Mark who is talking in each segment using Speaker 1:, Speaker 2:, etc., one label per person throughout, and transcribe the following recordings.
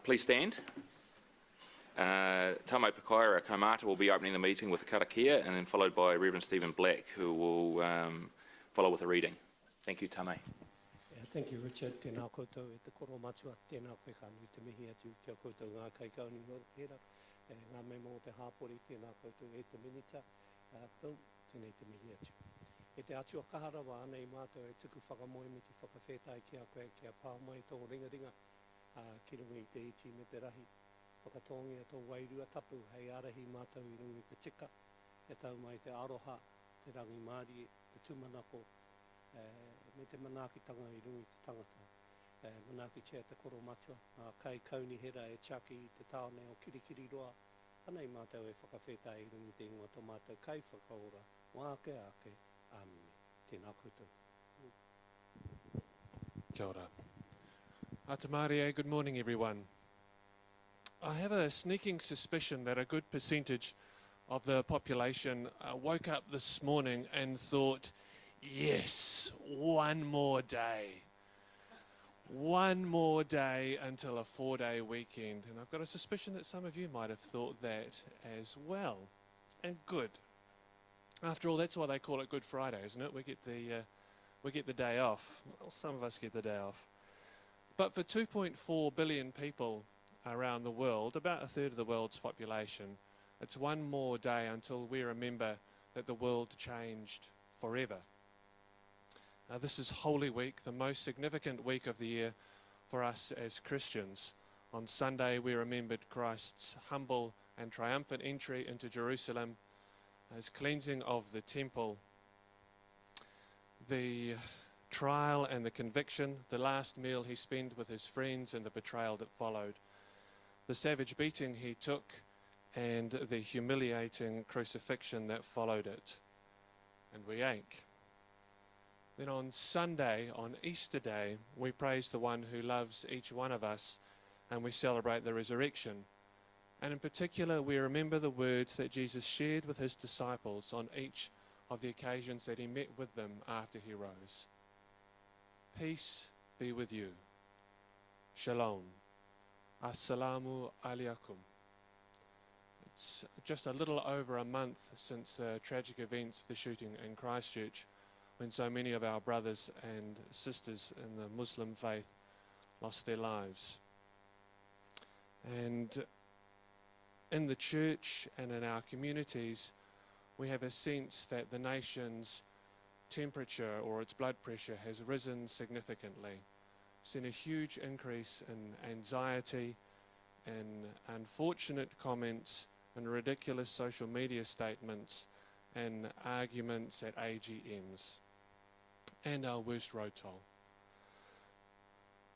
Speaker 1: Please stand. Tamo Pakaira Kaumata will be opening the meeting with a karakia and then followed by Reverend Stephen Black, who will follow with a reading. Thank you, Tame.
Speaker 2: Thank you, Richard. Tēnā koutou e te koro matua, tēnā koe whanui te mihi atu kia koutou ngā kaikauni ngā hera, ngā me mō te hāpori, tēnā koutou e te minita, Bill, tēnei te mihi atu. E te atua kaharawa anei mātou e tuku whakamoe me te whakawhetai kia koe, kia pāmai tō ringa, ki rungi te iti me te rahi. Whakatongia tō wairua tapu, hei arahi mātou i rungi te tika, e tau mai te aroha, te rangi Māori, te tūmanako, me te manaakitanga i rungi te tangata. Manaaki tia te koro matua, kai kauni hera e chaki i te tāone o kirikiri roa. Anei mātou e whakawhetai i rungi te ingoa tō mātou kai whakaora. Wāke ake, āmine. Tēnā koutou.
Speaker 3: Kia ora. Ata Mārie, good morning everyone. I have a sneaking suspicion that a good percentage of the population woke up this morning and thought, yes, one more day. One more day until a 4-day weekend. And I've got a suspicion that some of you might have thought that as well. And good. After all, that's why they call it Good Friday, isn't it? We get the day off. Well, some of us get the day off. But for 2.4 billion people around the world, about a third of the world's population, it's one more day until we remember that the world changed forever. This is Holy Week, the most significant week of the year for us as Christians. On Sunday, we remembered Christ's humble and triumphant entry into Jerusalem, his cleansing of the temple, the trial and the conviction, the last meal he spent with his friends, and the betrayal that followed, the savage beating he took, and the humiliating crucifixion that followed it. And we ache. Then on Sunday, on Easter Day, we praise the one who loves each one of us, and we celebrate the resurrection. And in particular, we remember the words that Jesus shared with his disciples on each of the occasions that he met with them after he rose. Peace be with you. Shalom. Assalamu alaikum. It's just a little over a month since the tragic events of the shooting in Christchurch, when so many of our brothers and sisters in the Muslim faith lost their lives. And in the church and in our communities, we have a sense that the nation's temperature or its blood pressure has risen significantly. Seen a huge increase in anxiety and unfortunate comments and ridiculous social media statements and arguments at AGMs, and our worst road toll.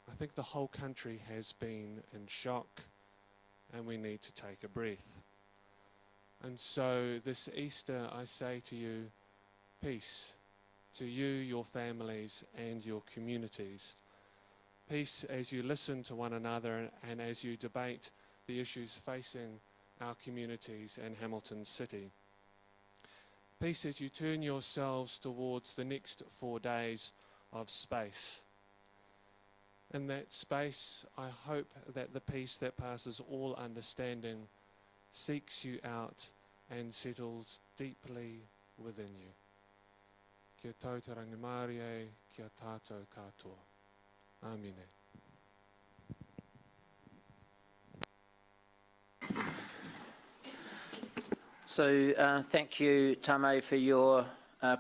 Speaker 3: I think the whole country has been in shock, and we need to take a breath. And so this Easter I say to you, peace to you, your families and your communities. Peace as you listen to one another and as you debate the issues facing our communities and Hamilton City. Peace as you turn yourselves towards the next 4 days of space. In that space, I hope that the peace that passes all understanding seeks you out and settles deeply within you. Kia tau te rangi Mārie, kia tātou katoa. Amen.
Speaker 4: So thank you, Tame, for your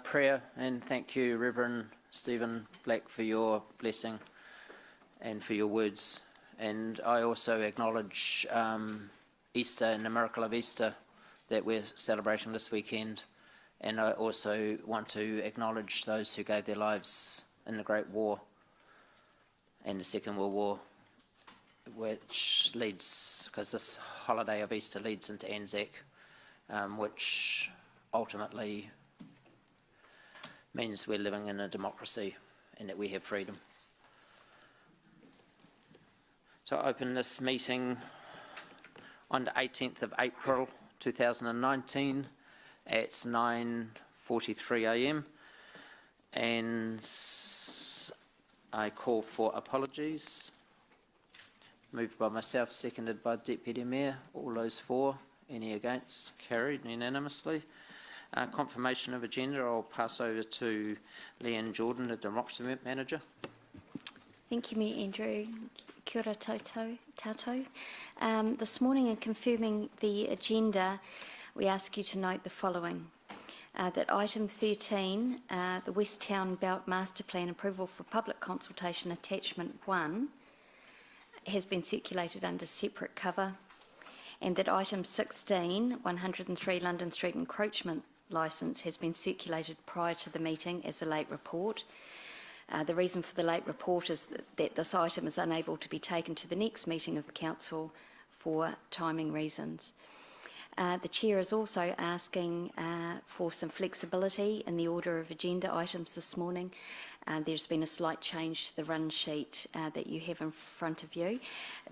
Speaker 4: prayer, and thank you, Reverend Stephen Black, for your blessing and for your words. And I also acknowledge Easter and the miracle of Easter that we're celebrating this weekend. And I also want to acknowledge those who gave their lives in the Great War and the Second World War, which leads, because this holiday of Easter leads into Anzac, which ultimately means we're living in a democracy and that we have freedom. So I open this meeting on the 18th of April 2019 at 9:43 a.m. and I call for apologies. Moved by myself, seconded by Deputy Mayor. All those for, any against? Carried unanimously. Confirmation of agenda, I'll pass over to Leanne Jordan, the Democracy Manager.
Speaker 5: Thank you, Mayor Andrew. Kia ora tātou. This morning, in confirming the agenda, we ask you to note the following. That item 13, the West Town Belt Master Plan Approval for Public Consultation Attachment 1, has been circulated under separate cover, and that item 16, 103 London Street Encroachment Licence, has been circulated prior to the meeting as a late report. The reason for the late report is that this item is unable to be taken to the next meeting of the Council for timing reasons. The Chair is also asking for some flexibility in the order of agenda items this morning. There's been a slight change to the run sheet that you have in front of you.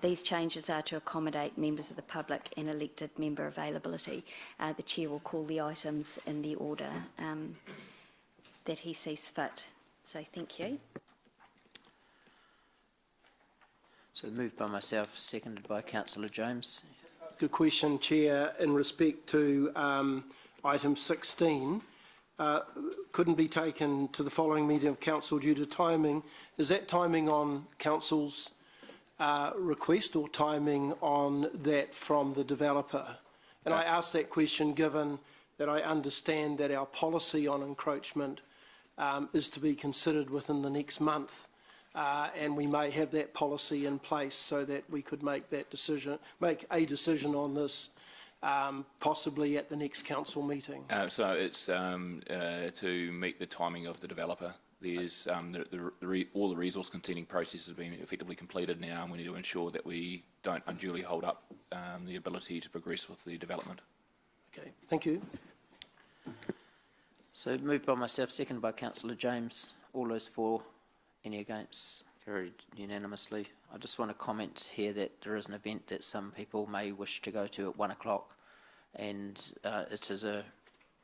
Speaker 5: These changes are to accommodate members of the public and elected member availability. The Chair will call the items in the order that he sees fit. So thank you.
Speaker 4: So moved by myself, seconded by Councillor James.
Speaker 2: Good question, Chair. In respect to item 16, couldn't be taken to the following meeting of Council due to timing. Is that timing on Council's request or timing on that from the developer? And I ask that question given that I understand that our policy on encroachment is to be considered within the next month. And we may have that policy in place so that we could make a decision on this possibly at the next council meeting.
Speaker 1: So it's to meet the timing of the developer. There's all the resource consenting process has been effectively completed now, and we need to ensure that we don't unduly hold up the ability to progress with the development.
Speaker 2: Okay, thank you.
Speaker 4: So moved by myself, seconded by Councillor James. All those for, any against? Carried unanimously. I just want to comment here that there is an event that some people may wish to go to at 1 o'clock, and it is an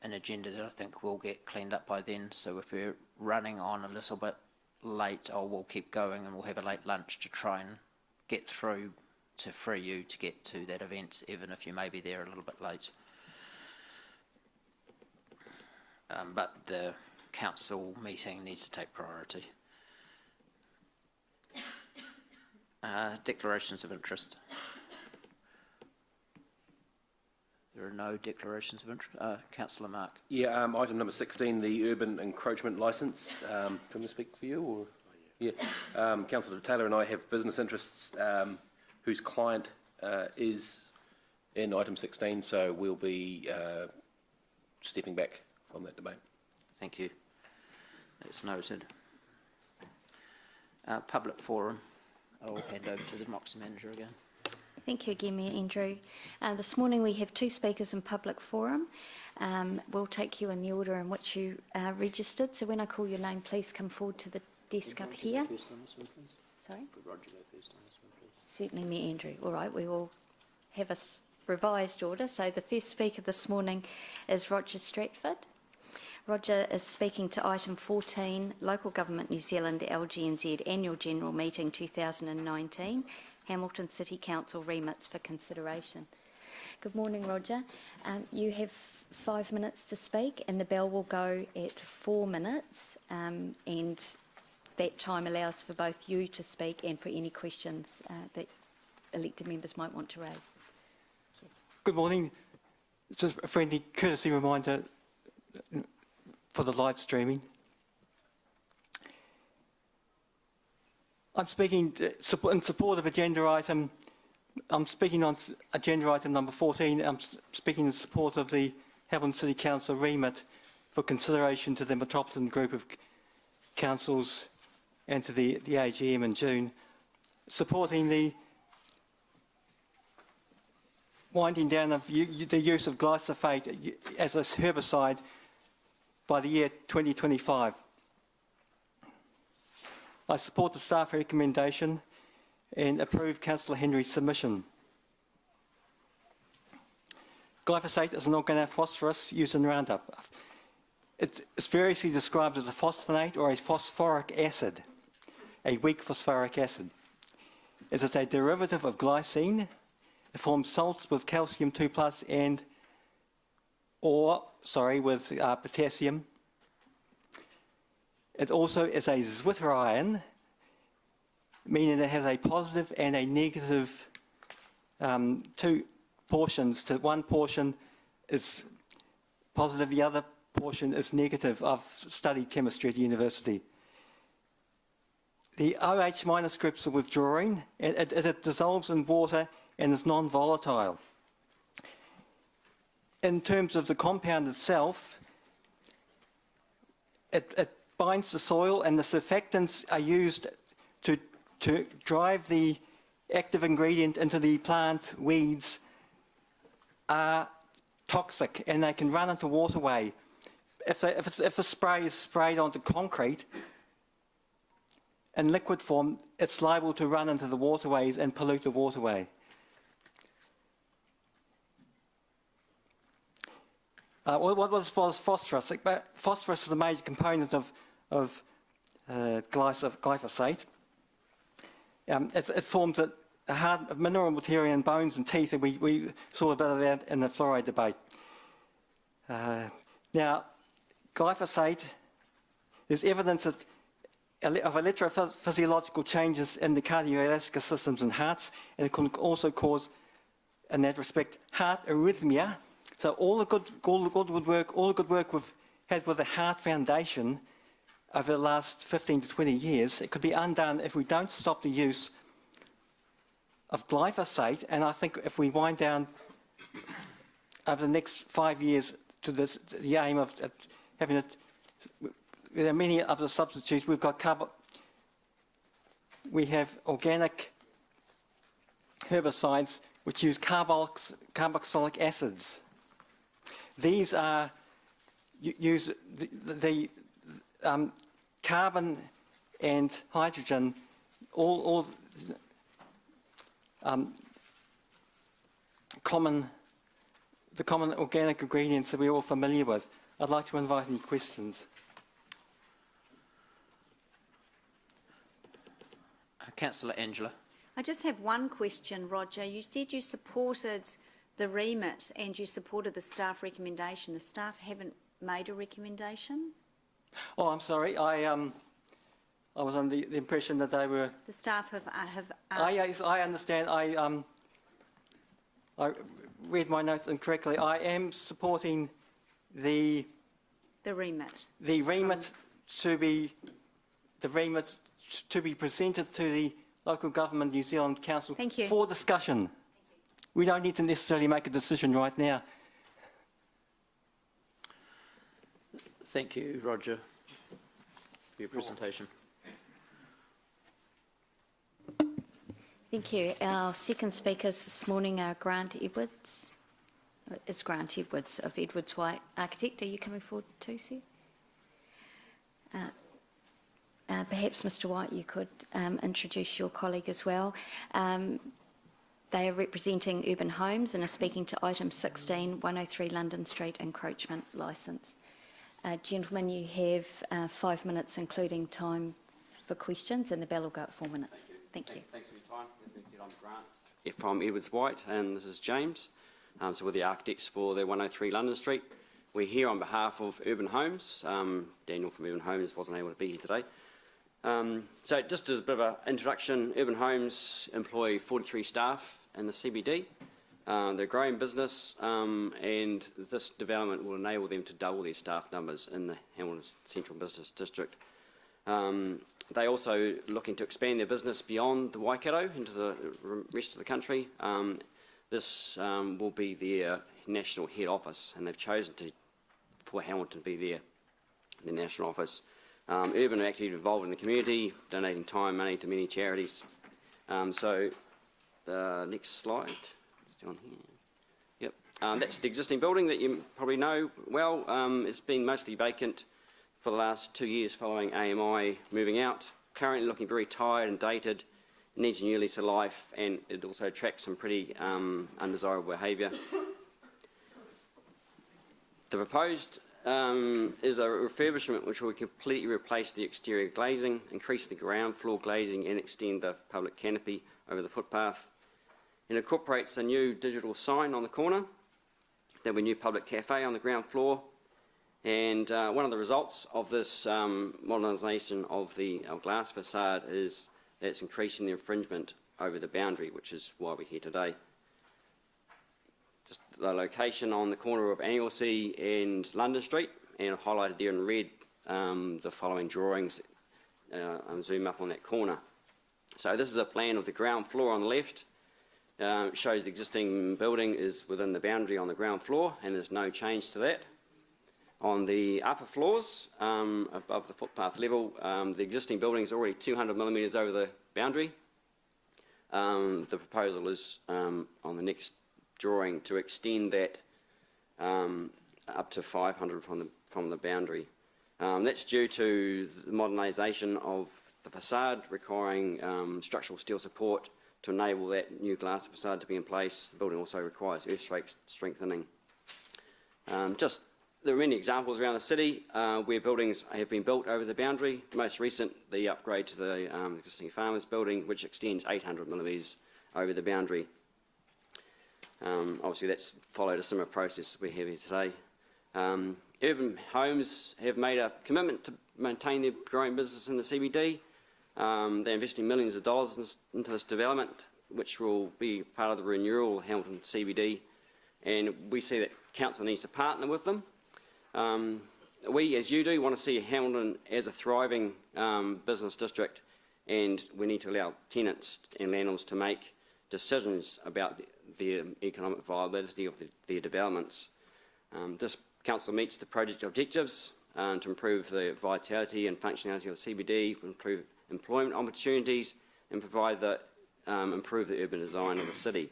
Speaker 4: agenda that I think will get cleaned up by then. So if we're running on a little bit late, we'll keep going and we'll have a late lunch to try and get through to free you to get to that event, even if you may be there a little bit late. But the council meeting needs to take priority. Declarations of interest. There are no declarations of interest. Councillor Mark.
Speaker 6: Yeah, item number 16, the urban encroachment licence. Can we speak for you? Or? Yeah. Councillor Taylor and I have business interests whose client is in item 16, so we'll be stepping back from that debate.
Speaker 4: Thank you. That's noted. Public forum. I'll hand over to the Democracy Manager again.
Speaker 5: Thank you again, Mayor Andrew. This morning we have 2 speakers in public forum. We'll take you in the order in which you registered. So when I call your name, please come forward to the desk up here.
Speaker 4: First on this one, please.
Speaker 5: Sorry?
Speaker 4: Could Roger go first on this one, please?
Speaker 5: Certainly, Mayor Andrew. All right, we will have a revised order. So the first speaker this morning is Roger Stratford. Roger is speaking to item 14, Local Government New Zealand LGNZ Annual General Meeting 2019, Hamilton City Council remits for consideration. Good morning, Roger. You have 5 minutes to speak, and the bell will go at 4 minutes, and that time allows for both you to speak and for any questions that elected members might want to raise.
Speaker 7: Good morning. Just a friendly courtesy reminder for the live streaming. I'm speaking in support of agenda item. I'm speaking on agenda item number 14. I'm speaking in support of the Hamilton City Council remit for consideration to the Metropolitan Group of Councils and to the AGM in June, supporting the winding down of the use of glyphosate as a herbicide by the year 2025. I support the staff recommendation and approve Councillor Henry's submission. Glyphosate is an organophosphorus used in Roundup. It's variously described as a phosphonate or a phosphoric acid, a weak phosphoric acid. is it's a derivative of glycine. It forms salts with calcium 2+ and, with potassium. It also is a zwitterion, meaning it has a positive and a negative 2 portions. To one portion is positive, the other portion is negative. I've studied chemistry at the university. The OH minus groups are withdrawing. It dissolves in water and is non-volatile. In terms of the compound itself, it binds the soil, and the surfactants are used to drive the active ingredient into the plant weeds are toxic, and they can run into waterway. If a spray is sprayed onto concrete in liquid form, it's liable to run into the waterways and pollute the waterway. What was phosphorus? Phosphorus is a major component of glyphosate. It forms a hard mineral material in bones and teeth, and we saw a bit of that in the fluoride debate. Now, glyphosate, there's evidence of electrophysiological changes in the cardiovascular systems in hearts, and it can also cause, in that respect, heart arrhythmia. So all the good work we've had with the Heart Foundation over the last 15 to 20 years, it could be undone if we don't stop the use of glyphosate. And I think if we wind down over the next 5 years to the aim of having it, there are many other substitutes. We've got we have organic herbicides which use carboxylic acids. These are use the carbon and hydrogen, all the common organic ingredients that we're all familiar with. I'd like to invite any questions.
Speaker 4: Councillor Angela.
Speaker 8: I just have one question, Roger. You said you supported the remit and you supported the staff recommendation. The staff haven't made a recommendation?
Speaker 7: Oh, I'm sorry. I was under the impression that they were.
Speaker 8: The staff have
Speaker 7: Yes, I understand. I read my notes incorrectly. I am supporting the
Speaker 8: remit.
Speaker 7: The remit to be presented to the Local Government New Zealand Council for discussion. We don't need to necessarily make a decision right now.
Speaker 4: Thank you, Roger, for your presentation.
Speaker 5: Thank you. Our second speakers this morning are Grant Edwards. It's Grant Edwards of Edwards White Architect. Are you coming forward too, sir? Perhaps, Mr. White, you could introduce your colleague as well. They are representing Urban Homes and are speaking to item 16, 103 London Street encroachment licence. Gentlemen, you have 5 minutes, including time for questions, and the bell will go at 4 minutes. Thank you.
Speaker 9: Thanks for your time. As been said, I'm Grant from Edwards White, and this is James. So we're the architects for the 103 London Street. We're here on behalf of Urban Homes. Daniel from Urban Homes wasn't able to be here today. So just as a bit of an introduction, Urban Homes employ 43 staff in the CBD. They're a growing business, and this development will enable them to double their staff numbers in the Hamilton Central Business District. They're also looking to expand their business beyond the Waikato into the rest of the country. This will be their national head office, and they've chosen for Hamilton to be their national office. Urban are actually involved in the community, donating time, money to many charities. So next slide, it's on here. Yep, that's the existing building that you probably know well. It's been mostly vacant for the last 2 years following AMI moving out. Currently looking very tired and dated, needs a new lease of life, and it also attracts some pretty undesirable behaviour. The proposed is a refurbishment which will completely replace the exterior glazing, increase the ground floor glazing and extend the public canopy over the footpath. It incorporates a new digital sign on the corner. There'll be a new public cafe on the ground floor. And one of the results of this modernisation of the glass facade is that it's increasing the infringement over the boundary, which is why we're here today. Just the location on the corner of Anglesey and London Street, and I've highlighted there in red the following drawings. I'll zoom up on that corner. So this is a plan of the ground floor on the left. It shows the existing building is within the boundary on the ground floor, and there's no change to that. On the upper floors, above the footpath level, the existing building is already 200 millimetres over the boundary. The proposal is on the next drawing to extend that up to 500 from the boundary. That's due to the modernisation of the facade, requiring structural steel support to enable that new glass facade to be in place. The building also requires earth strengthening. There are many examples around the city where buildings have been built over the boundary. The most recent, the upgrade to the existing farmers building, which extends 800 millimetres over the boundary. Obviously that's followed a similar process we have here today. Urban Homes have made a commitment to maintain their growing business in the CBD. They're investing millions of dollars into this development, which will be part of the renewal of Hamilton CBD, and we see that council needs to partner with them. We, as you do, want to see Hamilton as a thriving business district, and we need to allow tenants and landlords to make decisions about the economic viability of their developments. This council meets the project objectives to improve the vitality and functionality of the CBD, improve employment opportunities, and improve the urban design of the city.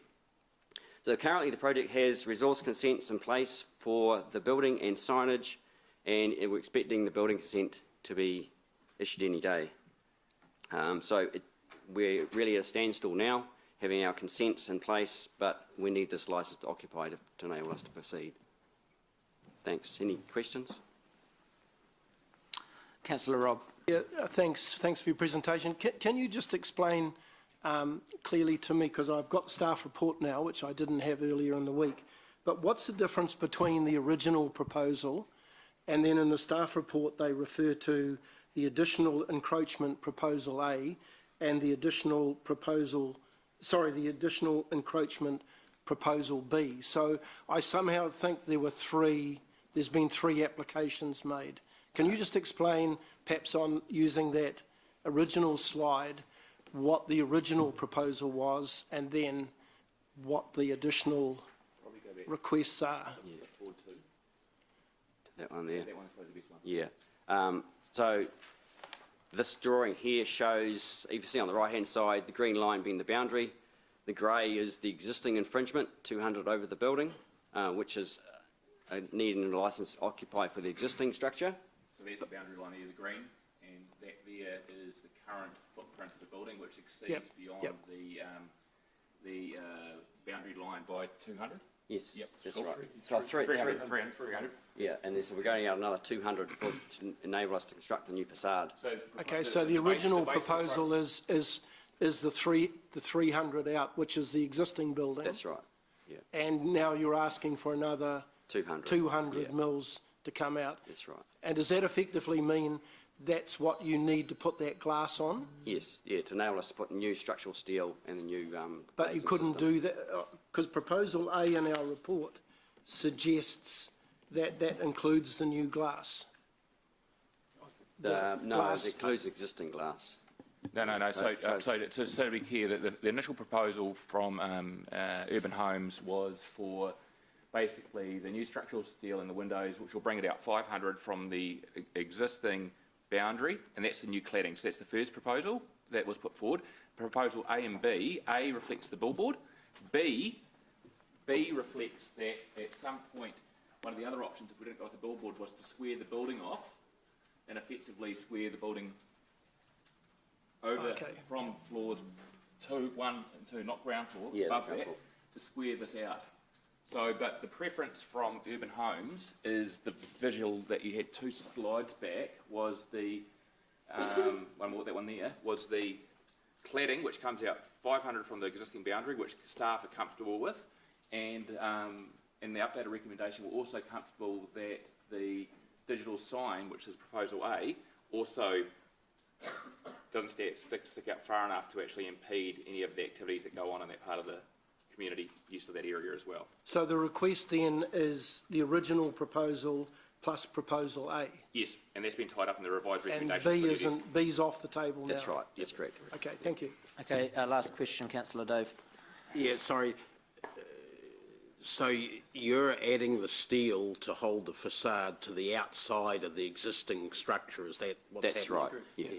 Speaker 9: So currently the project has resource consents in place for the building and signage, and we're expecting the building consent to be issued any day. We're really at a standstill now, having our consents in place, but we need this licence to occupy to enable us to proceed. Thanks. Any questions?
Speaker 4: Councillor Robb.
Speaker 10: Yeah, thanks for your presentation. Can you just explain clearly to me, because I've got the staff report now, which I didn't have earlier in the week, but what's the difference between the original proposal and then in the staff report they refer to the additional encroachment proposal A and the additional encroachment proposal B? So I somehow think there's been three applications made. Can you just explain, perhaps on using that original slide, what the original proposal was and then what the additional requests are?
Speaker 9: Yeah, forward to that one there. That one's supposed to be this one. Yeah. So this drawing here shows, you can see on the right-hand side, the green line being the boundary. The grey is the existing infringement, 200 over the building, which is needing a licence to occupy for the existing structure.
Speaker 1: So there's the boundary line here, the green, and that there is the current footprint of the building, which exceeds beyond the boundary line by 200.
Speaker 9: Yes,
Speaker 1: Yep.
Speaker 9: that's right. So 300. Yeah, and then so we're going out another 200 to enable us to construct the new facade.
Speaker 10: So the original proposal is the 300 out, which is the existing building.
Speaker 9: That's right. Yeah.
Speaker 10: And now you're asking for another 200 mils to come out.
Speaker 9: That's right.
Speaker 10: And does that effectively mean that's what you need to put that glass on?
Speaker 9: Yes, yeah, to enable us to put new structural steel and the new
Speaker 10: but you couldn't do that, because proposal A in our report suggests that that includes the new glass.
Speaker 9: No, it includes existing glass.
Speaker 1: No. So to be clear, the initial proposal from Urban Homes was for basically the new structural steel in the windows, which will bring it out 500 from the existing boundary, and that's the new cladding. So that's the first proposal that was put forward. Proposal A and B. A reflects the billboard. B reflects that at some point, one of the other options, if we didn't go with the billboard, was to square the building off and effectively square the building over from floors 1 and 2, not ground floor, above that, to square this out. So, but the preference from Urban Homes is the visual that you had 2 slides back was the, one more, that one there, was the cladding, which comes out 500 from the existing boundary, which staff are comfortable with, and in the updated recommendation, we're also comfortable that the digital sign, which is proposal A, also doesn't stick out far enough to actually impede any of the activities that go on in that part of the community use of that area as well.
Speaker 10: So the request then is the original proposal plus proposal A?
Speaker 1: Yes, and that's been tied up in the revised
Speaker 10: And
Speaker 1: recommendation.
Speaker 10: B's off the table now?
Speaker 9: That's right, that's correct.
Speaker 10: Okay, thank you.
Speaker 4: Okay, last question, councillor Dave.
Speaker 11: Yeah, sorry. So you're adding the steel to hold the facade to the outside of the existing structure, is that what's happening?
Speaker 9: That's right, yeah.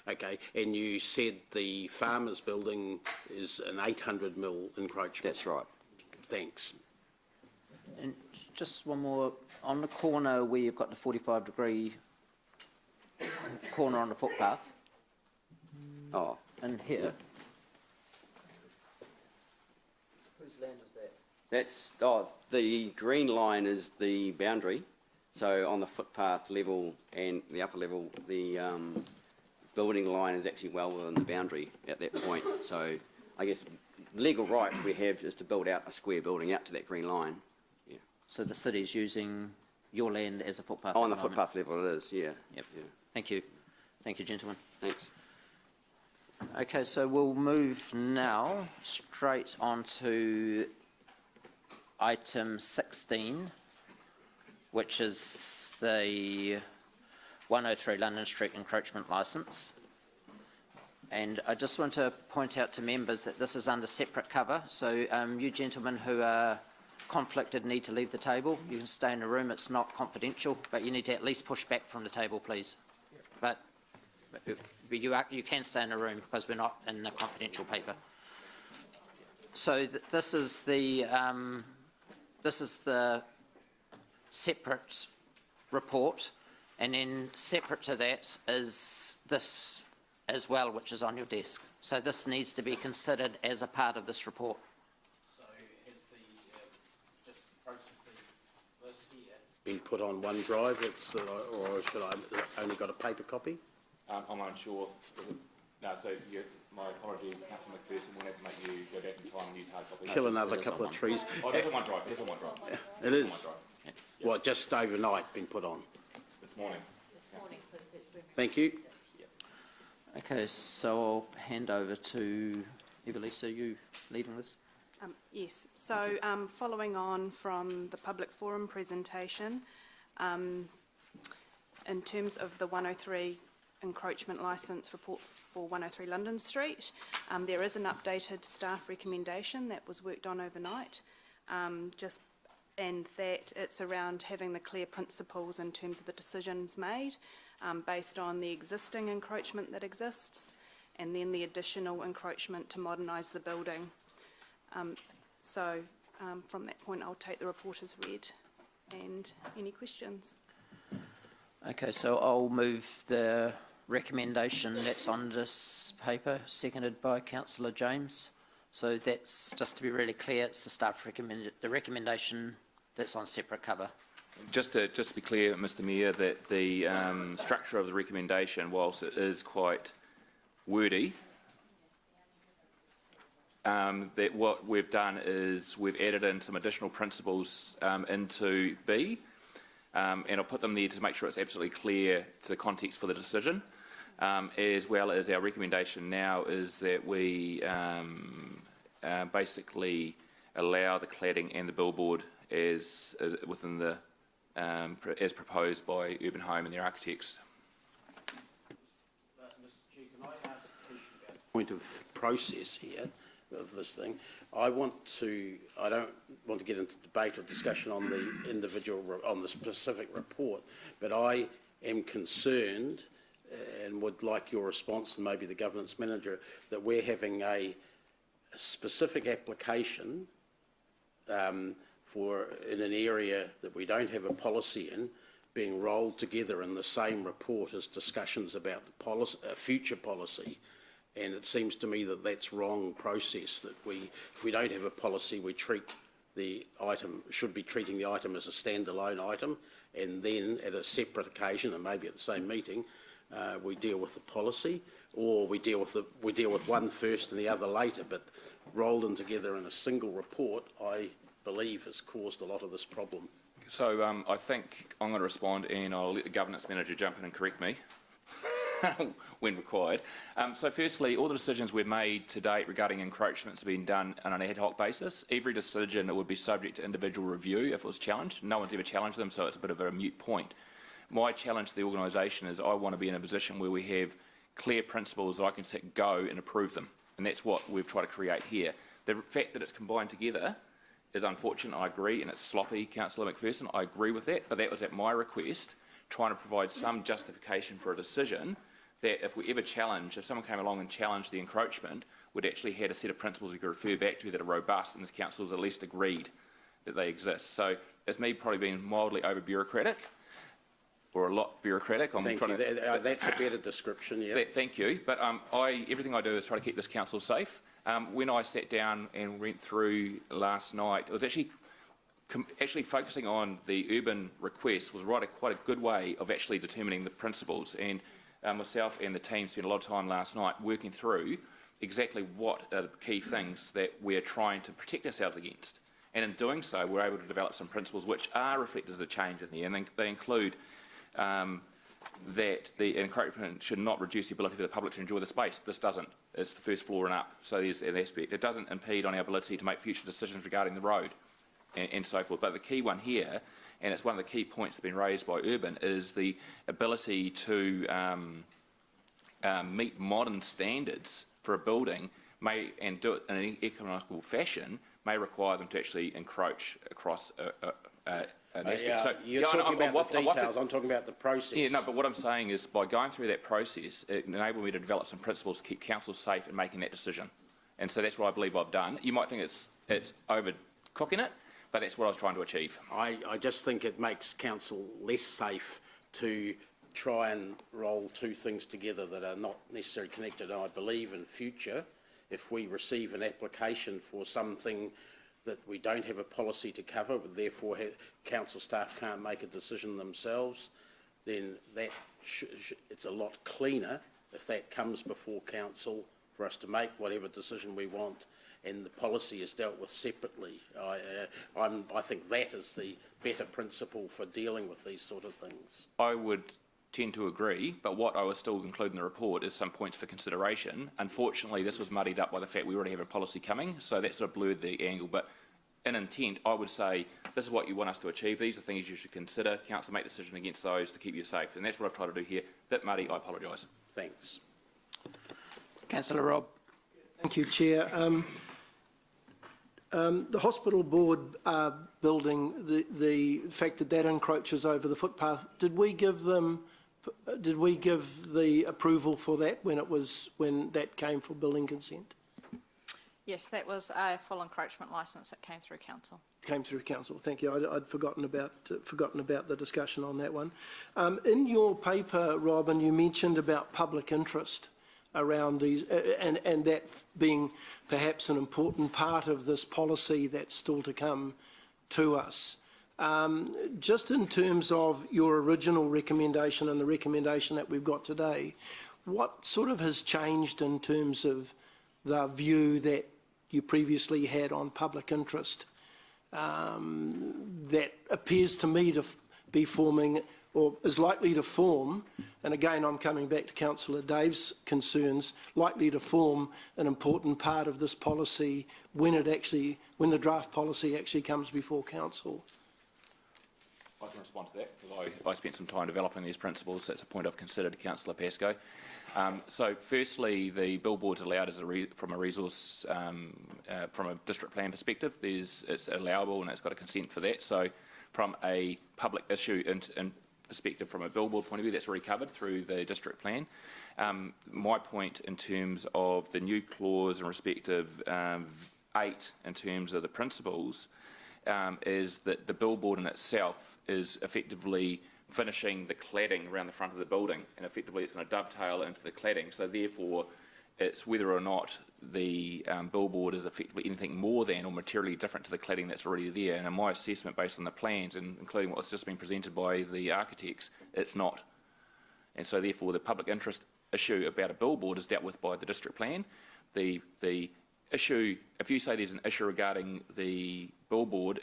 Speaker 11: Okay, and you said the farmers building is an 800 mil encroachment?
Speaker 9: That's right.
Speaker 11: Thanks.
Speaker 4: And just one more, on the corner where you've got the 45-degree corner on the footpath,
Speaker 9: Oh,
Speaker 4: and here. Whose land is that?
Speaker 9: that's, the green line is the boundary. So on the footpath level and the upper level, the building line is actually well within the boundary at that point. So I guess the legal right we have is to build out a square building out to that green line. Yeah.
Speaker 4: So the city's using your land as a footpath?
Speaker 9: Oh, on
Speaker 4: at
Speaker 9: the
Speaker 4: moment?
Speaker 9: footpath level it is, yeah.
Speaker 4: Yep.
Speaker 9: Yeah.
Speaker 4: Thank you. Thank you, gentlemen.
Speaker 9: Thanks.
Speaker 4: Okay, so we'll move now straight on to item 16, which is the 103 London Street encroachment licence. And I just want to point out to members that this is under separate cover, so you gentlemen who are conflicted need to leave the table. You can stay in the room, it's not confidential, but you need to at least push back from the table, please. But you can stay in the room because we're not in the confidential paper. So this is the separate report, and then separate to that is this as well, which is on your desk. So this needs to be considered as a part of this report.
Speaker 11: So has just process this here been put on OneDrive, or should I only got a paper copy?
Speaker 1: I'm unsure. No, so my apologies, Councillor McPherson, we'll have to make you go back in time and use hard copies.
Speaker 11: Kill another couple of trees.
Speaker 1: Oh, it is on OneDrive, it is on OneDrive.
Speaker 11: It is? Well, just overnight been put on.
Speaker 1: This morning.
Speaker 11: Thank you.
Speaker 4: Okay, so I'll hand over to Evelisa, you leading this?
Speaker 12: Yes, so following on from the public forum presentation, in terms of the 103 encroachment licence report for 103 London Street, there is an updated staff recommendation that was worked on overnight, and that it's around having the clear principles in terms of the decisions made based on the existing encroachment that exists and then the additional encroachment to modernise the building. From that point I'll take the report as read. And any questions?
Speaker 4: Okay, so I'll move the recommendation that's on this paper, seconded by Councillor James. So that's, just to be really clear, it's the staff the recommendation that's on separate cover.
Speaker 1: Just to be clear, Mr Mayor, that the structure of the recommendation, whilst it is quite wordy, that what we've done is we've added in some additional principles into B, and I'll put them there to make sure it's absolutely clear to the context for the decision, as well as our recommendation now is that we basically allow the cladding and the billboard as within the as proposed by Urban Home and their architects.
Speaker 11: Mr Chair, can I ask a question about the point of process here of this thing? I don't want to get into debate or discussion on the individual, on the specific report, but I am concerned and would like your response, and maybe the governance manager, that we're having a specific application in an area that we don't have a policy in, being rolled together in the same report as discussions about the policy, future policy. And it seems to me that that's wrong process, that if we don't have a policy, we treat the item, should be treating the item as a standalone item, and then at a separate occasion, and maybe at the same meeting, we deal with the policy, or we deal with one first and the other later, but rolled in together in a single report, I believe has caused a lot of this problem.
Speaker 1: So I think I'm going to respond, and I'll let the governance manager jump in and correct me when required. So firstly, all the decisions we've made to date regarding encroachments have been done on an ad hoc basis. Every decision would be subject to individual review if it was challenged. No one's ever challenged them, so it's a bit of a moot point. My challenge to the organisation is I want to be in a position where we have clear principles that I can set go and approve them, and that's what we've tried to create here. The fact that it's combined together is unfortunate, I agree, and it's sloppy, Councillor McPherson, I agree with that, but that was at my request, trying to provide some justification for a decision that if we ever challenge, if someone came along and challenged the encroachment, we'd actually had a set of principles we could refer back to that are robust, and this council has at least agreed that they exist. So it's me probably being mildly over-bureaucratic, or a lot bureaucratic.
Speaker 11: Thank you. That's a better description, yeah.
Speaker 1: Thank you. But everything I do is try to keep this council safe. When I sat down and went through last night, it was actually focusing on the urban request was quite a good way of actually determining the principles. And myself and the team spent a lot of time last night working through exactly what are the key things that we're trying to protect ourselves against. And in doing so, we're able to develop some principles which are reflected as a change in there, and they include that the encroachment should not reduce the ability for the public to enjoy the space. This doesn't. It's the first floor and up, so there's an aspect. It doesn't impede on our ability to make future decisions regarding the road and so forth. But the key one here, and it's one of the key points that's been raised by Urban, is the ability to meet modern standards for a building and do it in an economical fashion may require them to actually encroach across an aspect. So,
Speaker 11: you're talking about the details, I'm talking about the process.
Speaker 1: Yeah, no, but what I'm saying is by going through that process, it enabled me to develop some principles to keep council safe in making that decision. And so that's what I believe I've done. You might think it's over-cooking it, but that's what I was trying to achieve.
Speaker 11: I just think it makes council less safe to try and roll two things together that are not necessarily connected. And I believe in future, if we receive an application for something that we don't have a policy to cover, but therefore council staff can't make a decision themselves, then that it's a lot cleaner if that comes before council for us to make whatever decision we want, and the policy is dealt with separately. I think that is the better principle for dealing with these sort of things.
Speaker 1: I would tend to agree, but what I will still include in the report is some points for consideration. Unfortunately, this was muddied up by the fact we already have a policy coming, so that sort of blurred the angle. But in intent, I would say this is what you want us to achieve. These are things you should consider. Council make decision against those to keep you safe, and that's what I've tried to do here. Bit muddy, I apologise.
Speaker 11: Thanks.
Speaker 4: Councillor Robb.
Speaker 10: Thank you, Chair. The hospital board building, the fact that that encroaches over the footpath, did we give the approval for that when that came for building consent?
Speaker 13: Yes, that was a full encroachment licence that came through council.
Speaker 10: Came through council. Thank you. I'd forgotten about the discussion on that one. In your paper, Robin, you mentioned about public interest around these, and that being perhaps an important part of this policy that's still to come to us. Just in terms of your original recommendation and the recommendation that we've got today, what sort of has changed in terms of the view that you previously had on public interest that appears to me to be forming, or is likely to form, and again I'm coming back to Councillor Dave's concerns, likely to form an important part of this policy when the draft policy actually comes before council?
Speaker 1: I can respond to that because I spent some time developing these principles. That's a point I've considered, Councillor Pascoe. So firstly, the billboard's allowed as from a resource, from a district plan perspective. It's allowable and it's got a consent for that. So from a public issue in perspective, from a billboard point of view, that's already covered through the district plan. My point in terms of the new clause in respect of 8 in terms of the principles is that the billboard in itself is effectively finishing the cladding around the front of the building, and effectively it's going to dovetail into the cladding. So therefore, It's whether or not the billboard is effectively anything more than or materially different to the cladding that's already there. And in my assessment, based on the plans, and including what's just been presented by the architects, it's not. And so therefore the public interest issue about a billboard is dealt with by the district plan. The issue, if you say there's an issue regarding the billboard,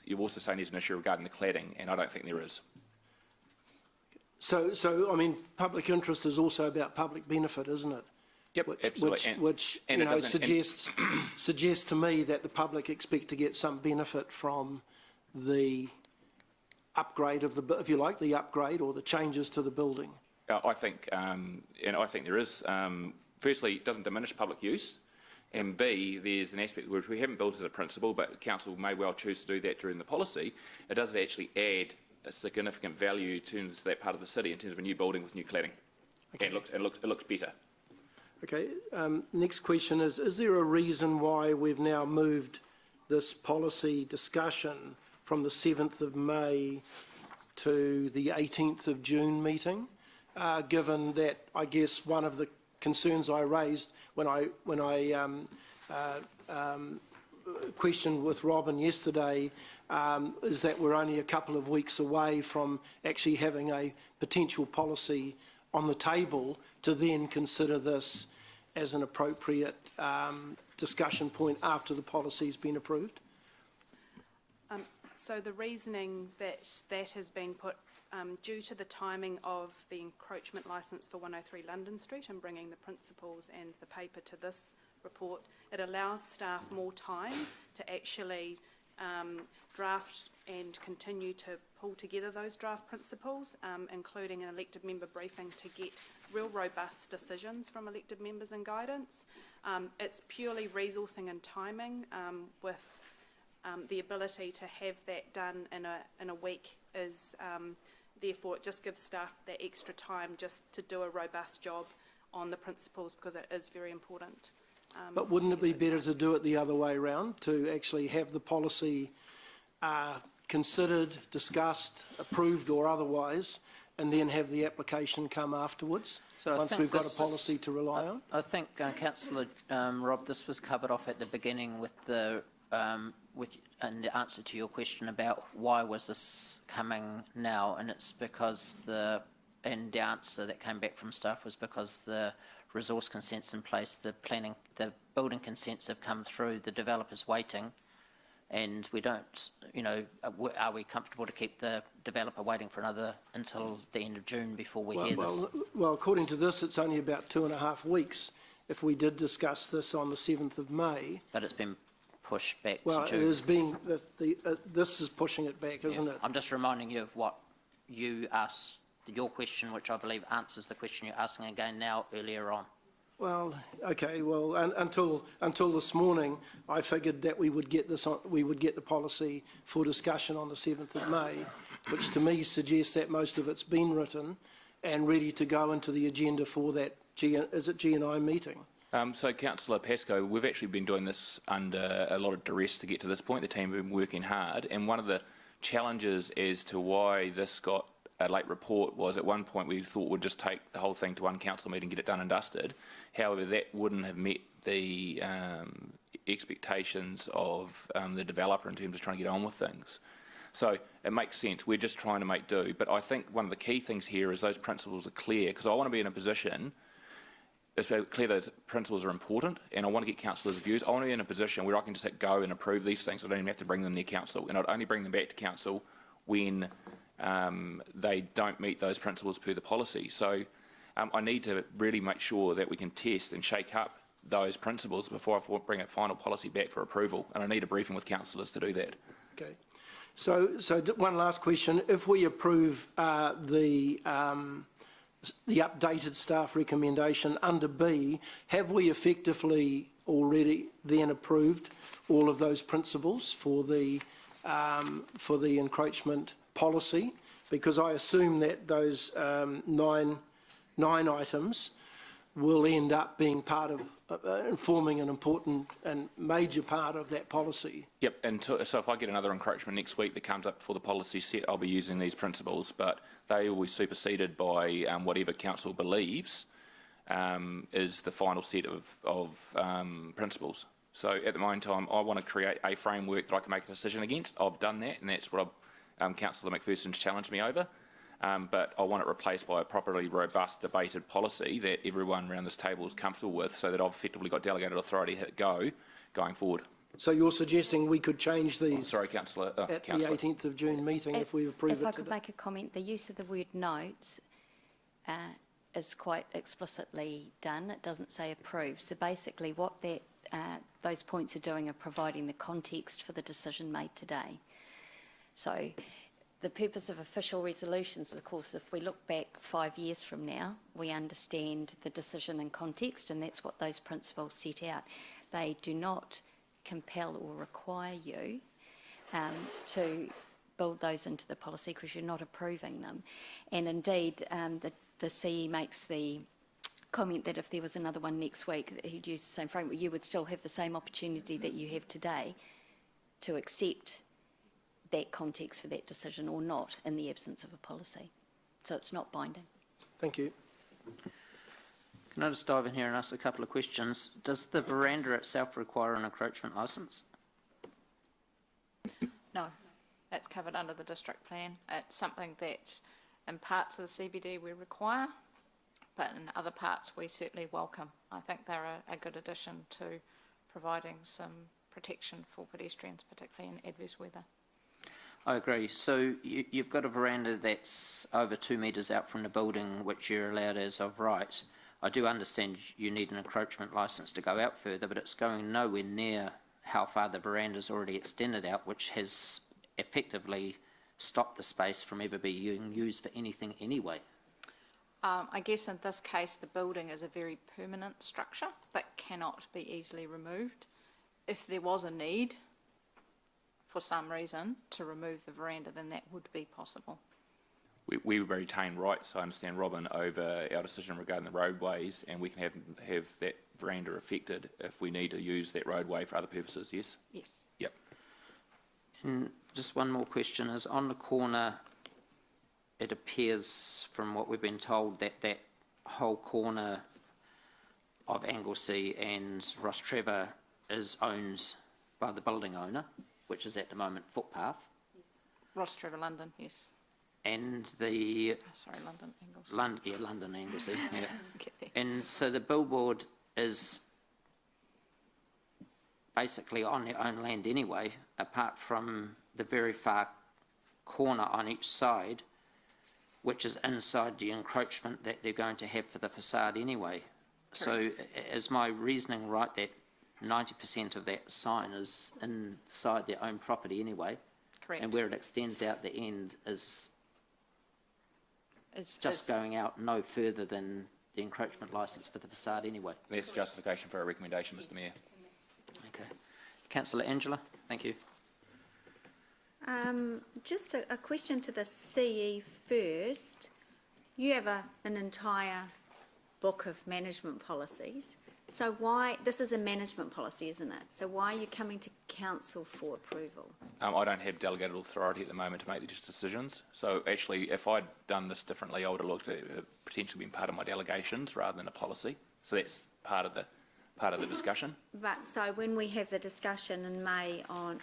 Speaker 1: you're also saying there's an issue regarding the cladding, and I don't think there is.
Speaker 10: So I mean, public interest is also about public benefit, isn't it?
Speaker 1: Yep, absolutely.
Speaker 10: Which
Speaker 1: and
Speaker 10: you know,
Speaker 1: it doesn't-
Speaker 10: suggests to me that the public expect to get some benefit from the upgrade of the, if you like, the upgrade or the changes to the building.
Speaker 1: I think, and I think there is. Firstly, it doesn't diminish public use, and B, there's an aspect which we haven't built as a principle, but council may well choose to do that during the policy. It does actually add a significant value in terms of that part of the city, in terms of a new building with new cladding. Okay. And it looks better.
Speaker 10: Okay. Next question is there a reason why we've now moved this policy discussion from the 7th of May to the 18th of June meeting? Given that, I guess, one of the concerns I raised when I questioned with Robin yesterday is that we're only a couple of weeks away from actually having a potential policy on the table to then consider this as an appropriate discussion point after the policy's been approved?
Speaker 12: So the reasoning that has been put due to the timing of the encroachment licence for 103 London Street and bringing the principles and the paper to this report, it allows staff more time to actually draft and continue to pull together those draft principles, including an elected member briefing to get real robust decisions from elected members and guidance. It's purely resourcing and timing with the ability to have that done in a week is therefore it just gives staff that extra time just to do a robust job on the principles because it is very important.
Speaker 10: But wouldn't it be better to do it the other way around, to actually have the policy considered, discussed, approved or otherwise, and then have the application come afterwards,
Speaker 4: So
Speaker 10: once we've got a policy to rely on?
Speaker 4: I think, Councillor Rob, this was covered off at the beginning with the in the answer to your question about why was this coming now, and it's because the answer that came back from staff was because the resource consent's in place, the building consents have come through, the developer's waiting, and we don't, you know, are we comfortable to keep the developer waiting for until the end of June before we hear this?
Speaker 10: Well, according to this, it's only about 2.5 weeks if we did discuss this on the 7th of May.
Speaker 4: But it's been pushed back
Speaker 10: Well,
Speaker 4: to June.
Speaker 10: it is being, this is pushing it back, isn't it?
Speaker 4: I'm just reminding you of what you asked, your question, which I believe answers the question you're asking again now earlier on.
Speaker 10: Well, okay. Well, until this morning, I figured that we would get this on, we would get the policy for discussion on the 7th of May, which to me suggests that most of it's been written and ready to go into the agenda for that G&I meeting.
Speaker 1: So, Councillor Pascoe, we've actually been doing this under a lot of duress to get to this point. The team have been working hard, and one of the challenges as to why this got a late report was at one point we thought we'd just take the whole thing to one council meeting, get it done and dusted. However, that wouldn't have met the expectations of the developer in terms of trying to get on with things. So it makes sense. We're just trying to make do. But I think one of the key things here is those principles are clear, because I want to be in a position, it's clear those principles are important, and I want to get councillors' views. I want to be in a position where I can just go and approve these things. I don't even have to bring them to council, and I'd only bring them back to council when they don't meet those principles per the policy. So I need to really make sure that we can test and shake up those principles before I bring a final policy back for approval, and I need a briefing with councillors to do that.
Speaker 10: Okay. So one last question. If we approve the updated staff recommendation under B, have we effectively already then approved all of those principles for the encroachment policy? Because I assume that those nine items will end up being part of forming an important and major part of that policy.
Speaker 1: Yep, and so if I get another encroachment next week that comes up before the policy set, I'll be using these principles, but they will be superseded by whatever council believes is the final set of principles. So at the moment in time, I want to create a framework that I can make a decision against. I've done that, and that's what Councillor McPherson's challenged me over. But I want it replaced by a properly robust, debated policy that everyone around this table is comfortable with, so that I've effectively got delegated authority to hit go going forward.
Speaker 10: So you're suggesting we could change these
Speaker 1: Sorry, Councillor.
Speaker 10: at the 18th of June meeting if we approve it
Speaker 5: If I could
Speaker 10: today?
Speaker 5: make a comment, the use of the word notes is quite explicitly done. It doesn't say approve. So basically what those points are doing are providing the context for the decision made today. So the purpose of official resolutions, of course, if we look back 5 years from now, we understand the decision in context, and that's what those principles set out. They do not compel or require you to build those into the policy because you're not approving them. And indeed, the CE makes the comment that if there was another one next week that he'd use the same framework, you would still have the same opportunity that you have today to accept that context for that decision or not in the absence of a policy. So it's not binding.
Speaker 10: Thank you.
Speaker 4: Can I just dive in here and ask a couple of questions? Does the veranda itself require an encroachment licence?
Speaker 13: No, that's covered under the district plan. It's something that in parts of the CBD we require, but in other parts we certainly welcome. I think they're a good addition to providing some protection for pedestrians, particularly in adverse weather.
Speaker 4: I agree. So you've got a veranda that's over 2 metres out from the building, which you're allowed as of right. I do understand you need an encroachment licence to go out further, but it's going nowhere near how far the veranda's already extended out, which has effectively stopped the space from ever being used for anything anyway.
Speaker 13: I guess in this case the building is a very permanent structure that cannot be easily removed. If there was a need for some reason to remove the veranda, then that would be possible.
Speaker 1: We retain rights, I understand, Robin, over our decision regarding the roadways, and we can have that veranda affected if we need to use that roadway for other purposes, yes?
Speaker 13: Yes.
Speaker 1: Yep.
Speaker 4: And just one more question is, on the corner, it appears from what we've been told that that whole corner of Anglesey and Rostrevor is owned by the building owner, which is at the moment Footpath.
Speaker 13: Rostrevor, London, yes.
Speaker 4: And the
Speaker 13: Sorry, London, Anglesey.
Speaker 4: London Anglesey. Yeah.
Speaker 13: Get there.
Speaker 4: And so the billboard is basically on their own land anyway, apart from the very far corner on each side, which is inside the encroachment that they're going to have for the facade anyway. So is my reasoning right that 90% of that sign is inside their own property anyway?
Speaker 13: Correct.
Speaker 4: And where it extends out the end is
Speaker 13: It's
Speaker 4: just going out no further than the encroachment licence for the facade anyway.
Speaker 1: That's justification for our recommendation, Mr Mayor.
Speaker 4: Okay. Councillor Angela, thank you.
Speaker 8: Just a question to the CE first. You have an entire book of management policies. So why, this is a management policy, isn't it? So why are you coming to council for approval?
Speaker 1: I don't have delegated authority at the moment to make these decisions. So actually, if I'd done this differently, I would have looked at it potentially being part of my delegations rather than a policy. So that's part of the discussion.
Speaker 8: But so when we have the discussion in May on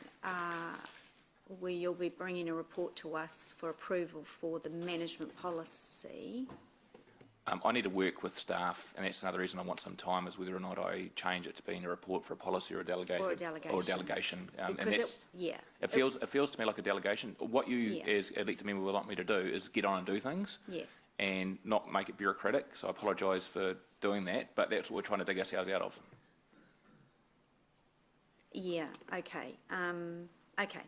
Speaker 8: where you'll be bringing a report to us for approval for the management policy.
Speaker 1: I need to work with staff, and that's another reason I want some time, is whether or not I change it to being a report for a policy or a delegation.
Speaker 8: Or a delegation.
Speaker 1: Or a delegation. And
Speaker 8: Because
Speaker 1: that's,
Speaker 8: yeah.
Speaker 1: it feels to me like a delegation. What you
Speaker 8: Yeah.
Speaker 1: as elected member would like me to do is get on and do things.
Speaker 8: Yes.
Speaker 1: And not make it bureaucratic. So I apologise for doing that, but that's what we're trying to dig ourselves out of.
Speaker 8: Yeah, okay. Okay.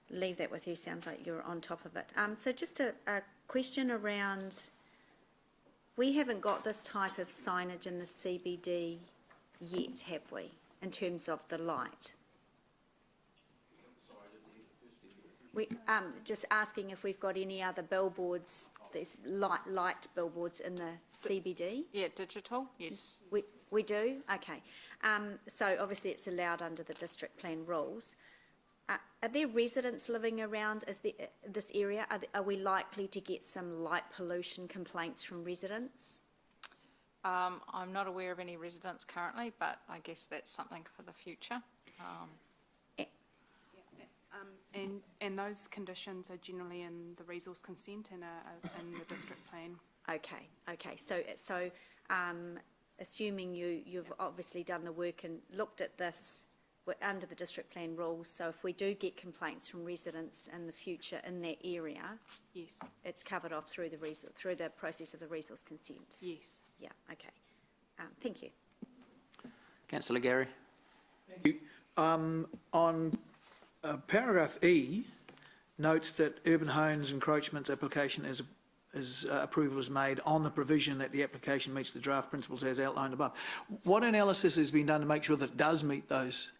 Speaker 8: Leave that with you. Sounds like you're on top of it. So just a question around, we haven't got this type of signage in the CBD yet, have we, in terms of the light? We, just asking if we've got any other billboards, there's light billboards in the CBD?
Speaker 13: Yeah, digital, yes.
Speaker 8: We do? Okay. So obviously it's allowed under the district plan rules. Are there residents living around this area? Are we likely to get some light pollution complaints from residents?
Speaker 13: I'm not aware of any residents currently, but I guess that's something for the future.
Speaker 12: And those conditions are generally in the resource consent and are in the district plan.
Speaker 8: Okay. So assuming you've obviously done the work and looked at this under the district plan rules, so if we do get complaints from residents in the future in that area,
Speaker 12: Yes.
Speaker 8: it's covered off through the process of the resource consent.
Speaker 12: Yes.
Speaker 8: Yeah. Okay. Thank you.
Speaker 4: Councillor Gary.
Speaker 14: Thank you. On paragraph E, notes that Urban Homes encroachment application approval is made on the provision that the application meets the draft principles as outlined above. What analysis has been done to make sure that it does meet those?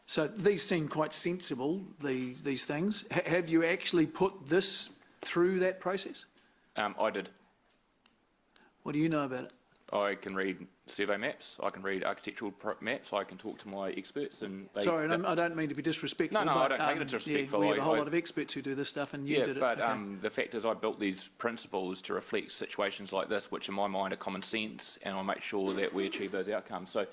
Speaker 14: So these seem quite sensible, these things. Have you actually put this through that process?
Speaker 1: I did.
Speaker 14: What do you know about it?
Speaker 1: I can read survey maps, I can read architectural maps, I can talk to my experts and they...
Speaker 14: Sorry, I don't mean to be disrespectful.
Speaker 1: No,
Speaker 14: but,
Speaker 1: I don't take it as disrespectful.
Speaker 14: Yeah, we have a whole lot of experts who do this stuff and you did it.
Speaker 1: But
Speaker 14: okay.
Speaker 1: the fact is I built these principles to reflect situations like this, which in my mind are common sense, and I make sure that we achieve those outcomes. So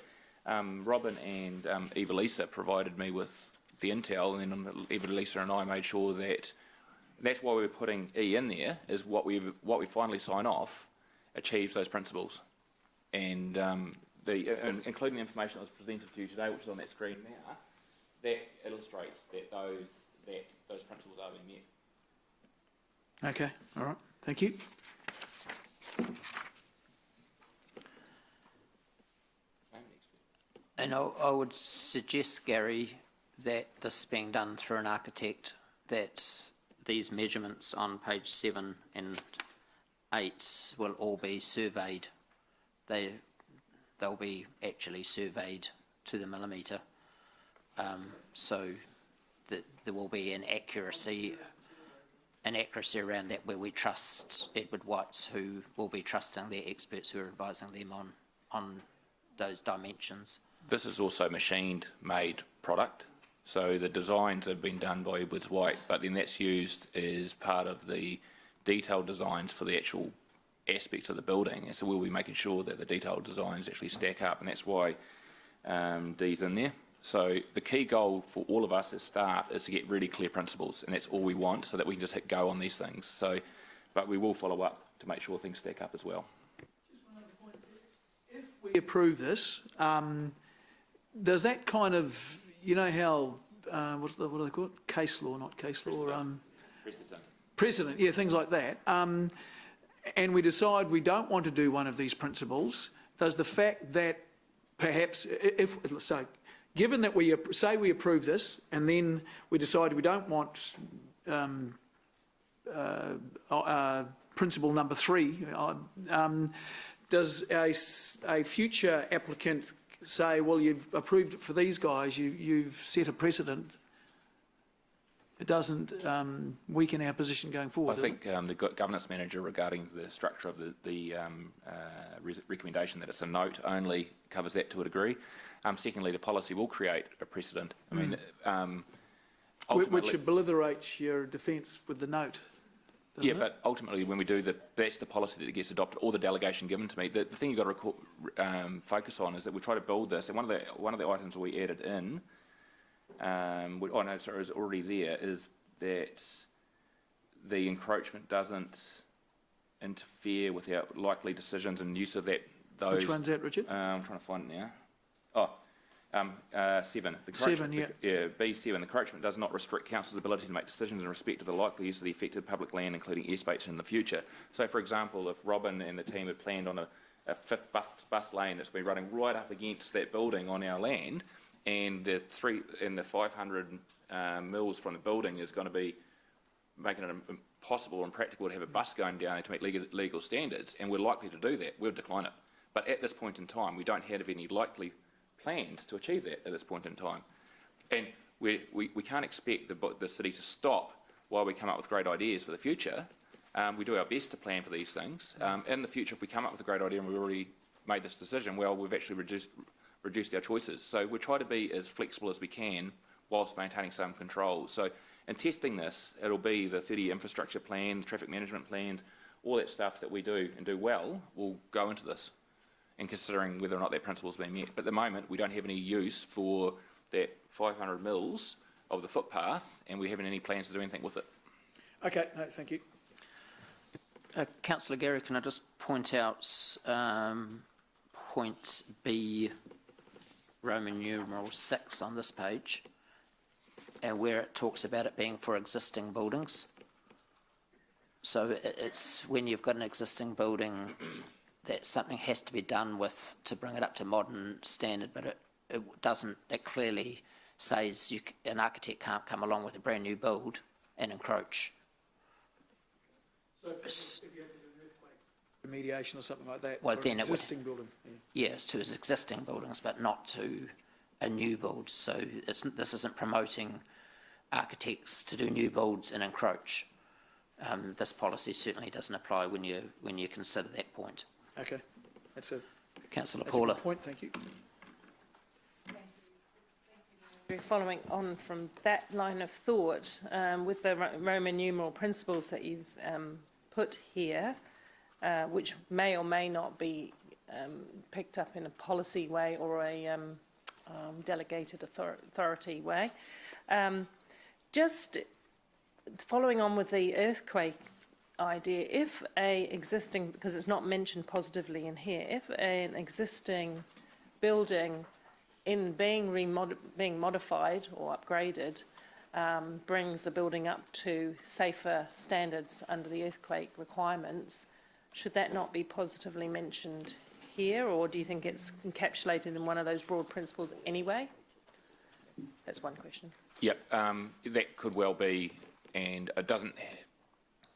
Speaker 1: Robin and Eva-Lisa provided me with the intel, and then Eva-Lisa and I made sure that that's why we're putting E in there, is what we finally sign off achieves those principles. And including the information that was presented to you today, which is on that screen now, that illustrates that those principles are being met.
Speaker 14: Okay, all right, thank you.
Speaker 4: And I would suggest, Gary, that this being done through an architect, that these measurements on page 7 and 8 will all be surveyed. They'll be actually surveyed to the millimetre, so that there will be an accuracy around that, where we trust Edward Whites, who will be trusting their experts who are advising them on those dimensions.
Speaker 1: This is also machined-made product, so the designs have been done by Edwards White, but then that's used as part of the detailed designs for the actual aspects of the building, and so we'll be making sure that the detailed designs actually stack up, and that's why D's in there. So the key goal for all of us as staff is to get really clear principles, and that's all we want, so that we can just hit go on these things. So, but we will follow up to make sure things stack up as well.
Speaker 14: Just one other point. If we approve this, does that kind of, you know how, what do they call it? Case law, not case law. Precedent, yeah, things like that. And we decide we don't want to do one of these principles, does the fact that perhaps, so given that we say we approve this and then we decide we don't want principle number 3, does a future applicant say, well, you've approved it for these guys, you've set a precedent? It doesn't weaken our position going forward.
Speaker 1: I think the governance manager, regarding the structure of the recommendation that it's a note only, covers that to a degree. Secondly, the policy will create a precedent. I mean,
Speaker 14: which obliterates your defence with the note.
Speaker 1: Yeah, but ultimately, when we do that's the policy that gets adopted, or the delegation given to me. The thing you've got to focus on is that we try to build this, and one of the items we added in. Is already there, is that the encroachment doesn't interfere with our likely decisions and use of that.
Speaker 14: Which one's that, Richard?
Speaker 1: I'm trying to find it now. 7.
Speaker 14: 7, yeah.
Speaker 1: B7. The encroachment does not restrict council's ability to make decisions in respect of the likely use of the affected public land, including airspace, in the future. So, for example, if Robin and the team had planned on a fifth bus lane that's been running right up against that building on our land, and the 500 mils from the building is going to be making it impossible or impractical to have a bus going down to meet legal standards, and we're likely to do that, we'll decline it. But at this point in time, we don't have any likely plans to achieve that at this point in time. And we can't expect the city to stop while we come up with great ideas for the future. We do our best to plan for these things. In the future, if we come up with a great idea and we've already made this decision, well, we've actually reduced our choices. So we try to be as flexible as we can whilst maintaining some control. So in testing this, it'll be the 30 infrastructure plan, the traffic management plan, all that stuff that we do and do well will go into this, and considering whether or not that principle is being met. But at the moment, we don't have any use for that 500 mils of the footpath, and we haven't any plans to do anything with it.
Speaker 14: Okay, no, thank you.
Speaker 4: Councillor Gary, can I just point out point B, Roman numeral 6 on this page, and where it talks about it being for existing buildings. So it's when you've got an existing building that something has to be done with to bring it up to modern standard, but it doesn't, it clearly says an architect can't come along with a brand new build and encroach.
Speaker 14: So if you have to do an earthquake remediation or something like that,
Speaker 4: Well,
Speaker 14: for
Speaker 4: then
Speaker 14: an
Speaker 4: it would-
Speaker 14: existing building. Yeah.
Speaker 4: Yes, to its existing buildings, but not to a new build. So this isn't promoting architects to do new builds and encroach. This policy certainly doesn't apply when you consider that point.
Speaker 14: Okay, that's a
Speaker 4: Councillor
Speaker 14: good
Speaker 4: Paula.
Speaker 14: point, thank you.
Speaker 15: Following on from that line of thought, with the Roman numeral principles that you've put here, which may or may not be picked up in a policy way or a delegated authority way, just following on with the earthquake idea, if a existing, because it's not mentioned positively in here, if an existing building in being modified or upgraded brings the building up to safer standards under the earthquake requirements, should that not be positively mentioned here, or do you think it's encapsulated in one of those broad principles anyway? That's one question.
Speaker 1: Yep, that could well be, and it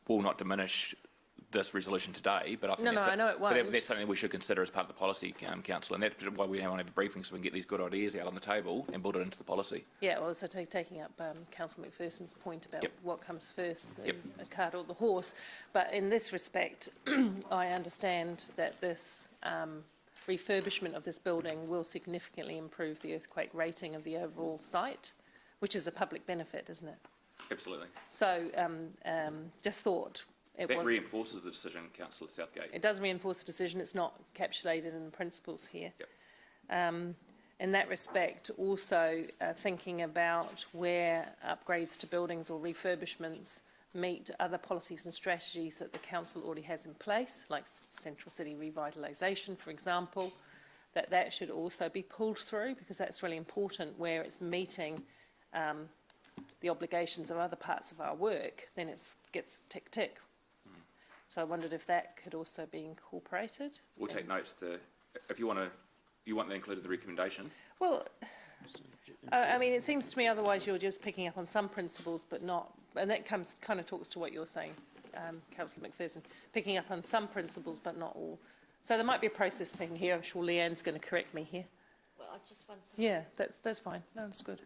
Speaker 1: will not diminish this resolution today, but I think
Speaker 15: I know it won't.
Speaker 1: that's something we should consider as part of the policy, Council, and that's why we want to have a briefing so we can get these good ideas out on the table and build it into the policy.
Speaker 15: Yeah, well, so taking up Councillor McPherson's point about
Speaker 1: Yep.
Speaker 15: what comes first,
Speaker 1: Yep.
Speaker 15: the cart or the horse. But in this respect, I understand that this refurbishment of this building will significantly improve the earthquake rating of the overall site, which is a public benefit, isn't it?
Speaker 1: Absolutely.
Speaker 15: So just thought it
Speaker 1: That
Speaker 15: was.
Speaker 1: reinforces the decision, Councillor Southgate.
Speaker 15: It does reinforce the decision. It's not encapsulated in the principles here.
Speaker 1: Yep.
Speaker 15: In that respect, also thinking about where upgrades to buildings or refurbishments meet other policies and strategies that the council already has in place, like central city revitalisation, for example, that should also be pulled through, because that's really important where it's meeting the obligations of other parts of our work, then it gets tick. So I wondered if that could also be incorporated.
Speaker 1: We'll take notes to, if you want that included in the recommendation.
Speaker 15: Well, I mean, it seems to me otherwise you're just picking up on some principles but not, and that kind of talks to what you're saying, Councillor McPherson, picking up on some principles but not all. So there might be a process thing here. I'm sure Leanne's going to correct me here.
Speaker 5: Well, I just want to...
Speaker 15: Yeah, that's fine. No, that's good.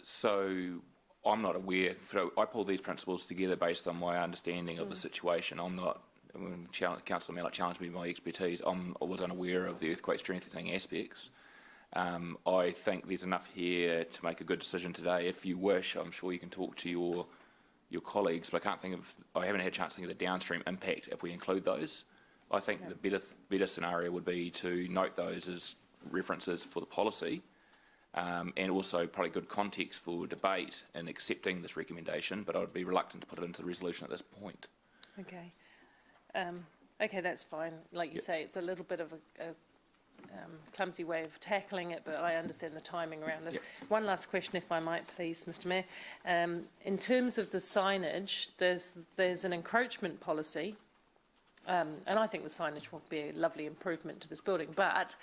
Speaker 1: So I'm not aware, I pulled these principles together based on my understanding of the situation. I'm not, when Councillor Mallett challenged me with my expertise, I was unaware of the earthquake strengthening aspects. I think there's enough here to make a good decision today. If you wish, I'm sure you can talk to your colleagues, but I haven't had a chance to think of the downstream impact if we include those. I think the better scenario would be to note those as references for the policy. And also probably good context for debate in accepting this recommendation, but I would be reluctant to put it into the resolution at this point.
Speaker 15: Okay. Okay, that's fine. Like you say, it's a little bit of a clumsy way of tackling it, but I understand the timing around this. One last question, if I might, please, Mr. Mayor. In terms of the signage, there's an encroachment policy. And I think the signage will be a lovely improvement to this building. But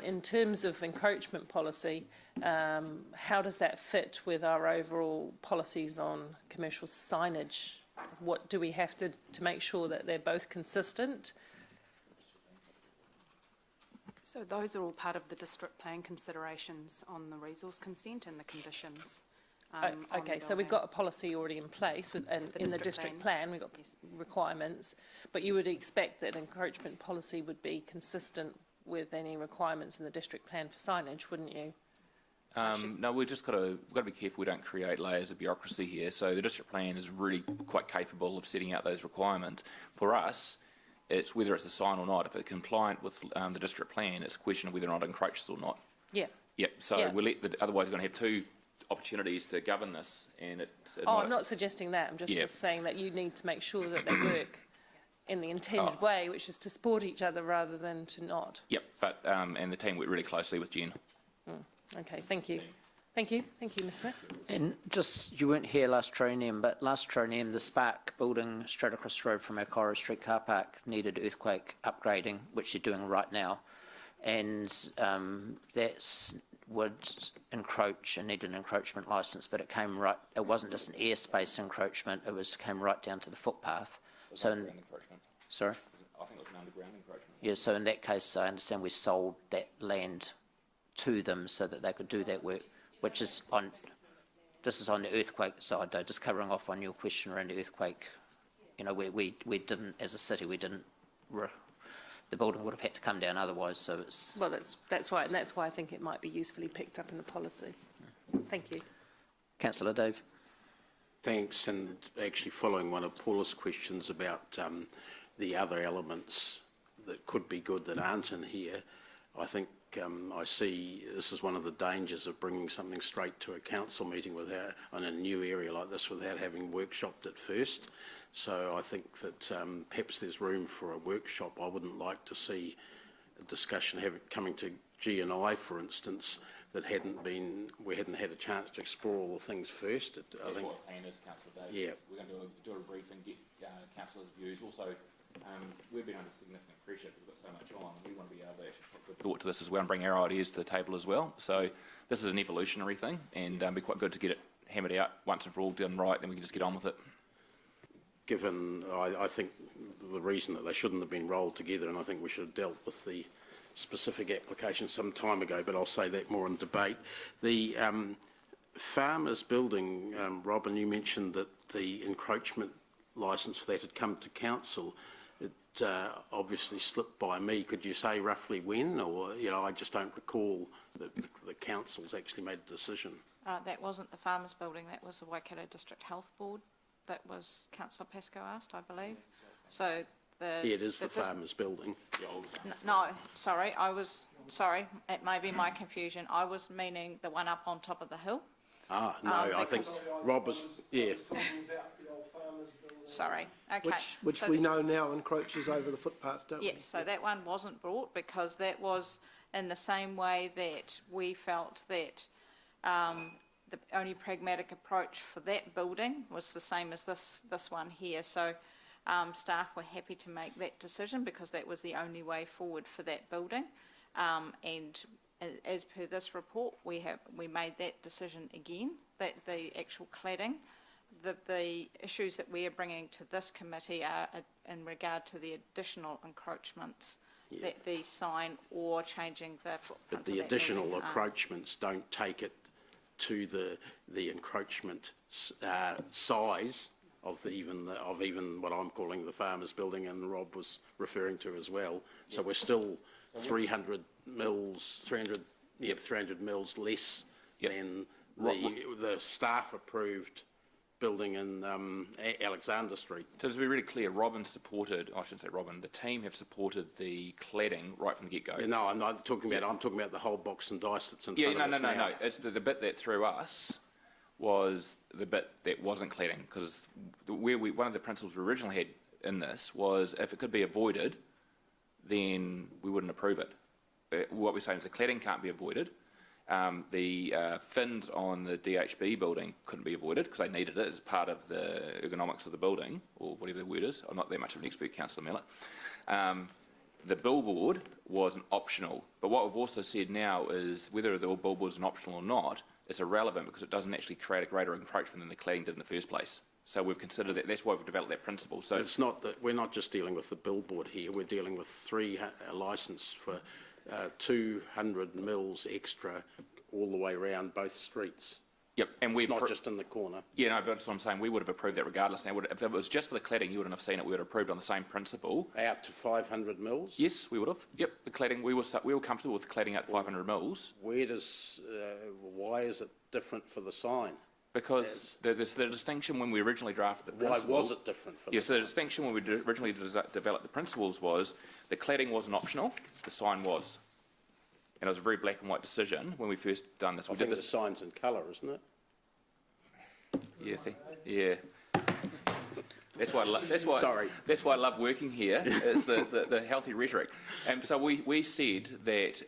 Speaker 15: in terms of encroachment policy, how does that fit with our overall policies on commercial signage? What do we have to make sure that they're both consistent?
Speaker 12: So those are all part of the district plan considerations on the resource consent and the conditions.
Speaker 15: Okay, so we've got a policy already in place in the district plan, we've got requirements, but you would expect that encroachment policy would be consistent with any requirements in the district plan for signage, wouldn't you?
Speaker 1: No, we've got to be careful we don't create layers of bureaucracy here. So the district plan is really quite capable of setting out those requirements. For us, it's whether it's a sign or not. If it's compliant with the district plan, it's a question of whether or not it encroaches or not.
Speaker 15: Yeah.
Speaker 1: Yep. So
Speaker 15: Yeah.
Speaker 1: we'll otherwise we're going to have two opportunities to govern this, and it.
Speaker 15: Oh, I'm not suggesting that. I'm just saying that you need to make sure that they work in the intended way, which is to support each other rather than to not.
Speaker 1: Yep. But and the team worked really closely with Jen.
Speaker 15: Okay, thank you. Thank you, Ms Smith.
Speaker 4: And just, you weren't here last Tronium, but last Tronium, the Spark building straight across the road from our Cora Street car park needed earthquake upgrading, which you're doing right now. And that would encroach and need an encroachment licence, but it came right, it wasn't just an airspace encroachment, came right down to the footpath. So, sorry?
Speaker 1: I think it was an underground encroachment.
Speaker 4: Yeah, so in that case, I understand we sold that land to them so that they could do that work, which is on, this is on the earthquake side though, just covering off on your question around the earthquake. You know, we didn't, as a city, we didn't, the building would have had to come down otherwise, so it's...
Speaker 15: Well, that's right, and that's why I think it might be usefully picked up in the policy. Thank you.
Speaker 4: Councillor Dave.
Speaker 11: Thanks, and actually following one of Paula's questions about the other elements that could be good that aren't in here, I think I see this is one of the dangers of bringing something straight to a council meeting without, on a new area like this, without having workshopped it first. So I think that perhaps there's room for a workshop. I wouldn't like to see a discussion coming to G&I, for instance, that we hadn't had a chance to explore all the things first. I think
Speaker 1: what the plan is, Councillor Davis.
Speaker 11: Yeah.
Speaker 1: We're going to do a briefing, get councillors' views. Also, we've been under significant pressure because we've got so much on. We want to be able to actually put good thought to this as well and bring our ideas to the table as well. So this is an evolutionary thing, and it'd be quite good to get it hammered out once and for all, done right, and we can just get on with it.
Speaker 11: Given, I think the reason that they shouldn't have been rolled together, and I think we should have dealt with the specific application some time ago, but I'll say that more in debate. The farmers building, Robin, you mentioned that the encroachment licence for that had come to council. It obviously slipped by me. Could you say roughly when, or, you know, I just don't recall that the council's actually made a decision.
Speaker 13: That wasn't the Farmers Building, that was the Waikato District Health Board. That was Councillor Pascoe asked, I believe. So
Speaker 11: Yeah, it is the farmers building.
Speaker 13: No, sorry, it may be my confusion. I was meaning the one up on top of the hill.
Speaker 11: Ah, no, I think Rob was, yeah.
Speaker 13: Sorry, okay.
Speaker 10: Which
Speaker 13: So
Speaker 10: we know now encroaches over the footpath, don't we?
Speaker 13: Yes, so that one wasn't brought because that was in the same way that we felt that the only pragmatic approach for that building was the same as this one here. So staff were happy to make that decision because that was the only way forward for that building. And as per this report, we made that decision again, that the actual cladding, the issues that we are bringing to this committee are in regard to the additional encroachments, that the sign or changing the footprint.
Speaker 11: But the additional encroachments don't take it to the encroachment size of even what I'm calling the farmers building, and Rob was referring to as well. So we're still 300 mils less than the staff approved building in Alexander Street.
Speaker 1: So to be really clear, Robin supported, I shouldn't say Robin, the team have supported the cladding right from the get-go.
Speaker 11: Yeah, no, I'm talking about the whole box and dice that's in front of us now.
Speaker 1: No. It's the bit that threw us was the bit that wasn't cladding, because one of the principles we originally had in this was if it could be avoided, then we wouldn't approve it. What we're saying is the cladding can't be avoided. The fins on the DHB building couldn't be avoided because they needed it as part of the ergonomics of the building, or whatever the word is. I'm not that much of an expert, Councillor Mellett. The billboard wasn't optional, but what we've also said now is whether the billboard is an optional or not, it's irrelevant because it doesn't actually create a greater encroachment than the cladding did in the first place. So we've considered that. That's why we've developed that principle. So
Speaker 11: it's not that we're not just dealing with the billboard here. We're dealing with a licence for 200 mils extra all the way around both streets.
Speaker 1: Yep, and we
Speaker 11: It's not just in the corner.
Speaker 1: Yeah, no, but that's what I'm saying. We would have approved that regardless. Now, if it was just for the cladding, you wouldn't have seen it. We would have approved on the same principle.
Speaker 11: Out to 500 mils?
Speaker 1: Yes, we would have. Yep, the cladding. We were comfortable with the cladding at 500 mils
Speaker 11: Where does, why is it different for the sign?
Speaker 1: because there's the distinction when we originally drafted the
Speaker 11: Why
Speaker 1: principle.
Speaker 11: was it different for the
Speaker 1: Yes, the distinction when we originally developed the principles was the cladding wasn't optional, the sign was. And it was a very black and white decision when we first done this.
Speaker 11: I
Speaker 1: We
Speaker 11: think
Speaker 1: did
Speaker 11: the
Speaker 1: this.
Speaker 11: sign's in colour, isn't it?
Speaker 1: Yeah. That's why I love working here. Is the healthy rhetoric. And so we said that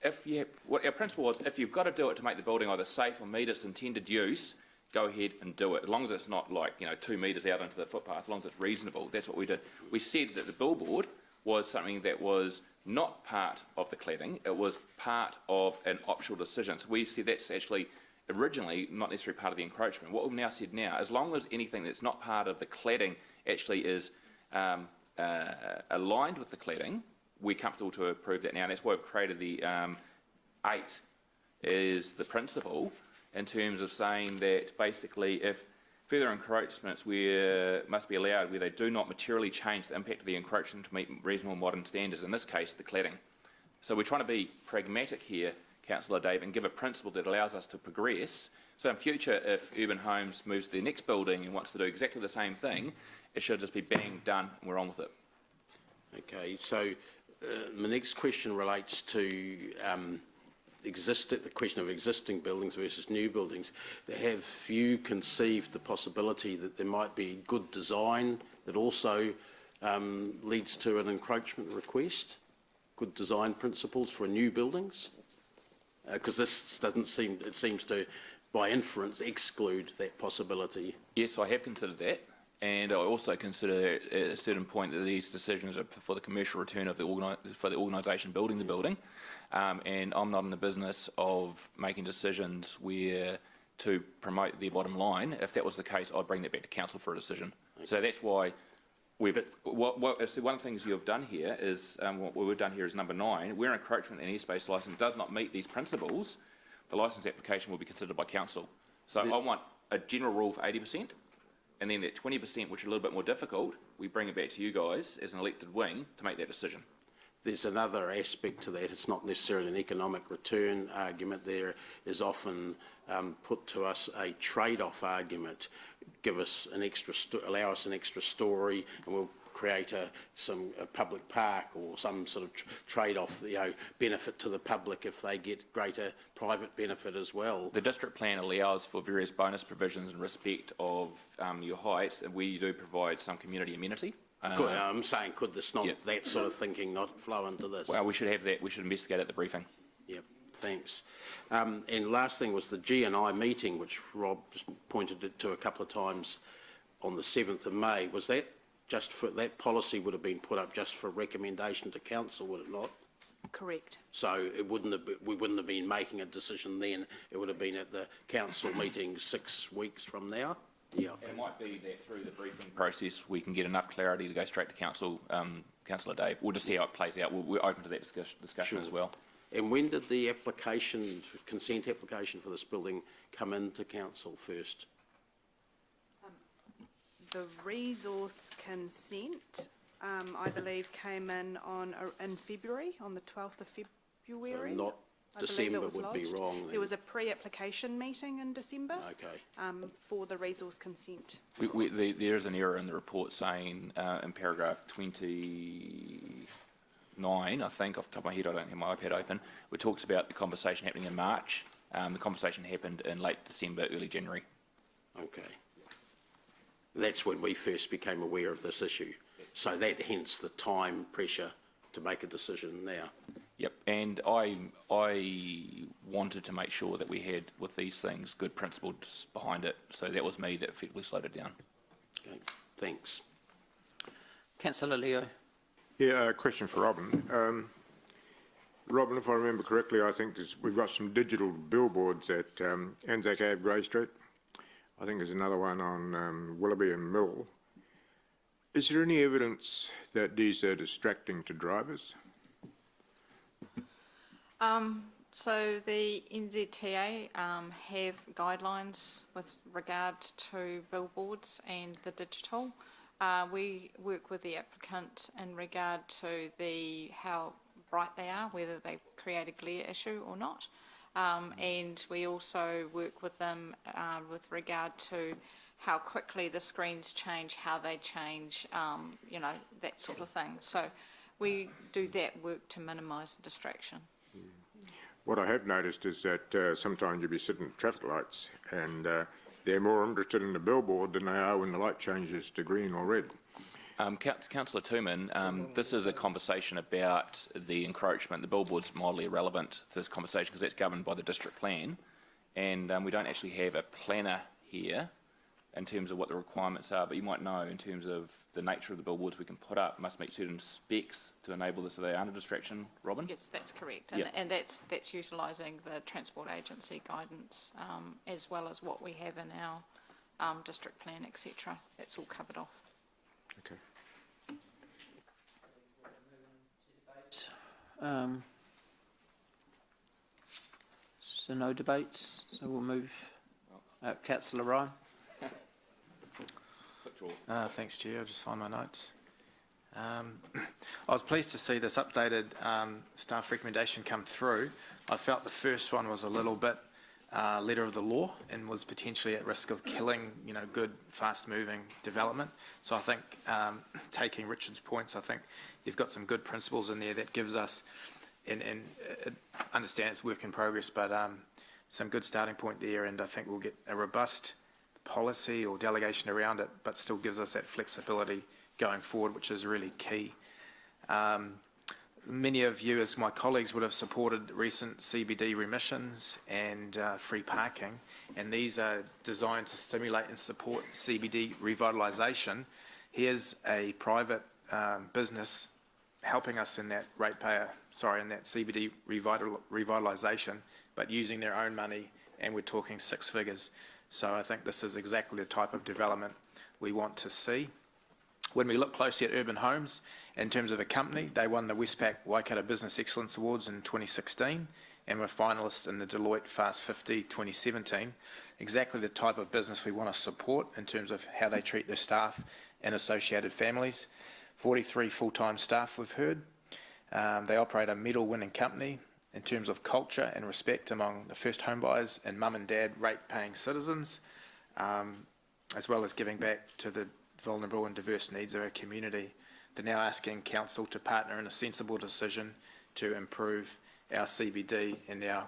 Speaker 1: if you have, what our principle was, if you've got to do it to make the building either safe or meet its intended use, go ahead and do it. As long as it's not like 2 metres out into the footpath, as long as it's reasonable. That's what we did. We said that the billboard was something that was not part of the cladding. It was part of an optional decision. So we said that's actually originally not necessarily part of the encroachment. What we've now said now, as long as anything that's not part of the cladding actually is aligned with the cladding, we're comfortable to approve that now. And that's why we've created the 8 is the principle in terms of saying that basically if further encroachments must be allowed where they do not materially change the impact of the encroachment to meet reasonable modern standards, in this case the cladding. So we're trying to be pragmatic here, Councillor Dave, and give a principle that allows us to progress. So in future, if Urban Homes moves to their next building and wants to do exactly the same thing, it should just be bang, done, and we're on with it.
Speaker 11: Okay, so my next question relates to the question of existing buildings versus new buildings. Have you conceived the possibility that there might be good design that also leads to an encroachment request? Good design principles for new buildings? Because this doesn't seem, it seems to, by inference, exclude that possibility.
Speaker 1: Yes, I have considered that. And I also consider at a certain point that these decisions are for the commercial return of the organisation building the building, and I'm not in the business of making decisions where to promote their bottom line. If that was the case, I'd bring that back to council for a decision. Okay. So that's why we've. So one of the things you've done here is what we've done here is number 9. Where encroachment in airspace licence does not meet these principles, the licence application will be considered by council. So I want a general rule for 80%. And then that 20%, which is a little bit more difficult, we bring it back to you guys as an elected wing to make that decision.
Speaker 11: There's another aspect to that. It's not necessarily an economic return argument. There is often put to us a trade-off argument. Give us an extra, allow us an extra story, and we'll create a public park or some sort of trade-off, benefit to the public if they get greater private benefit as well.
Speaker 1: The district plan allows for various bonus provisions in respect of your heights, and we do provide some community amenity.
Speaker 11: I'm saying, could this not, that sort of thinking not flow into this?
Speaker 1: Well, we should have that. We should investigate at the briefing.
Speaker 11: Yep, thanks. And last thing was the G&I meeting, which Rob pointed it to a couple of times on the 7th of May. Was that just for, that policy would have been put up just for recommendation to council, would it not?
Speaker 12: Correct.
Speaker 11: So it wouldn't have, we wouldn't have been making a decision then. It would have been at the council meeting 6 weeks from now. Yeah,
Speaker 1: It might be that through the briefing process we can get enough clarity to go straight to council, Councillor Dave. We'll just see how it plays out. We're open to that discussion as well.
Speaker 11: And when did the application, consent application for this building come into council first?
Speaker 12: The resource consent, I believe, came in in February, on the 12th of February.
Speaker 11: So not December would be wrong then.
Speaker 12: There was a pre-application meeting in December.
Speaker 11: Okay.
Speaker 12: For the resource consent.
Speaker 1: There is an error in the report saying in paragraph 29, I think, off the top of my head, I don't have my iPad open, it talks about the conversation happening in March. The conversation happened in late December, early January.
Speaker 11: Okay. That's when we first became aware of this issue. So that hence the time pressure to make a decision now.
Speaker 1: Yep, and I wanted to make sure that we had, with these things, good principles behind it. So that was me that effectively slowed it down.
Speaker 11: Okay, thanks.
Speaker 4: Councillor Leo.
Speaker 16: Yeah, a question for Robin. Robin, if I remember correctly, I think we've got some digital billboards at Anzac Ave, Grey Street. I think there's another one on Willoughby and Mill. Is there any evidence that these are distracting to drivers?
Speaker 13: So the NZTA have guidelines with regard to billboards and the digital. We work with the applicant in regard to how bright they are, whether they create a glare issue or not. And we also work with them with regard to how quickly the screens change, how they change, you know, that sort of thing. So we do that work to minimise the distraction.
Speaker 16: What I have noticed is that sometimes you'll be sitting at traffic lights and they're more interested in the billboard than they are when the light changes to green or red.
Speaker 1: Councillor Tooman, this is a conversation about the encroachment. The billboard's mildly irrelevant to this conversation because that's governed by the district plan, and we don't actually have a planner here in terms of what the requirements are, but you might know in terms of the nature of the billboards we can put up must meet certain specs to enable this so they aren't a distraction, Robin?
Speaker 13: Yes, that's correct.
Speaker 1: Yeah.
Speaker 13: And that's utilising the Transport Agency guidance as well as what we have in our district plan, etc. That's all covered off.
Speaker 16: Okay.
Speaker 4: So no debates, so we'll move. Councillor Ryan.
Speaker 17: Thanks, Chair. I'll just find my notes. I was pleased to see this updated staff recommendation come through. I felt the first one was a little bit letter of the law and was potentially at risk of killing, you know, good, fast-moving development. So I think, taking Richard's points, I think you've got some good principles in there that gives us, and understand it's work in progress, but some good starting point there, and I think we'll get a robust policy or delegation around it, but still gives us that flexibility going forward, which is really key. Many of you, as my colleagues, would have supported recent CBD remissions and free parking, and these are designed to stimulate and support CBD revitalisation. Here's a private business helping us in that in that CBD revitalisation, but using their own money, and we're talking 6 figures. So I think this is exactly the type of development we want to see. When we look closely at Urban Homes, in terms of a company, they won the Westpac Waikato Business Excellence Awards in 2016 and were finalists in the Deloitte Fast 50 2017. Exactly the type of business we want to support in terms of how they treat their staff and associated families. 43 full-time staff, we've heard. They operate a medal-winning company in terms of culture and respect among the first home buyers and mum and dad rate-paying citizens, as well as giving back to the vulnerable and diverse needs of our community. They're now asking Council to partner in a sensible decision to improve our CBD and our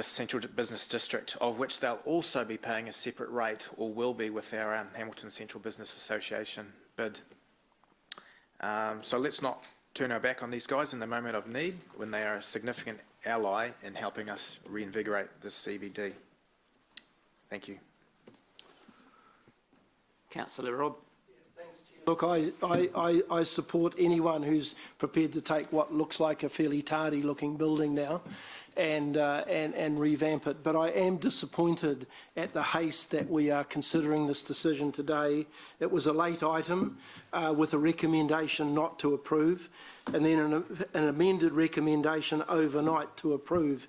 Speaker 17: Central Business District, of which they'll also be paying a separate rate, or will be, with our Hamilton Central Business Association bid. So let's not turn our back on these guys in the moment of need when they are a significant ally in helping us reinvigorate the CBD. Thank you.
Speaker 4: Councillor Robb.
Speaker 10: Look, I support anyone who's prepared to take what looks like a fairly tardy-looking building now and revamp it. But I am disappointed at the haste that we are considering this decision today. It was a late item with a recommendation not to approve, and then an amended recommendation overnight to approve.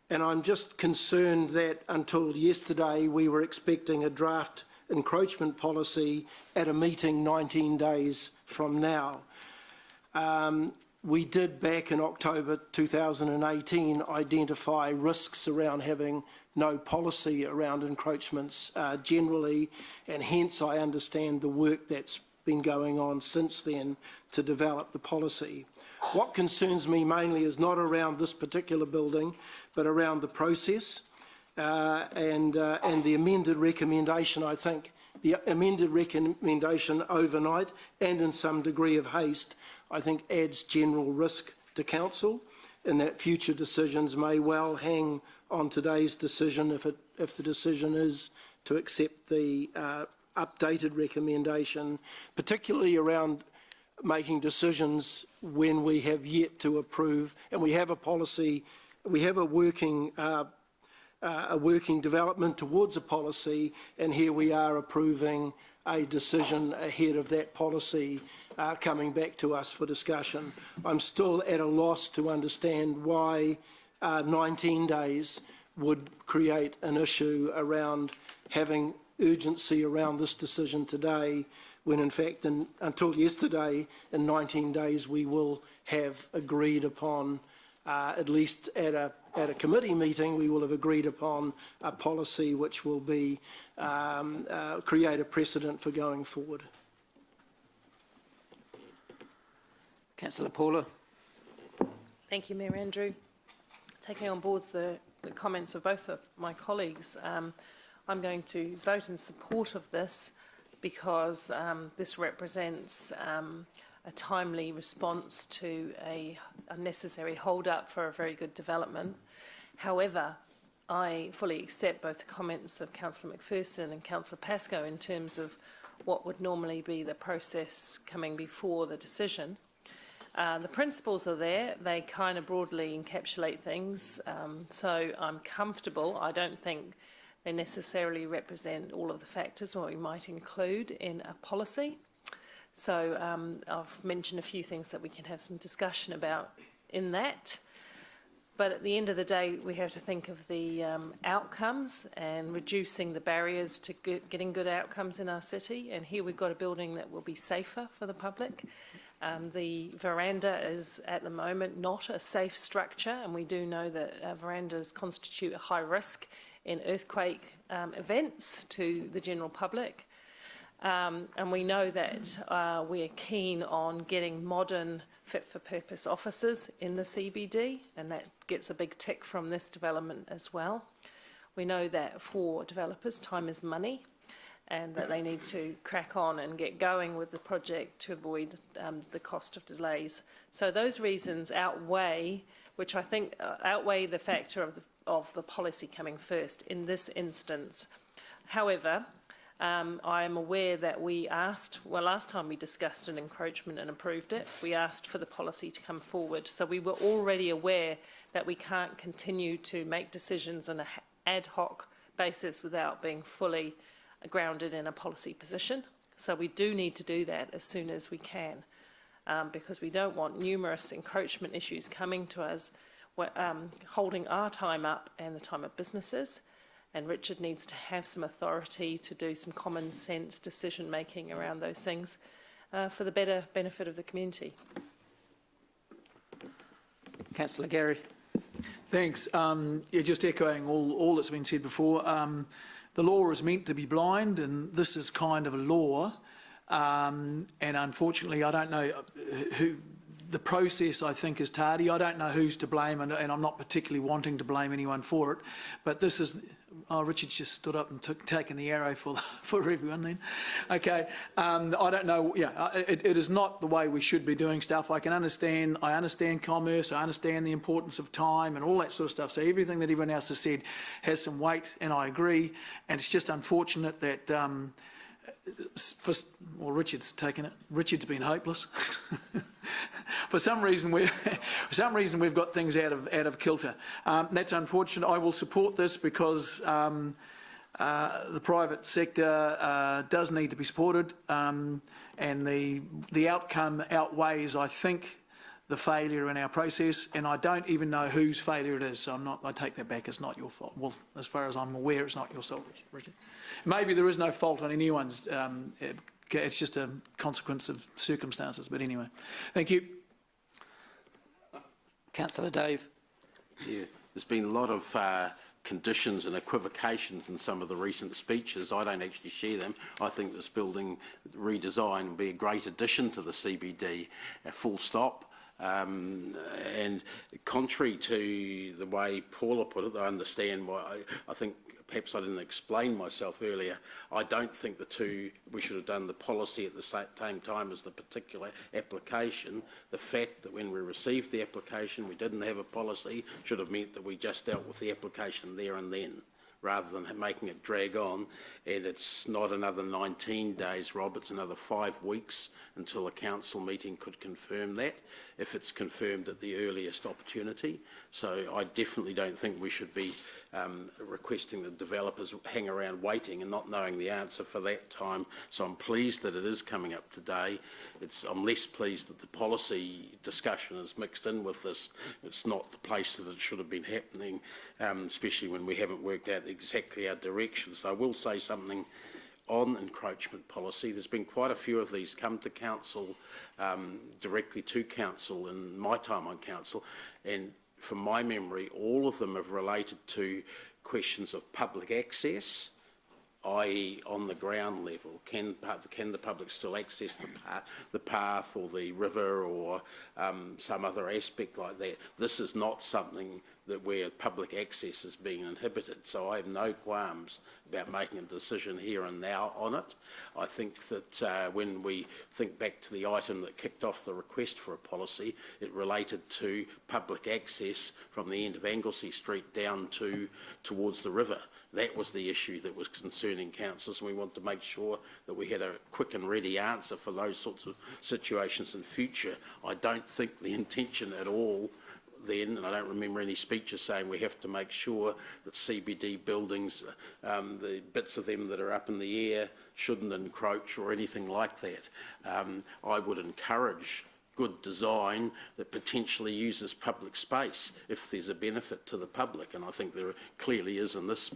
Speaker 10: And I'm just concerned that until yesterday we were expecting a draft encroachment policy at a meeting 19 days from now. We did, back in October 2018, identify risks around having no policy around encroachments generally, and hence I understand the work that's been going on since then to develop the policy. What concerns me mainly is not around this particular building, but around the process. And the amended recommendation, I think, the amended recommendation overnight and in some degree of haste, I think adds general risk to Council, and that future decisions may well hang on today's decision if the decision is to accept the updated recommendation, particularly around making decisions when we have yet to approve, and we have a policy, we have a working development towards a policy, and here we are approving a decision ahead of that policy coming back to us for discussion. I'm still at a loss to understand why 19 days would create an issue around having urgency around this decision today, when in fact until yesterday, in 19 days, we will have agreed upon, at least at a committee meeting, we will have agreed upon a policy which will be create a precedent for going forward.
Speaker 4: Councillor Paula.
Speaker 15: Thank you, Mayor Andrew. Taking on board the comments of both of my colleagues, I'm going to vote in support of this because this represents a timely response to a unnecessary hold-up for a very good development. However, I fully accept both the comments of Councillor McPherson and Councillor Pascoe in terms of what would normally be the process coming before the decision. The principles are there. They kind of broadly encapsulate things, so I'm comfortable. I don't think they necessarily represent all of the factors what we might include in a policy. So I've mentioned a few things that we can have some discussion about in that. But at the end of the day, we have to think of the outcomes and reducing the barriers to getting good outcomes in our city. And here we've got a building that will be safer for the public. The veranda is at the moment not a safe structure, and we do know that verandas constitute a high risk in earthquake events to the general public. And we know that we are keen on getting modern fit-for-purpose offices in the CBD, and that gets a big tick from this development as well. We know that for developers, time is money, and that they need to crack on and get going with the project to avoid the cost of delays. So those reasons outweigh, which I think outweigh the factor of the policy coming first in this instance. However, I am aware that we asked, well, last time we discussed an encroachment and approved it, we asked for the policy to come forward. So we were already aware that we can't continue to make decisions on an ad hoc basis without being fully grounded in a policy position. So we do need to do that as soon as we can, because we don't want numerous encroachment issues coming to us, holding our time up and the time of businesses. And Richard needs to have some authority to do some common sense decision making around those things for the better benefit of the community.
Speaker 4: Councillor Gary.
Speaker 14: Thanks. Just echoing all that's been said before. The law is meant to be blind, and this is kind of a law. And unfortunately, I don't know who. The process, I think, is tardy. I don't know who's to blame, and I'm not particularly wanting to blame anyone for it. But this is... Oh, Richard's just stood up and taken the arrow for everyone then. Okay, I don't know. Yeah, it is not the way we should be doing stuff. I understand commerce. I understand the importance of time and all that sort of stuff. So everything that everyone else has said has some weight, and I agree. And it's just unfortunate that... Richard's taken it. Richard's been hopeless. For some reason, we've got things out of kilter. That's unfortunate. I will support this because the private sector does need to be supported, and the outcome outweighs, I think, the failure in our process. And I don't even know whose failure it is. So I take that back. It's not your fault. Well, as far as I'm aware, it's not your fault, Richard. Maybe there is no fault on anyone's. It's just a consequence of circumstances. But anyway, thank you.
Speaker 4: Councillor Dave.
Speaker 11: Yeah, there's been a lot of conditions and equivocations in some of the recent speeches. I don't actually share them. I think this building redesign will be a great addition to the CBD, full stop. And contrary to the way Paula put it, I understand why. I think perhaps I didn't explain myself earlier. I don't think we should have done the policy at the same time as the particular application. The fact that when we received the application we didn't have a policy should have meant that we just dealt with the application there and then, rather than making it drag on. And it's not another 19 days, Rob, it's another 5 weeks until a council meeting could confirm that, if it's confirmed at the earliest opportunity. So I definitely don't think we should be requesting that developers hang around waiting and not knowing the answer for that time. So I'm pleased that it is coming up today. I'm less pleased that the policy discussion is mixed in with this. It's not the place that it should have been happening, especially when we haven't worked out exactly our direction. So I will say something on encroachment policy. There's been quite a few of these come to council, directly to council in my time on council, and from my memory, all of them have related to questions of public access, i.e. on the ground level. Can the public still access the path or the river or some other aspect like that? This is not something where public access is being inhibited, so I have no qualms about making a decision here and now on it. I think that when we think back to the item that kicked off the request for a policy, it related to public access from the end of Anglesey Street down towards the river. That was the issue that was concerning councillors, and we want to make sure that we had a quick and ready answer for those sorts of situations in future. I don't think the intention at all then, and I don't remember any speeches saying we have to make sure that CBD buildings, the bits of them that are up in the air, shouldn't encroach or anything like that. I would encourage good design that potentially uses public space if there's a benefit to the public, and I think there clearly is in this,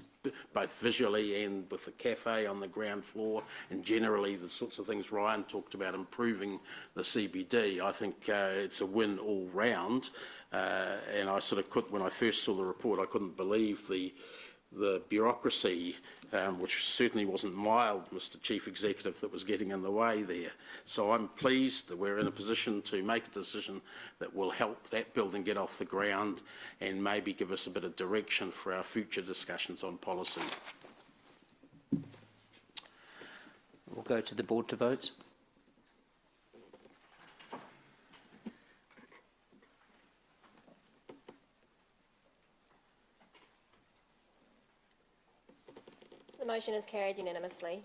Speaker 11: both visually and with the cafe on the ground floor, and generally the sorts of things Ryan talked about, improving the CBD. I think it's a win all round, and I sort of when I first saw the report, I couldn't believe the bureaucracy, which certainly wasn't mild, Mr. Chief Executive, that was getting in the way there. So I'm pleased that we're in a position to make a decision that will help that building get off the ground and maybe give us a bit of direction for our future discussions on policy.
Speaker 4: We'll go to the board to vote.
Speaker 18: The motion is carried unanimously.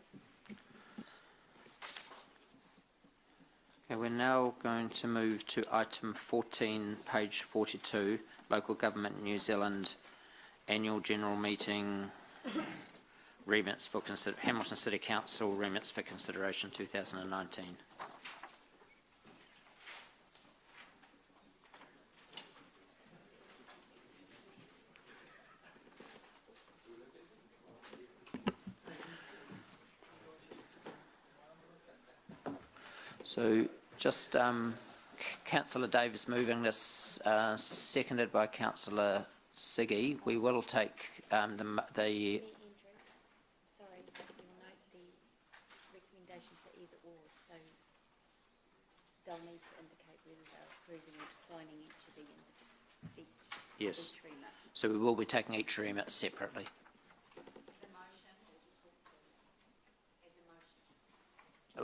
Speaker 4: Okay, we're now going to move to item 14, page 42, Local Government New Zealand Annual General Meeting, remits for Hamilton City Council, remits for consideration 2019. So just Councillor Davis moving this, seconded by Councillor Siggy. We will take the
Speaker 5: Sorry, but you'll note the recommendations are either or, so they'll need to indicate whether they're approving or declining each of the
Speaker 4: yes.
Speaker 5: each remit.
Speaker 4: So we will be taking each remit separately.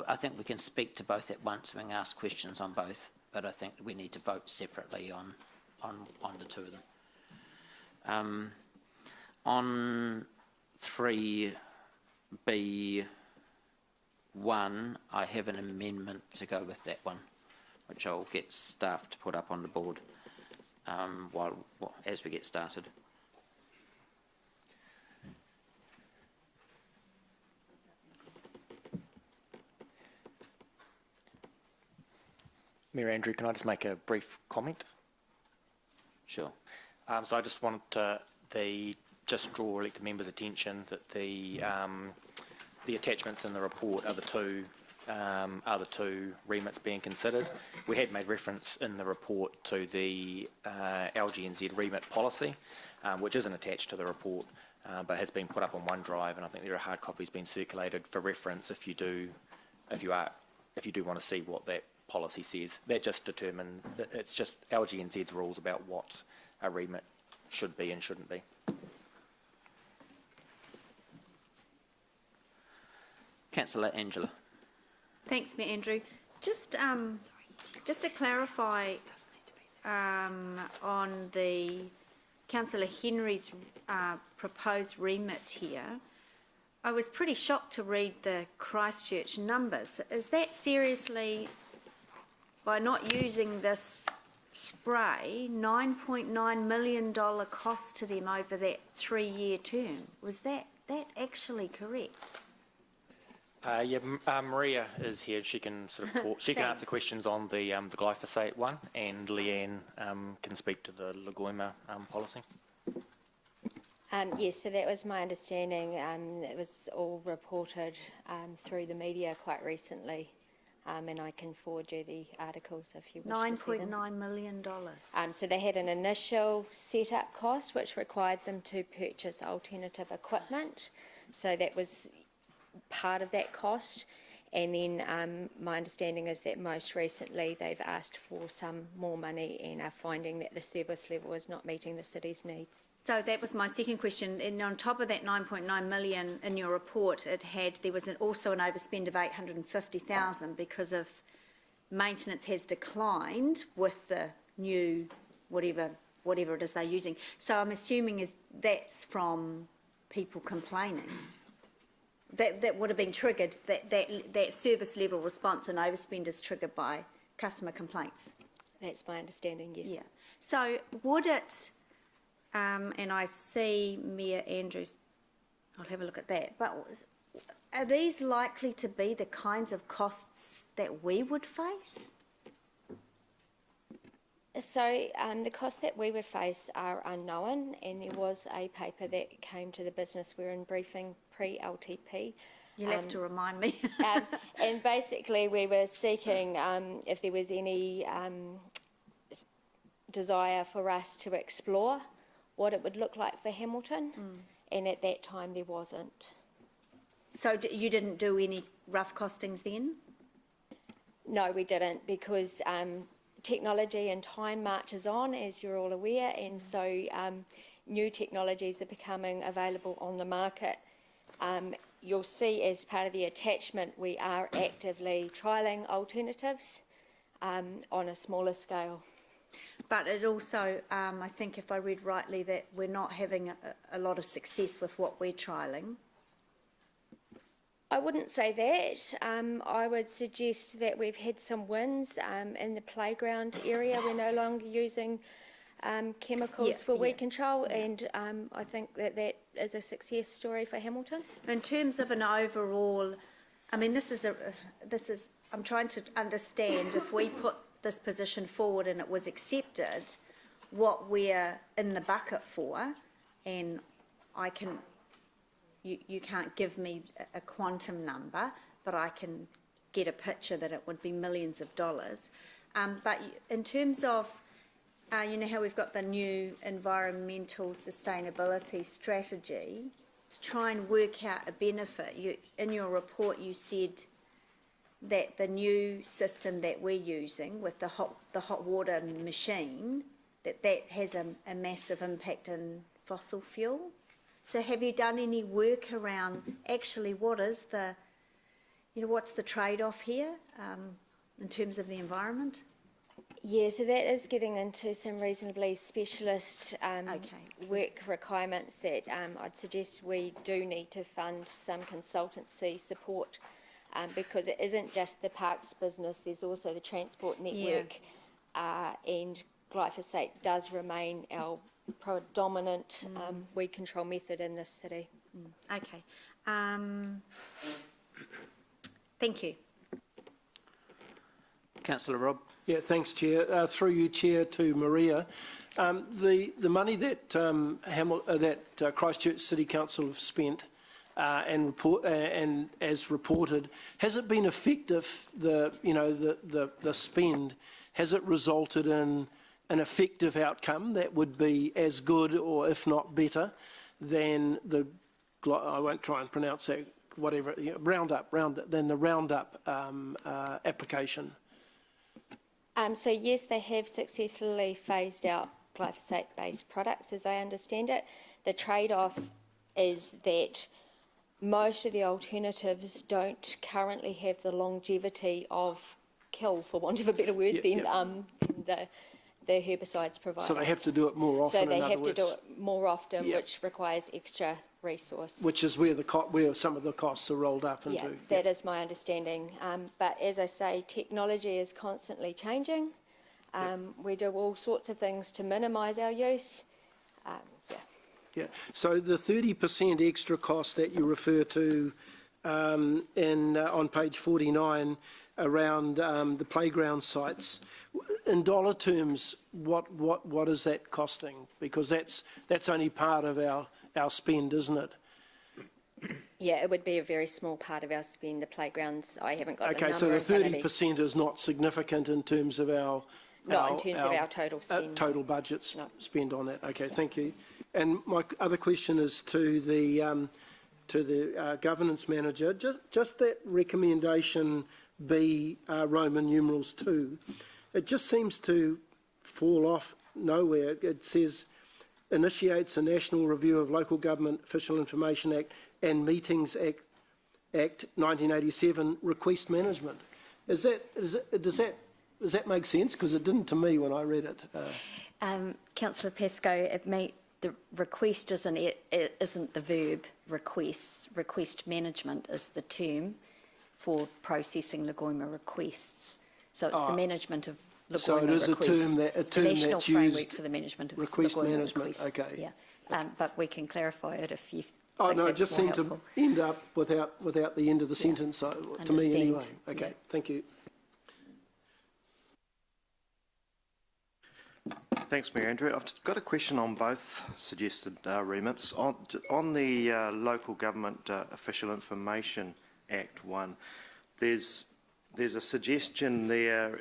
Speaker 4: I think we can speak to both at once. We can ask questions on both, but I think we need to vote separately on the two of them. On 3B1, I have an amendment to go with that one, which I'll get staff to put up on the board as we get started.
Speaker 19: Mayor Andrew, can I just make a brief comment?
Speaker 4: Sure.
Speaker 19: So I just want to just draw elected members' attention that the attachments in the report are the two remits being considered. We had made reference in the report to the LGNZ remit policy, which isn't attached to the report, but has been put up on OneDrive, and I think there are hard copies being circulated for reference if you do want to see what that policy says. That just determines, it's just LGNZ's rules about what a remit should be and shouldn't be.
Speaker 4: Councillor Angela.
Speaker 8: Thanks, Mayor Andrew. Just to clarify on the Councillor Henry's proposed remit here, I was pretty shocked to read the Christchurch numbers. Is that seriously, by not using this spray, $9.9 million cost to them over that 3-year term? Was that actually correct?
Speaker 19: Maria is here. She can sort of talk, she can answer questions on the glyphosate one, and Leanne can speak to the Lagoima policy.
Speaker 18: Yes, so that was my understanding. It was all reported through the media quite recently, and I can forward you the articles if you wish to see them.
Speaker 8: $9.9 million.
Speaker 18: So they had an initial setup cost which required them to purchase alternative equipment. So that was part of that cost. And then my understanding is that most recently they've asked for some more money and are finding that the service level is not meeting the city's needs.
Speaker 8: So that was my second question. And on top of that 9.9 million in your report, there was also an overspend of 850,000 because of maintenance has declined with the new whatever it is they're using. So I'm assuming that's from people complaining. That would have been triggered, that service level response and overspend is triggered by customer complaints.
Speaker 18: That's my understanding, yes.
Speaker 8: Yeah. So would it, and I see Mayor Andrews, I'll have a look at that, but are these likely to be the kinds of costs that we would face?
Speaker 18: So the costs that we would face are unknown, and there was a paper that came to the business. We're in briefing pre-LTP.
Speaker 8: You'll have to remind me.
Speaker 18: And basically we were seeking if there was any desire for us to explore what it would look like for Hamilton, and at that time there wasn't.
Speaker 8: So you didn't do any rough costings then?
Speaker 18: No, we didn't, because technology and time marches on, as you're all aware, and so new technologies are becoming available on the market. You'll see as part of the attachment we are actively trialling alternatives on a smaller scale.
Speaker 8: But it also, I think if I read rightly, that we're not having a lot of success with what we're trialling.
Speaker 18: I wouldn't say that. I would suggest that we've had some wins in the playground area. We're no longer using chemicals for weed control, and I think that is a success story for Hamilton.
Speaker 8: In terms of an overall, I mean, I'm trying to understand if we put this position forward and it was accepted, what we're in the bucket for, and I can. You can't give me a quantum number, but I can get a picture that it would be millions of dollars. But in terms of, you know how we've got the new environmental sustainability strategy, to try and work out a benefit, in your report you said that the new system that we're using with the hot water machine, that has a massive impact in fossil fuel. So have you done any work around actually what's the trade-off here in terms of the environment?
Speaker 18: Yeah, so that is getting into some reasonably specialist work requirements that I'd suggest we do need to fund some consultancy support because it isn't just the parks business, there's also the transport network, and glyphosate does remain our predominant weed control method in this city.
Speaker 8: Okay. Thank you.
Speaker 4: Councillor Robb.
Speaker 10: Yeah, thanks, Chair. Through you, Chair, to Maria. The money that Christchurch City Council have spent and as reported, has it been effective? The spend, has it resulted in an effective outcome that would be as good or if not better than I won't try and pronounce that, whatever, Roundup, than the Roundup application?
Speaker 18: So yes, they have successfully phased out glyphosate-based products, as I understand it. The trade-off is that most of the alternatives don't currently have the longevity of kill, for want of a better word, than the herbicides providers.
Speaker 10: So they have to do it more often,
Speaker 18: So they
Speaker 10: in other
Speaker 18: have to do
Speaker 10: words.
Speaker 18: it more often,
Speaker 10: Yeah.
Speaker 18: which requires extra resource.
Speaker 10: Which is where where some of the costs are rolled up into.
Speaker 18: Yeah, that is my understanding. But as I say, technology is constantly changing. We do all sorts of things to minimise our use.
Speaker 10: Yeah. So the 30% extra cost that you refer to on page 49 around the playground sites, in dollar terms, what is that costing? Because that's only part of our spend, isn't it?
Speaker 18: Yeah, it would be a very small part of our spend, the playgrounds. I haven't got the
Speaker 10: Okay,
Speaker 18: number
Speaker 10: so the
Speaker 18: in front of me.
Speaker 10: 30% is not significant in terms of our...
Speaker 18: Not in terms of our total spend.
Speaker 10: Total budget spend on that. Okay, thank you. And my other question is to the governance manager. Just that recommendation B, Roman numerals 2, it just seems to fall off nowhere. It says initiates a national review of Local Government Official Information Act and Meetings Act 1987 request management. Does that make sense? Because it didn't to me when I read it.
Speaker 5: Councillor Pascoe, the request isn't the verb requests. Request management is the term for processing Lagoima requests. So it's the management of Lagoima requests.
Speaker 10: So it is a term
Speaker 5: the national
Speaker 10: that's
Speaker 5: framework
Speaker 10: used.
Speaker 5: for the management of
Speaker 10: Request
Speaker 5: Lagoima
Speaker 10: management.
Speaker 5: requests.
Speaker 10: Okay.
Speaker 5: Yeah, but we can clarify it if you.
Speaker 10: Oh
Speaker 5: think
Speaker 10: no, it
Speaker 5: that's
Speaker 10: just
Speaker 5: more
Speaker 10: seemed
Speaker 5: helpful.
Speaker 10: to end up without the end of the sentence. So to me
Speaker 5: Understand.
Speaker 10: anyway. Okay,
Speaker 5: Yeah.
Speaker 10: thank you.
Speaker 20: Thanks, Mayor Andrew. I've just got a question on both suggested remits. On the Local Government Official Information Act one, there's a suggestion there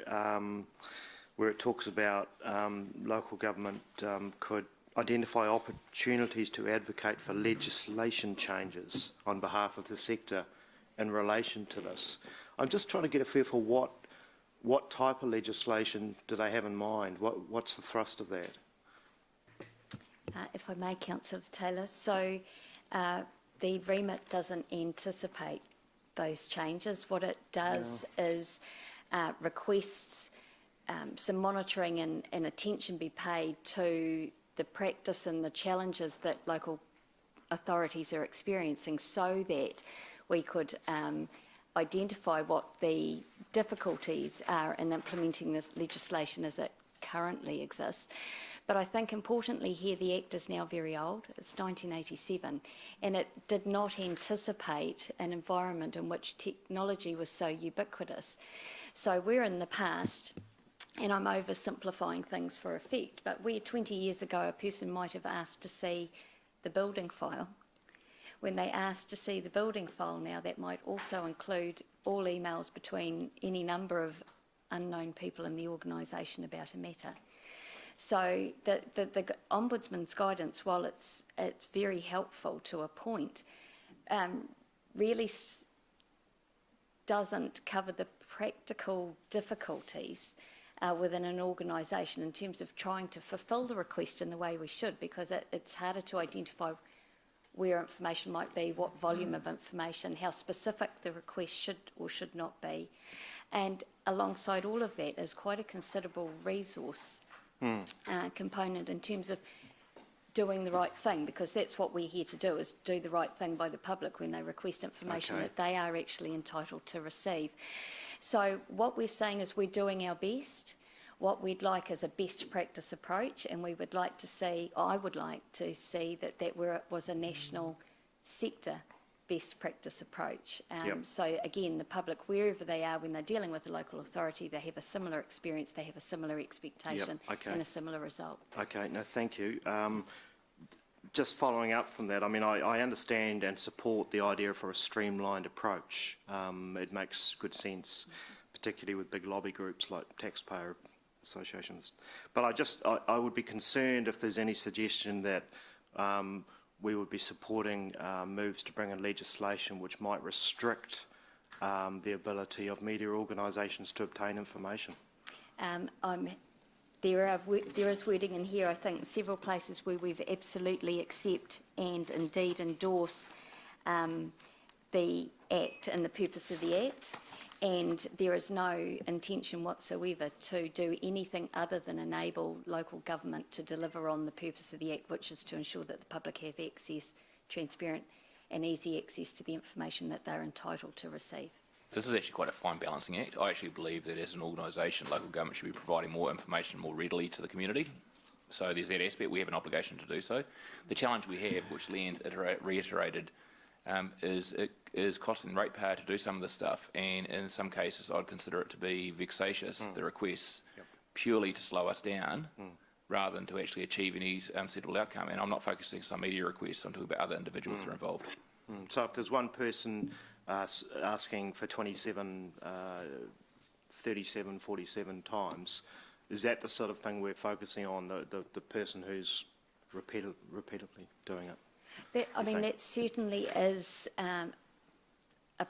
Speaker 20: where it talks about local government could identify opportunities to advocate for legislation changes on behalf of the sector in relation to this. I'm just trying to get a feel for what type of legislation do they have in mind? What's the thrust of that?
Speaker 5: If I may, Councillor Taylor, so the remit doesn't anticipate those changes. What it does is requests some monitoring and attention be paid to the practice and the challenges that local authorities are experiencing so that we could identify what the difficulties are in implementing this legislation as it currently exists. But I think importantly here the Act is now very old, it's 1987, and it did not anticipate an environment in which technology was so ubiquitous. So where in the past, and I'm oversimplifying things for effect, but where 20 years ago a person might have asked to see the building file, when they asked to see the building file now, that might also include all emails between any number of unknown people in the organisation about a matter. So the Ombudsman's guidance, while it's very helpful to a point, really doesn't cover the practical difficulties within an organisation in terms of trying to fulfil the request in the way we should, because it's harder to identify where information might be, what volume of information, how specific the request should or should not be. And alongside all of that is quite a considerable resource component in terms of doing the right thing, because that's what we're here to do, is do the right thing by the public when they request information that they are actually entitled to receive. So what we're saying is we're doing our best. What we'd like is a best practice approach, and we would like to see, I would like to see that was a national sector best practice approach. So again, the public, wherever they are, when they're dealing with a local authority, they have a similar experience, they have a similar expectation and a similar result.
Speaker 20: Okay, no, thank you. Just following up from that, I mean, I understand and support the idea for a streamlined approach. It makes good sense, particularly with big lobby groups like taxpayer associations. But I would be concerned if there's any suggestion that we would be supporting moves to bring in legislation which might restrict the ability of media organisations to obtain information.
Speaker 5: There is wording in here, I think, several places where we've absolutely accept and indeed endorse the Act and the purpose of the Act, and there is no intention whatsoever to do anything other than enable local government to deliver on the purpose of the Act, which is to ensure that the public have access, transparent and easy access to the information that they're entitled to receive.
Speaker 1: This is actually quite a fine balancing act. I actually believe that as an organisation, local government should be providing more information more readily to the community. So there's that aspect. We have an obligation to do so. The challenge we have, which Leanne's reiterated, is costing the ratepayer to do some of this stuff, and in some cases I'd consider it to be vexatious, the requests, purely to slow us down rather than to actually achieve any settled outcome. And I'm not focusing on media requests, I'm talking about other individuals that are involved.
Speaker 20: So if there's one person asking for 37, 47 times, is that the sort of thing we're focusing on, the person who's repeatedly doing it?
Speaker 5: I mean, that certainly is a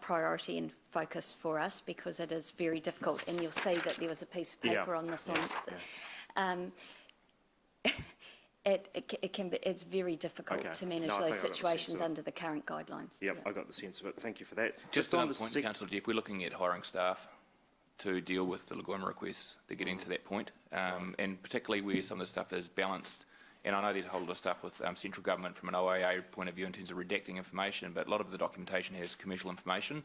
Speaker 5: priority and focus for us, because it is very difficult, and you'll see that there was a piece of paper on this. It's very difficult to manage those situations under the current guidelines.
Speaker 20: Yep, I got the sense of it. Thank you for that.
Speaker 1: Just another point, Councillor Jeff, we're looking at hiring staff to deal with the Lagoima requests. They're getting to that point, and particularly where some of the stuff is balanced. And I know there's a whole lot of stuff with central government from an OAA point of view in terms of redacting information, but a lot of the documentation has commercial information,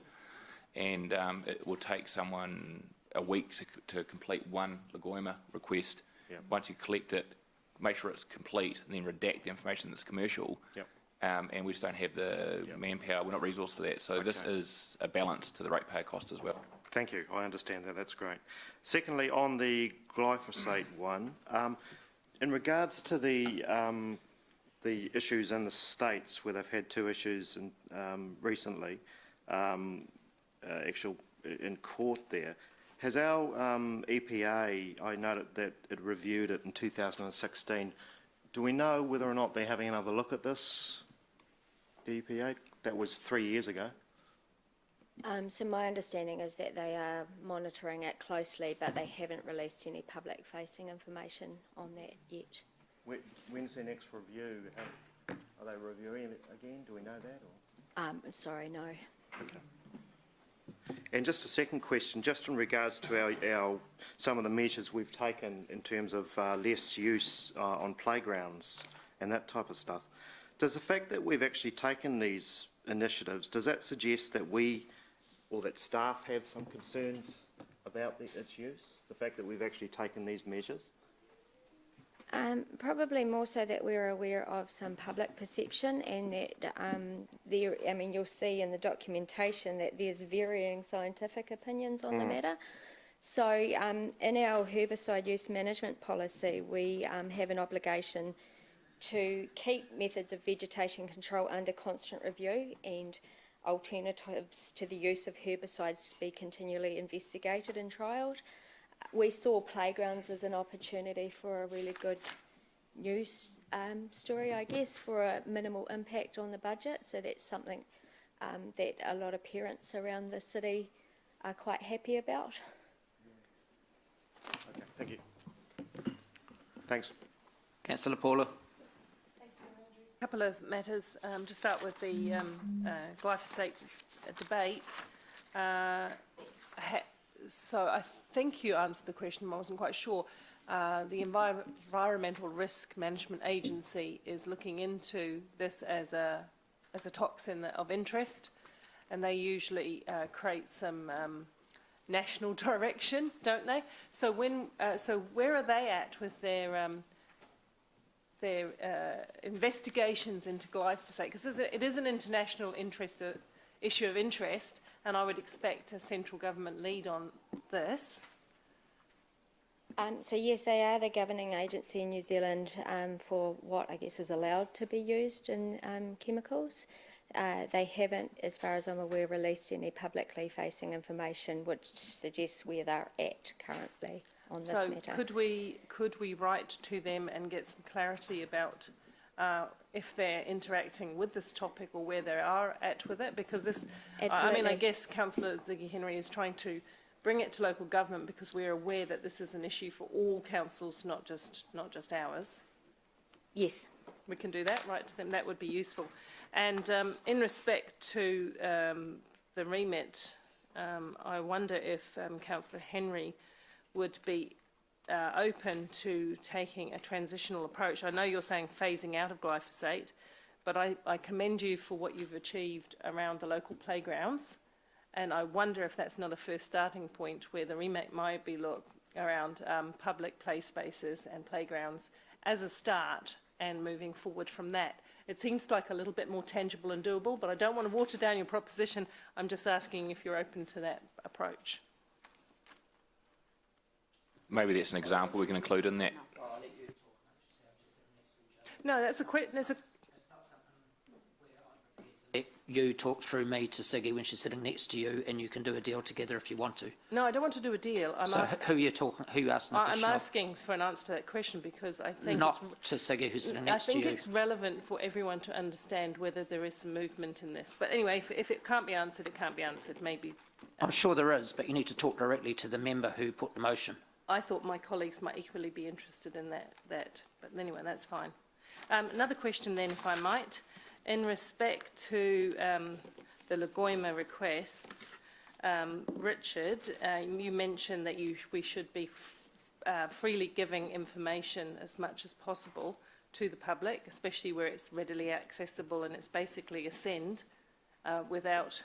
Speaker 1: and it will take someone a week to complete one Lagoima request. Once you collect it, make sure it's complete, and then redact the information that's commercial. And we just don't have the manpower, we're not resourced for that. So this is a balance to the ratepayer cost as well.
Speaker 20: Thank you. I understand that. That's great. Secondly, on the glyphosate one, in regards to the issues in the states where they've had two issues recently, actual in court there, has our EPA, I noted that it reviewed it in 2016. Do we know whether or not they're having another look at this, the EPA? That was 3 years ago.
Speaker 18: So my understanding is that they are monitoring it closely, but they haven't released any public-facing information on that yet.
Speaker 20: When's their next review? Are they reviewing it again? Do we know that? Or?
Speaker 18: Sorry, no.
Speaker 20: Okay. And just a second question, just in regards to some of the measures we've taken in terms of less use on playgrounds and that type of stuff. Does the fact that we've actually taken these initiatives, does that suggest that we or that staff have some concerns about its use, the fact that we've actually taken these measures?
Speaker 18: Probably more so that we're aware of some public perception, and that you'll see in the documentation that there's varying scientific opinions on the matter. So in our herbicide use management policy, we have an obligation to keep methods of vegetation control under constant review, and alternatives to the use of herbicides to be continually investigated and trialled. We saw playgrounds as an opportunity for a really good news story, I guess, for a minimal impact on the budget. So that's something that a lot of parents around the city are quite happy about.
Speaker 20: Okay, thank you. Thanks.
Speaker 4: Councillor Paula.
Speaker 15: A couple of matters. To start with the glyphosate debate. So I think you answered the question, I wasn't quite sure. The Environmental Risk Management Agency is looking into this as a toxin of interest, and they usually create some national direction, don't they? So where are they at with their investigations into glyphosate? Because it is an international issue of interest, and I would expect a central government lead on this.
Speaker 18: So yes, they are the governing agency in New Zealand for what I guess is allowed to be used in chemicals. They haven't, as far as I'm aware, released any publicly facing information which suggests where they're at currently on this matter.
Speaker 15: So could we write to them and get some clarity about if they're interacting with this topic or where they are at with it? Because this, I guess Councillor Ziggy Henry is trying to bring it to local government because we're aware that this is an issue for all councils, not just ours.
Speaker 18: Yes.
Speaker 15: We can do that, write to them, that would be useful. And in respect to the remit, I wonder if Councillor Henry would be open to taking a transitional approach. I know you're saying phasing out of glyphosate, but I commend you for what you've achieved around the local playgrounds, and I wonder if that's not a first starting point where the remit might be look around public play spaces and playgrounds as a start, and moving forward from that. It seems like a little bit more tangible and doable, but I don't want to water down your proposition. I'm just asking if you're open to that approach.
Speaker 1: Maybe that's an example we can include in that.
Speaker 15: No, that's a question.
Speaker 4: You talk through me to Siggy when she's sitting next to you, and you can do a deal together if you want to.
Speaker 15: No, I don't want to do a deal. I'm
Speaker 4: Who are you talking? Who are you asking the question
Speaker 15: I'm
Speaker 4: of?
Speaker 15: asking for an answer to that question because I think
Speaker 4: Not to Siggy who's sitting next to you.
Speaker 15: I think it's relevant for everyone to understand whether there is some movement in this. But anyway, if it can't be answered, it can't be answered. Maybe.
Speaker 4: I'm sure there is, but you need to talk directly to the member who put the motion.
Speaker 15: I thought my colleagues might equally be interested in that. But anyway, that's fine. Another question then, if I might. In respect to the Lagoima requests, Richard, you mentioned that we should be freely giving information as much as possible to the public, especially where it's readily accessible and it's basically a send, without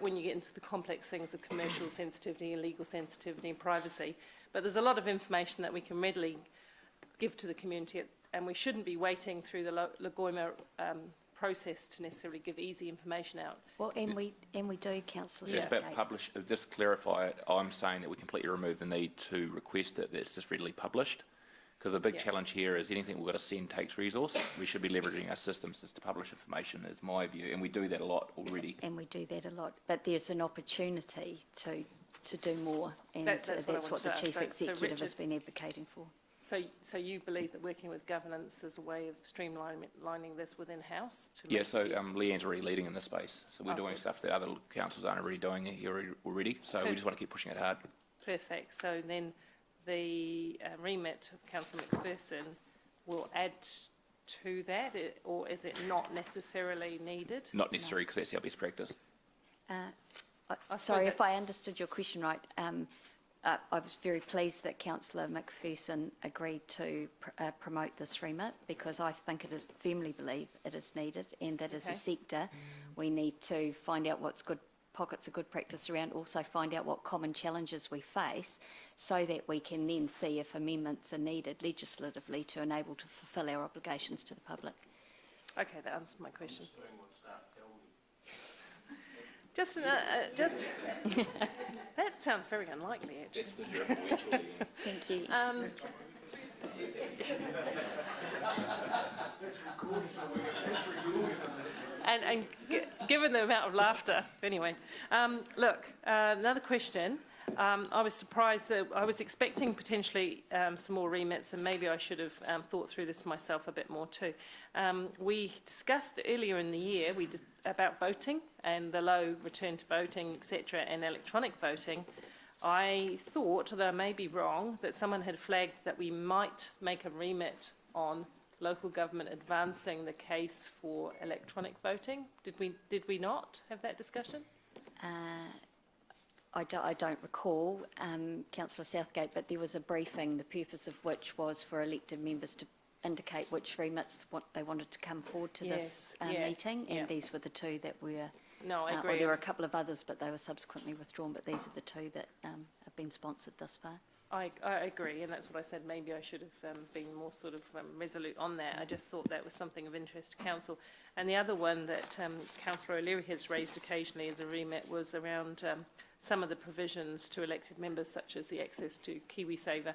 Speaker 15: when you get into the complex things of commercial sensitivity and legal sensitivity and privacy. But there's a lot of information that we can readily give to the community, and we shouldn't be waiting through the Lagoima process to necessarily give easy information out.
Speaker 5: Well, and we do, Councillor
Speaker 1: Just
Speaker 5: Southgate.
Speaker 1: about publish, just clarify it, I'm saying that we completely remove the need to request it, that it's just readily published. Because the big challenge here is anything we've got to send takes resource. We should be leveraging our systems just to publish information, is my view, and we do that a lot already.
Speaker 5: And we do that a lot, but there's an opportunity to do more, and
Speaker 15: That's
Speaker 5: what the
Speaker 15: to ask.
Speaker 5: Chief
Speaker 15: So
Speaker 5: Executive has
Speaker 15: Richard,
Speaker 5: been advocating for.
Speaker 15: So you believe that working with governance is a way of streamlining this within house?
Speaker 1: Yeah, so Leanne's already leading in this space, so we're doing stuff that other councils aren't already doing it here already, so we just want to keep pushing it hard.
Speaker 15: Perfect. So then the remit of Councillor McPherson will add to that, or is it not necessarily needed?
Speaker 1: Not necessary, because that's our best practice.
Speaker 5: Sorry, if I understood your question right, I was very pleased that Councillor McPherson agreed to promote this remit, because I think firmly believe it is needed, and that as a sector we need to find out what's good pockets of good practice around, also find out what common challenges we face, so that we can then see if amendments are needed legislatively to enable to fulfil our obligations to the public.
Speaker 15: Okay, that answers my question. That sounds very unlikely, actually.
Speaker 5: Thank you.
Speaker 15: And given the amount of laughter, anyway. Look, another question. I was surprised that I was expecting potentially some more remits, and maybe I should have thought through this myself a bit more too. We discussed earlier in the year about voting and the low return to voting, etc., and electronic voting. I thought, though I may be wrong, that someone had flagged that we might make a remit on local government advancing the case for electronic voting. Did we not have that discussion?
Speaker 5: I don't recall, Councillor Southgate, but there was a briefing, the purpose of which was for elected members to indicate which remits they wanted to come forward to this meeting, and these were the two that were...
Speaker 15: No, I agree.
Speaker 5: There were a couple of others, but they were subsequently withdrawn, but these are the two that have been sponsored thus far.
Speaker 15: I agree, and that's what I said. Maybe I should have been more sort of resolute on that. I just thought that was something of interest to Council. And the other one that Councillor O'Leary has raised occasionally as a remit was around some of the provisions to elected members, such as the access to KiwiSaver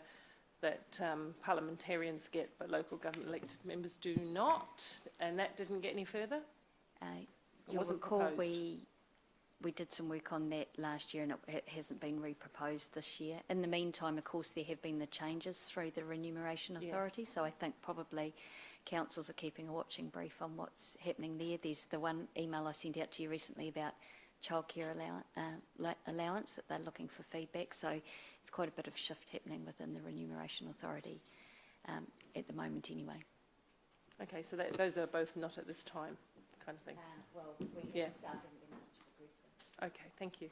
Speaker 15: that parliamentarians get, but local government elected members do not. And that didn't get any further?
Speaker 5: You'll recall we did some work on that last year, and it hasn't been re-proposed this year. In the meantime, of course, there have been the changes through the Remuneration Authority, so I think probably councils are keeping a watching brief on what's happening there. There's the one email I sent out to you recently about childcare allowance that they're looking for feedback, so it's quite a bit of shift happening within the Remuneration Authority at the moment anyway.
Speaker 15: Okay, so those are both not at this time kind of thing.
Speaker 5: Well, we haven't started.
Speaker 15: Okay, thank you.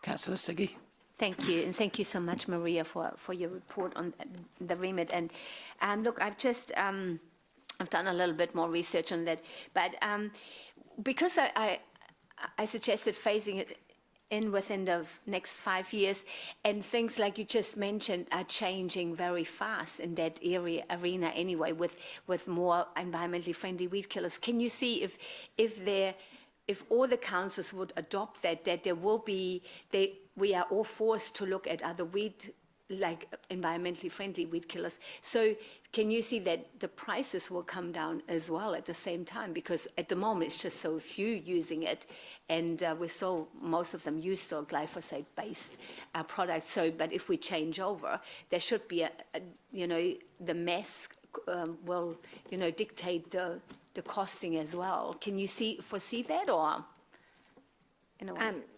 Speaker 4: Councillor Siggy.
Speaker 8: Thank you, and thank you so much, Maria, for your report on the remit. And look, I've just I've done a little bit more research on that, but because I suggested phasing it in within the next 5 years, and things like you just mentioned are changing very fast in that arena anyway, with more environmentally friendly weed killers. Can you see if all the councils would adopt that there will be, we are all forced to look at other like environmentally friendly weed killers. So can you see that the prices will come down as well at the same time? Because at the moment it's just so few using it, and we saw most of them use still glyphosate-based products. So, but if we change over, there should be the mass will dictate the costing as well. Can you foresee that, or?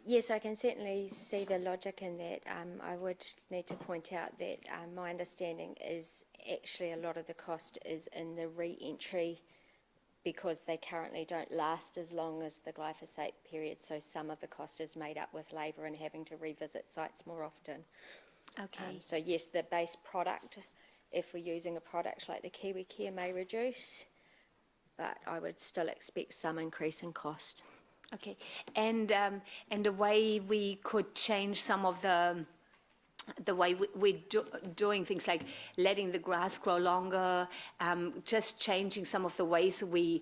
Speaker 18: Yes, I can certainly see the logic in that. I would need to point out that my understanding is actually a lot of the cost is in the re-entry, because they currently don't last as long as the glyphosate period, so some of the cost is made up with labour and having to revisit sites more often.
Speaker 8: Okay.
Speaker 18: So yes, the base product, if we're using a product like the Kiwi Care, may reduce, but I would still expect some increase in cost.
Speaker 8: Okay, and the way we could change some of the way we're doing things, like letting the grass grow longer, just changing some of the ways we're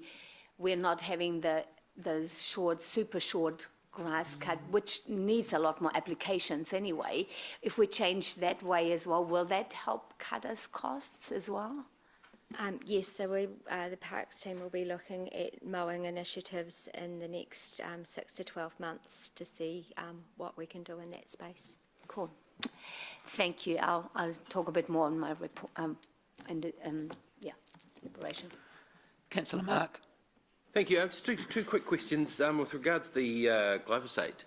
Speaker 8: not having the super short grass cut, which needs a lot more applications anyway. If we change that way as well, will that help cut us costs as well?
Speaker 18: Yes, so the Parks team will be looking at mowing initiatives in the next 6 to 12 months to see what we can do in that space.
Speaker 8: Cool. Thank you. I'll talk a bit more on my report preparation.
Speaker 4: Councillor Mark.
Speaker 6: Thank you. Just two quick questions with regards to the glyphosate.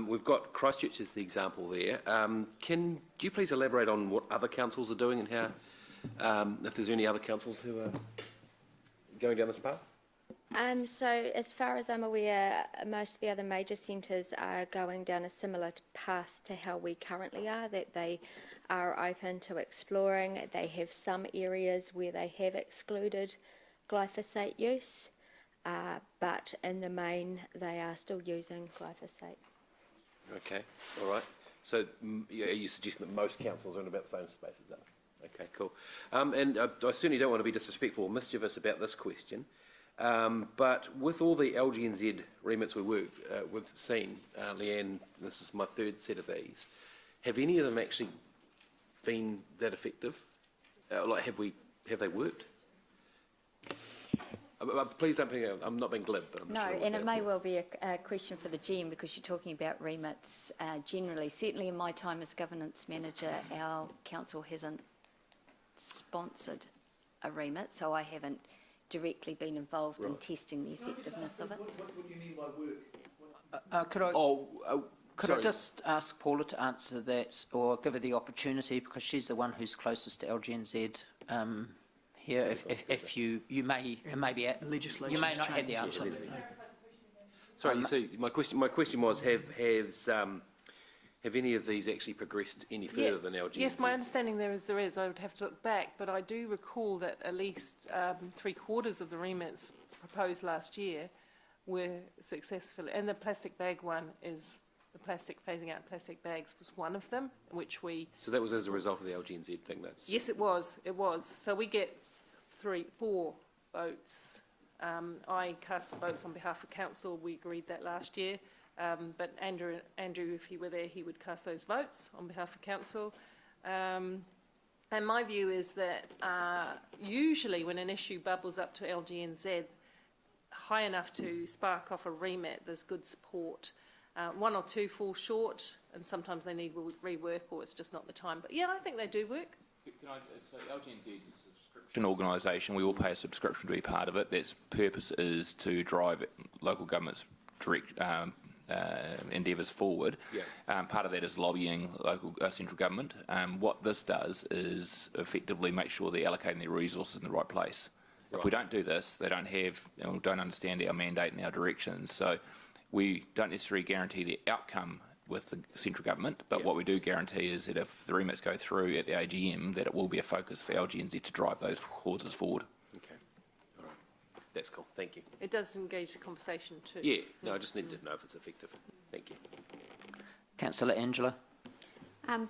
Speaker 6: We've got Christchurch as the example there. Do you please elaborate on what other councils are doing and how, if there's any other councils who are going down this path?
Speaker 18: So as far as I'm aware, most of the other major centres are going down a similar path to how we currently are, that they are open to exploring. They have some areas where they have excluded glyphosate use, but in the main they are still using glyphosate.
Speaker 6: Okay, all right. So are you suggesting that most councils are in about the same space as us? Okay, cool. And I certainly don't want to be disrespectful or mischievous about this question, but with all the LGNZ remits we've seen, Leanne, this is my third set of these, have any of them actually been that effective? Have they worked? Please don't think I'm not being glib, but I'm
Speaker 5: No,
Speaker 6: sure
Speaker 5: and it may well be a question for the GM, because you're talking about remits generally. Certainly in my time as governance manager, our council hasn't sponsored a remit, so I haven't directly been involved in testing the effectiveness of it.
Speaker 14: What do you mean by work?
Speaker 4: Could I just ask Paula to answer that, or give her the opportunity, because she's the one who's closest to LGNZ here. If you may be
Speaker 14: legislation,
Speaker 4: you may not have the answer.
Speaker 6: Sorry, you see, my question was, have any of these actually progressed any further than LGNZ?
Speaker 15: Yes, my understanding there is. I would have to look back, but I do recall that at least 3/4 of the remits proposed last year were successful, and the plastic bag one is the phasing out plastic bags was one of them, which we.
Speaker 6: So that was as a result of the LGNZ thing.
Speaker 15: Yes, it was. It was. So we get 4 votes. I cast the votes on behalf of council. We agreed that last year. But Andrew, if he were there, he would cast those votes on behalf of council. And my view is that usually when an issue bubbles up to LGNZ high enough to spark off a remit, there's good support. 1 or 2 fall short, and sometimes they need rework, or it's just not the time. But yeah, I think they do work.
Speaker 1: So LGNZ is a subscription organisation. We all pay a subscription to be part of it. Its purpose is to drive local government's direct endeavours forward. Yeah. Part of that is lobbying local central government. What this does is effectively make sure they're allocating their resources in the right place. If we don't do this, they don't have, don't understand our mandate and our directions. So we don't necessarily guarantee the outcome with the central government, but what we do guarantee is that if the remits go through at the AGM, that it will be a focus for LGNZ to drive those causes forward.
Speaker 6: Okay. All right. That's cool. Thank you.
Speaker 15: It does engage the conversation too.
Speaker 6: Yeah. No, I just needed to know if it's effective. Thank you.
Speaker 4: Councillor Angela.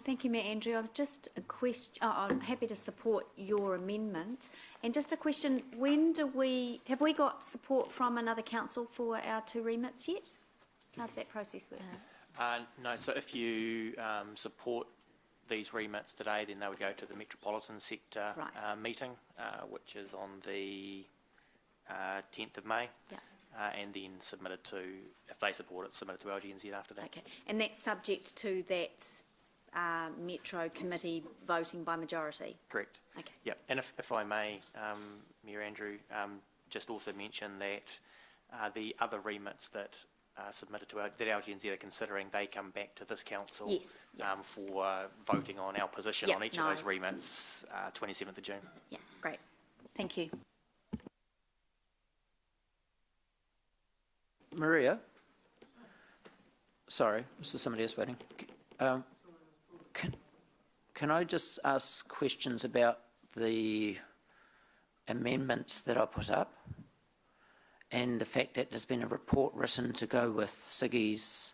Speaker 8: Thank you, Mayor Andrew. I was just a question. I'm happy to support your amendment. And just a question: have we got support from another council for our 2 remits yet? How's that process work?
Speaker 19: No, so if you support these remits today, then they would go to the Metropolitan Sector meeting, which is on the 10th of May.
Speaker 8: Yeah.
Speaker 19: And then submitted to, if they support it, submitted to LGNZ after that.
Speaker 8: Okay. And that's subject to that Metro Committee voting by majority?
Speaker 19: Correct.
Speaker 8: Okay.
Speaker 19: Yep. And if I may, Mayor Andrew, just also mention that the other remits that submitted to that LGNZ are considering, they come back to this council for voting on our position on each of those remits 27th of June.
Speaker 8: Yeah, great. Thank you.
Speaker 4: Maria? Sorry, was there somebody else waiting? Can I just ask questions about the amendments that I put up and the fact that there's been a report written to go with Siggy's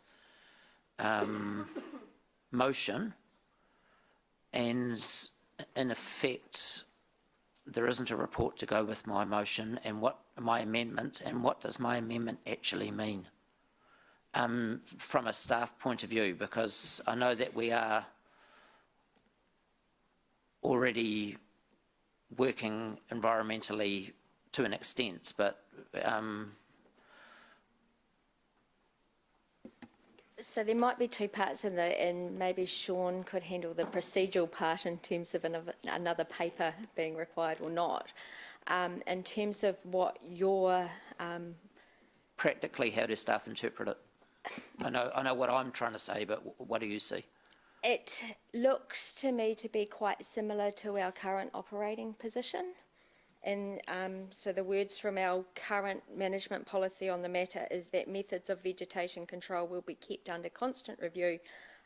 Speaker 4: motion, and in effect there isn't a report to go with my motion and what my amendment, and what does my amendment actually mean from a staff point of view, because I know that we are already working environmentally to an extent, but
Speaker 18: So there might be 2 parts in and maybe Sean could handle the procedural part in terms of another paper being required or not. In terms of what your...
Speaker 4: practically, how do staff interpret it? I know what I'm trying to say, but what do you see?
Speaker 18: It looks to me to be quite similar to our current operating position. And so the words from our current management policy on the matter is that methods of vegetation control will be kept under constant review.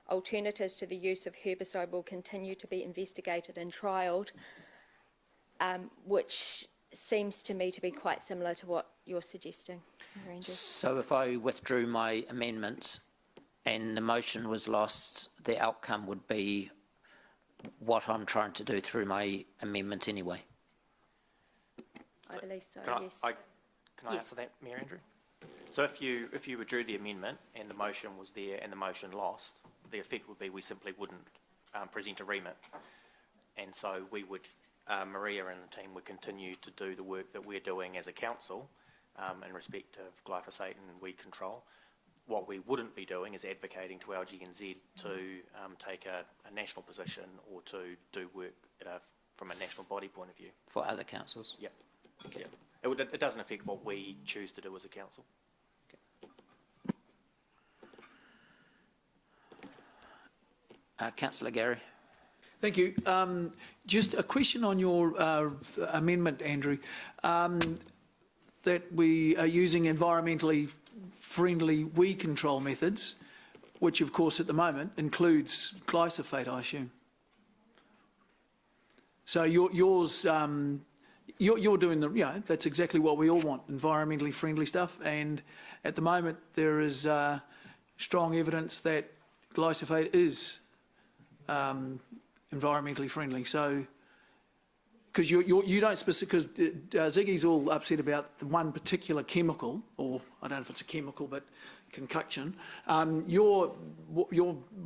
Speaker 18: Alternatives to the use of herbicide will continue to be investigated and trialled, which seems to me to be quite similar to what you're suggesting, Rangers.
Speaker 4: So if I withdrew my amendments and the motion was lost, the outcome would be what I'm trying to do through my amendment anyway.
Speaker 18: I believe so, yes.
Speaker 19: Can I answer that, Mayor Andrew? So if you withdrew the amendment and the motion was there and the motion lost, the effect would be we simply wouldn't present a remit. And so we would, Maria and the team would continue to do the work that we're doing as a council in respect of glyphosate and weed control. What we wouldn't be doing is advocating to LGNZ to take a national position or to do work from a national body point of view.
Speaker 4: For other councils?
Speaker 19: Yep. Okay. It doesn't affect what we choose to do as a council.
Speaker 4: Okay. Councillor Gary.
Speaker 14: Thank you. Just a question on your amendment, Andrew, that we are using environmentally friendly weed control methods, which of course at the moment includes glyphosate, I assume. So yours, you're doing the, that's exactly what we all want, environmentally friendly stuff. And at the moment there is strong evidence that glyphosate is environmentally friendly. So, because you don't specifically, because Ziggy's all upset about the one particular chemical, or I don't know if it's a chemical, but concoction. You're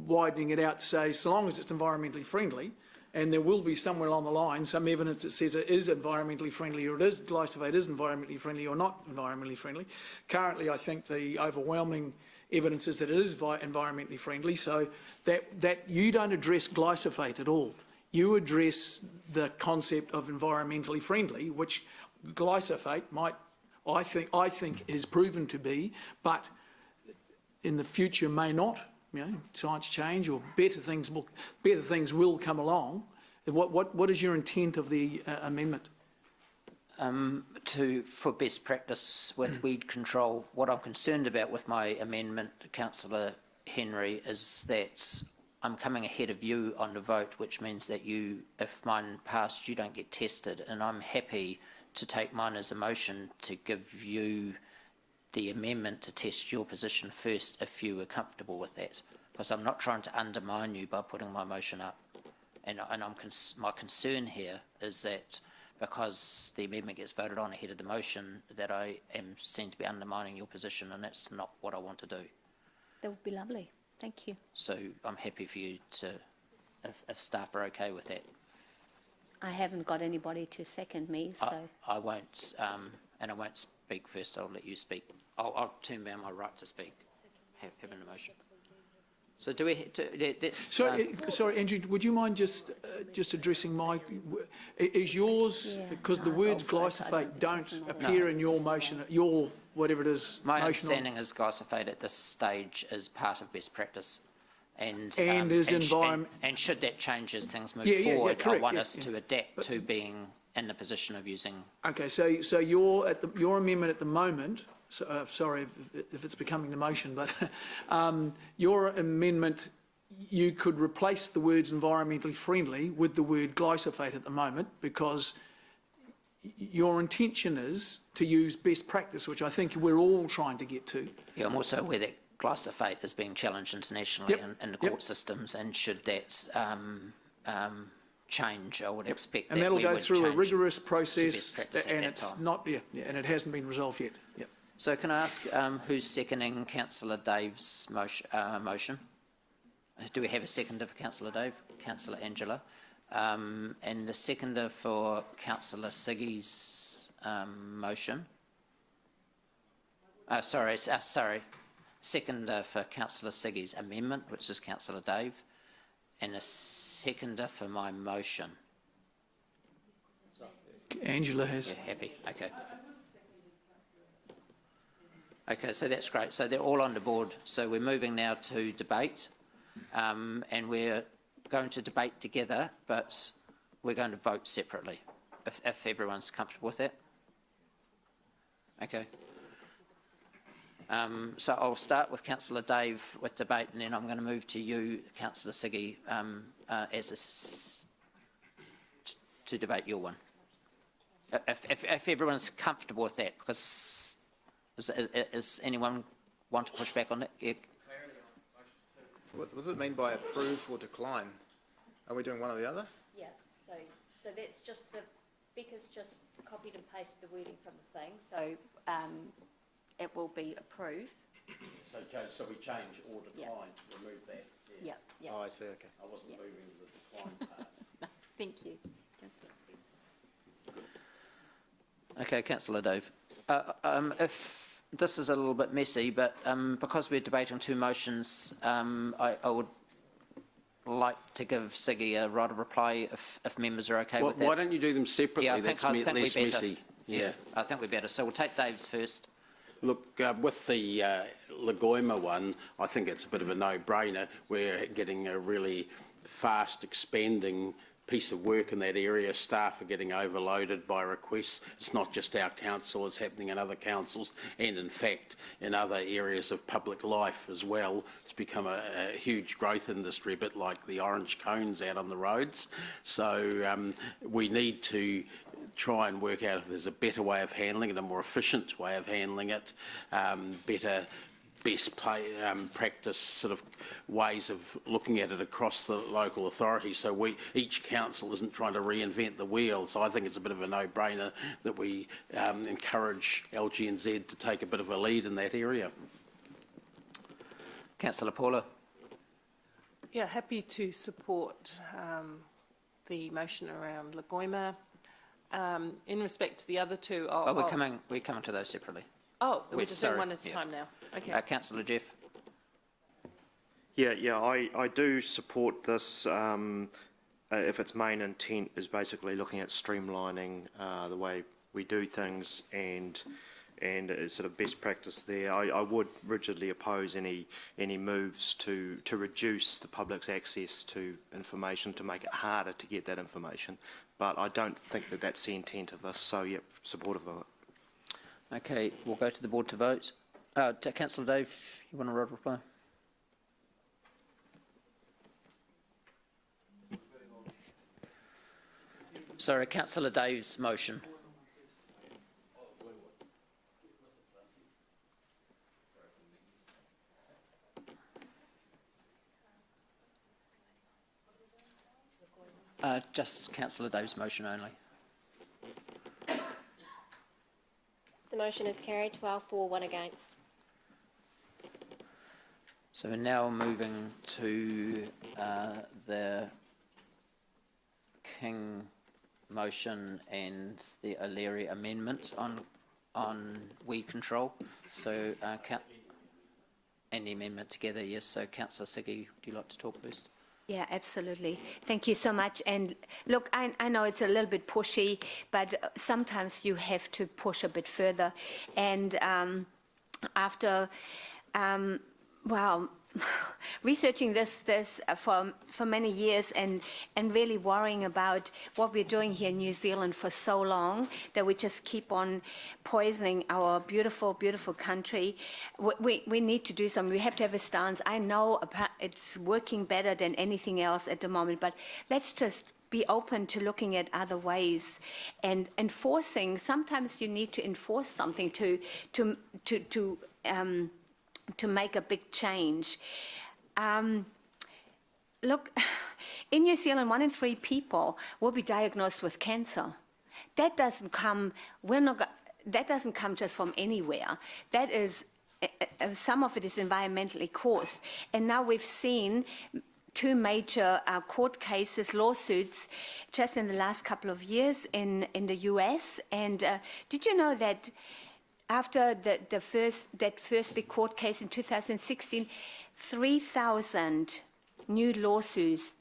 Speaker 14: widening it out to say, so long as it's environmentally friendly, and there will be somewhere along the line some evidence that says it is environmentally friendly, or glyphosate is environmentally friendly, or not environmentally friendly. Currently, I think the overwhelming evidence is that it is environmentally friendly, so that you don't address glyphosate at all. You address the concept of environmentally friendly, which glyphosate might, I think is proven to be, but in the future may not. Science change, or better things will come along. What is your intent of the amendment?
Speaker 4: For best practice with weed control, what I'm concerned about with my amendment, Councillor Henry, is that I'm coming ahead of you on the vote, which means that you, if mine passed, you don't get tested, and I'm happy to take mine as a motion to give you the amendment to test your position first if you were comfortable with that, because I'm not trying to undermine you by putting my motion up. And my concern here is that because the amendment gets voted on ahead of the motion, that I am seen to be undermining your position, and that's not what I want to do.
Speaker 8: That would be lovely. Thank you.
Speaker 4: So I'm happy for you to, if staff are okay with that.
Speaker 8: I haven't got anybody to second me, so.
Speaker 4: I won't, and I won't speak first. I'll let you speak. I'll turn down my right to speak. Having a motion. So do we? Let's.
Speaker 14: Sorry, Andrew. Would you mind just addressing my? Is yours because the words glyphosate don't appear in your motion? Your whatever it is.
Speaker 4: My understanding is glyphosate at this stage is part of best practice, and should that change as things move forward,
Speaker 14: correct,
Speaker 4: I want us to adapt to being in the position of using.
Speaker 14: Okay, so your amendment at the moment. So, sorry if it's becoming the motion, but your amendment, you could replace the words environmentally friendly with the word glyphosate at the moment, because your intention is to use best practice, which I think we're all trying to get to.
Speaker 4: Yeah, I'm also aware that glyphosate is being challenged internationally in the court systems, and should that change, I would expect that
Speaker 14: that'll
Speaker 4: we
Speaker 14: go
Speaker 4: would
Speaker 14: through a
Speaker 4: change
Speaker 14: rigorous process,
Speaker 4: and
Speaker 14: it's not, and it hasn't been resolved yet. Yep.
Speaker 4: So can I ask who's seconding Councillor Dave's motion? Do we have a seconder for Councillor Dave? Councillor Angela. And the seconder for Councillor Siggy's motion? Sorry. Seconder for Councillor Siggy's amendment, which is Councillor Dave, and a seconder for my motion.
Speaker 14: Angela has.
Speaker 4: Yeah, happy. Okay. Okay, so that's great. So they're all on the board. So we're moving now to debate, and we're going to debate together, but we're going to vote separately, if everyone's comfortable with that. Okay. So I'll start with Councillor Dave with debate, and then I'm going to move to you, Councillor Siggy, to debate your one. If everyone's comfortable with that, because is anyone want to push back on that? Yeah.
Speaker 17: What does it mean by approve or decline? Are we doing one or the other?
Speaker 5: Yeah, so that's just Becca's just copied and pasted the wording from the thing, so it will be approve.
Speaker 11: So we change or decline, remove that.
Speaker 5: Yeah.
Speaker 17: Oh, I see, okay.
Speaker 11: I wasn't moving the decline part.
Speaker 5: Thank you.
Speaker 4: Okay, Councillor Dave. If this is a little bit messy, but because we're debating two motions, I would like to give Siggy a right of reply if members are okay with that.
Speaker 11: Why don't you do them separately?
Speaker 4: Yeah, I think we better.
Speaker 11: Messy.
Speaker 4: Yeah, I think we better. So we'll take Dave's first.
Speaker 11: Look, with the Lagoima one, I think it's a bit of a no-brainer. We're getting a really fast expanding piece of work in that area. Staff are getting overloaded by requests. It's not just our council, it's happening in other councils, and in fact in other areas of public life as well. It's become a huge growth industry, a bit like the orange cones out on the roads. So we need to try and work out if there's a better way of handling it, a more efficient way of handling it, better best practice sort of ways of looking at it across the local authorities, so each council isn't trying to reinvent the wheel. So I think it's a bit of a no-brainer that we encourage LG&Z to take a bit of a lead in that area.
Speaker 4: Councillor Paula.
Speaker 15: Yeah, happy to support the motion around Lagoima. In respect to the other two,
Speaker 4: we're coming to those separately.
Speaker 15: Oh, we're just doing one at a time now. Okay.
Speaker 4: Councillor Jeff.
Speaker 20: Yeah, I do support this. If its main intent is basically looking at streamlining the way we do things and and sort of best practice there. I would rigidly oppose any moves to reduce the public's access to information, to make it harder to get that information. But I don't think that that's the intent of this, so yep, supportive of it.
Speaker 4: Okay, we'll go to the board to vote. Councillor Dave, you want to reply? Sorry, Councillor Dave's motion. Just Councillor Dave's motion only.
Speaker 18: The motion is carried, 12 for, 1 against.
Speaker 4: So we're now moving to the King motion and the O'Leary amendment on weed control. So and the amendment together, yes. So Councillor Siggy, would you like to talk first?
Speaker 8: Yeah, absolutely. Thank you so much. And look, I know it's a little bit pushy, but sometimes you have to push a bit further. And after, well, researching this for many years and really worrying about what we're doing here in New Zealand for so long, that we just keep on poisoning our beautiful, beautiful country. We need to do something. We have to have a stance. I know it's working better than anything else at the moment, but let's just be open to looking at other ways and enforcing. Sometimes you need to enforce something to make a big change. Look, in New Zealand, 1 in 3 people will be diagnosed with cancer. That doesn't come. That doesn't come just from anywhere. That is, some of it is environmentally caused. And now we've seen 2 major court cases, lawsuits, just in the last couple of years in the US. And did you know that after that first big court case in 2016, 3,000 new lawsuits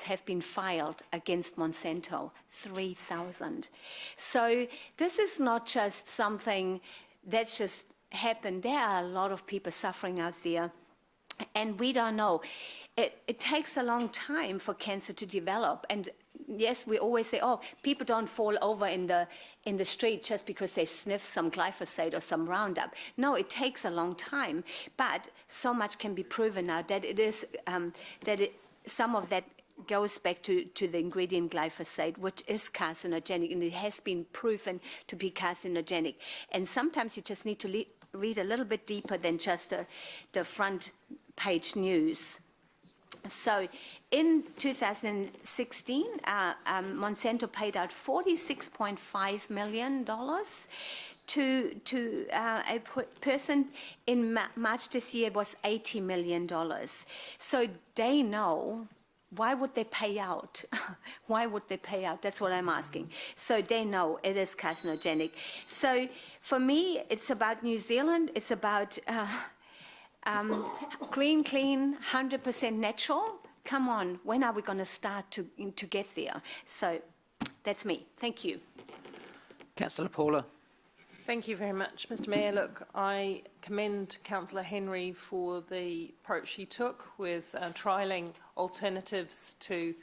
Speaker 8: have been filed against Monsanto. 3,000. So this is not just something that's just happened. There are a lot of people suffering out there, and we don't know. It takes a long time for cancer to develop, and yes, we always say, oh, people don't fall over in the street just because they sniff some glyphosate or some Roundup. No, it takes a long time, but so much can be proven now that it is some of that goes back to the ingredient glyphosate, which is carcinogenic, and it has been proven to be carcinogenic. And sometimes you just need to read a little bit deeper than just the front page news. So in 2016, Monsanto paid out $46.5 million to a person. In March this year, it was $80 million. So they know. Why would they pay out? Why would they pay out? That's what I'm asking. So they know it is carcinogenic. So for me, it's about New Zealand. It's about green, clean, 100% natural. Come on, when are we going to start to get there? So that's me. Thank you.
Speaker 4: Councillor Paula.
Speaker 15: Thank you very much, Mr Mayor. Look, I commend Councillor Henry for the approach he took with trialling alternatives to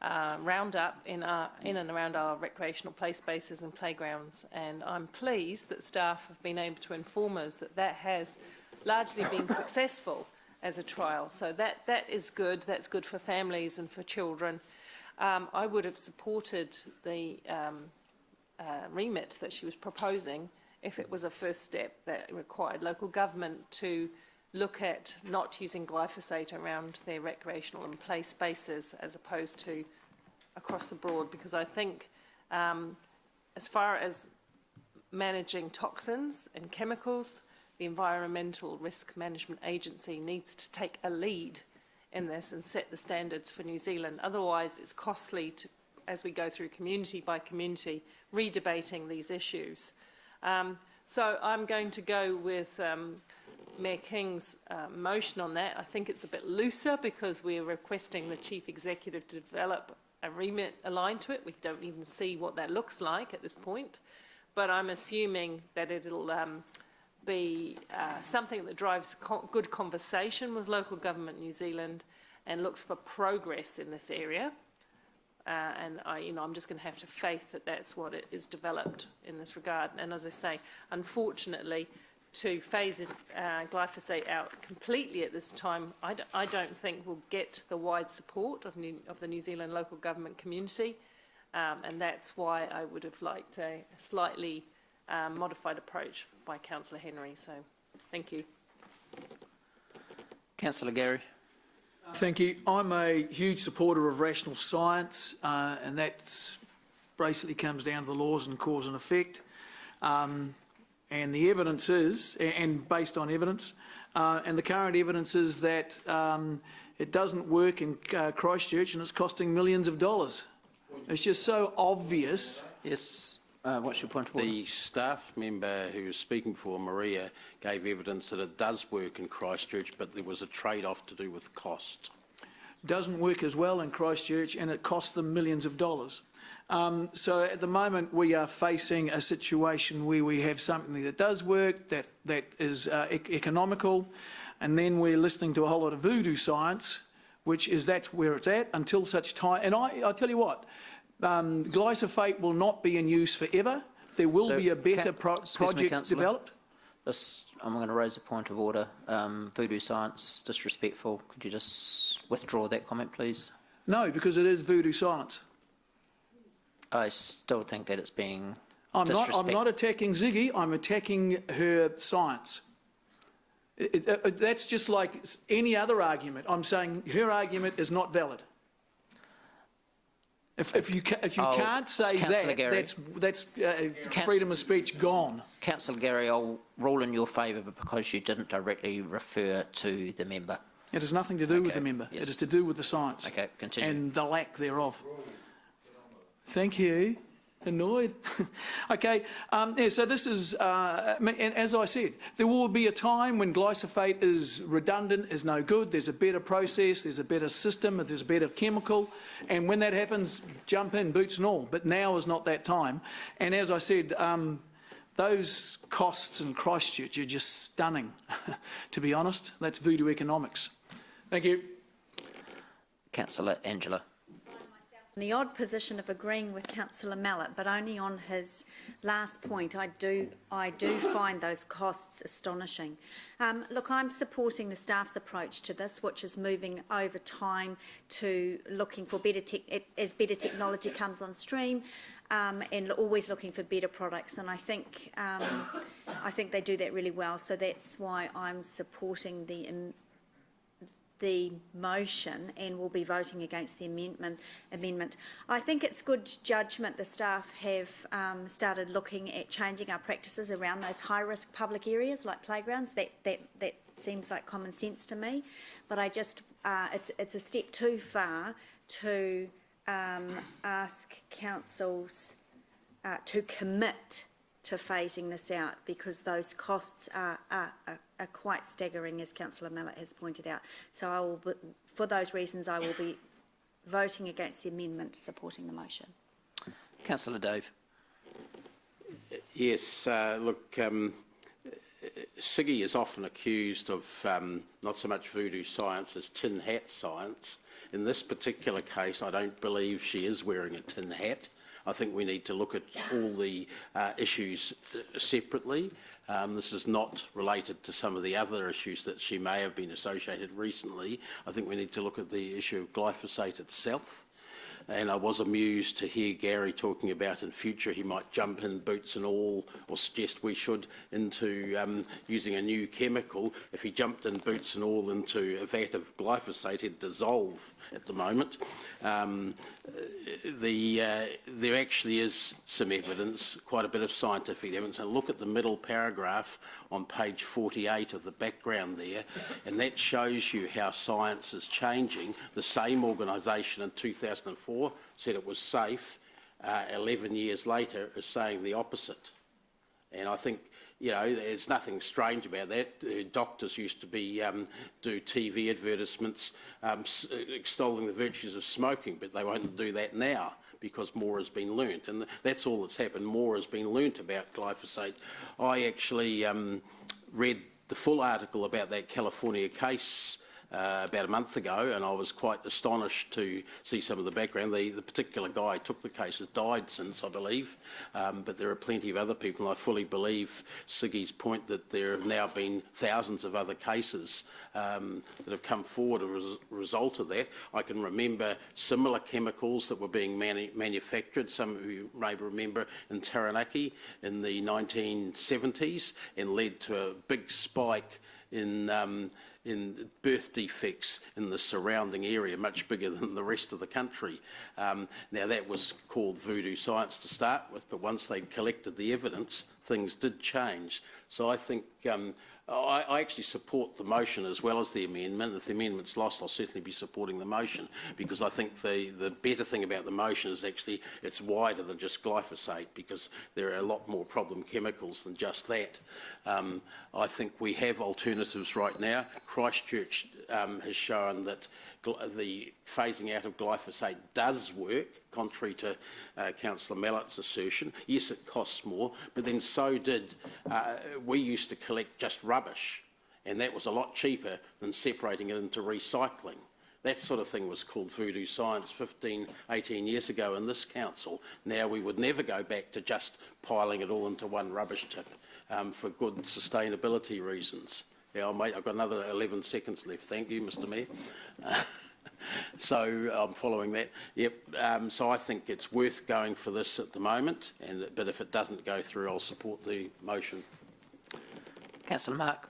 Speaker 15: Roundup in and around our recreational play spaces and playgrounds. And I'm pleased that staff have been able to inform us that that has largely been successful as a trial. So that is good. That's good for families and for children. I would have supported the remit that she was proposing if it was a first step that required local government to look at not using glyphosate around their recreational and play spaces as opposed to across the board, because I think as far as managing toxins and chemicals, the Environmental Risk Management Agency needs to take a lead in this and set the standards for New Zealand. Otherwise, it's costly to, as we go through community by community, redebating these issues. So I'm going to go with Mayor King's motion on that. I think it's a bit looser because we're requesting the Chief Executive to develop a remit aligned to it. We don't even see what that looks like at this point. but I'm assuming that it'll be something that drives good conversation with local government New Zealand and looks for progress in this area. And I'm just going to have to faith that that's what it is developed in this regard. And as I say, unfortunately, to phase glyphosate out completely at this time, I don't think we'll get the wide support of the New Zealand local government community. And that's why I would have liked a slightly modified approach by Councillor Henry. So, thank you.
Speaker 4: Councillor Gary.
Speaker 14: Thank you. I'm a huge supporter of rational science, and that basically comes down to the laws and cause and effect. And the evidence is, and based on evidence, and the current evidence is that it doesn't work in Christchurch and it's costing millions of dollars. It's just so obvious.
Speaker 4: Yes. What's your point of order?
Speaker 11: The staff member who was speaking for Maria gave evidence that it does work in Christchurch, but there was a trade-off to do with cost.
Speaker 14: Doesn't work as well in Christchurch and it costs them millions of dollars. So at the moment we are facing a situation where we have something that does work, that is economical, and then we're listening to a whole lot of voodoo science, that's where it's at until such time. And I tell you what, glyphosate will not be in use forever. There will be a better project developed.
Speaker 4: I'm going to raise a point of order. Voodoo science, disrespectful. Could you just withdraw that comment, please?
Speaker 14: No, because it is voodoo science.
Speaker 4: I still think that it's being
Speaker 14: I'm not attacking Ziggy. I'm attacking her science. That's just like any other argument. I'm saying her argument is not valid. If you can't say that, that's freedom of speech gone.
Speaker 4: Councillor Gary, I'll rule in your favour because you didn't directly refer to the member.
Speaker 14: It has nothing to do with the member.
Speaker 4: Yes.
Speaker 14: It is to do with the science.
Speaker 4: Okay, continue.
Speaker 14: And the lack thereof. Thank you. Annoyed. Okay, so this is, and as I said, there will be a time when glyphosate is redundant, is no good, there's a better process, there's a better system, there's a better chemical, and when that happens, jump in, boots and all. But now is not that time. And as I said, those costs in Christchurch are just stunning, to be honest. That's voodoo economics. Thank you.
Speaker 4: Councillor Angela.
Speaker 8: In the odd position of agreeing with Councillor Mallett, but only on his last point. I do find those costs astonishing. Look, I'm supporting the staff's approach to this, which is moving over time to looking for as better technology comes on stream, and always looking for better products. And I think they do that really well. So that's why I'm supporting the motion and will be voting against the amendment. I think it's good judgment the staff have started looking at changing our practices around those high-risk public areas like playgrounds. That seems like common sense to me, but I just it's a step too far to ask councils to commit to phasing this out because those costs are quite staggering, as Councillor Mallett has pointed out. So for those reasons, I will be voting against the amendment, supporting the motion.
Speaker 4: Councillor Dave.
Speaker 11: Yes, look, Siggy is often accused of not so much voodoo science as tin hat science. In this particular case, I don't believe she is wearing a tin hat. I think we need to look at all the issues separately. This is not related to some of the other issues that she may have been associated recently. I think we need to look at the issue of glyphosate itself. And I was amused to hear Gary talking about in future he might jump in boots and all, or suggest we should, into using a new chemical. If he jumped in boots and all into a vat of glyphosate, it'd dissolve at the moment. There actually is some evidence, quite a bit of scientific evidence. And look at the middle paragraph on page 48 of the background there, and that shows you how science is changing. The same organisation in 2004 said it was safe. 11 years later is saying the opposite. And I think, you know, there's nothing strange about that. Doctors used to do TV advertisements extolling the virtues of smoking, but they won't do that now because more has been learnt, and that's all that's happened. More has been learnt about glyphosate. I actually read the full article about that California case about a month ago, and I was quite astonished to see some of the background. The particular guy who took the case has died since, I believe, but there are plenty of other people, and I fully believe Siggy's point that there have now been thousands of other cases that have come forward as a result of that. I can remember similar chemicals that were being manufactured, some of you may remember in Taranaki in the 1970s, and led to a big spike in birth defects in the surrounding area, much bigger than the rest of the country. Now that was called voodoo science to start with, but once they collected the evidence, things did change. So I think I actually support the motion as well as the amendment. If the amendment's lost, I'll certainly be supporting the motion, because I think the better thing about the motion is actually it's wider than just glyphosate, because there are a lot more problem chemicals than just that. I think we have alternatives right now. Christchurch has shown that the phasing out of glyphosate does work, contrary to Councillor Mallett's assertion. Yes, it costs more, but then so did, we used to collect just rubbish, and that was a lot cheaper than separating it into recycling. That sort of thing was called voodoo science 15, 18 years ago in this council. Now we would never go back to just piling it all into one rubbish tip for good sustainability reasons. Yeah, mate, I've got another 11 seconds left. Thank you, Mr. Mayor. So I'm following that. Yep. So I think it's worth going for this at the moment, but if it doesn't go through, I'll support the motion.
Speaker 4: Councillor Mark.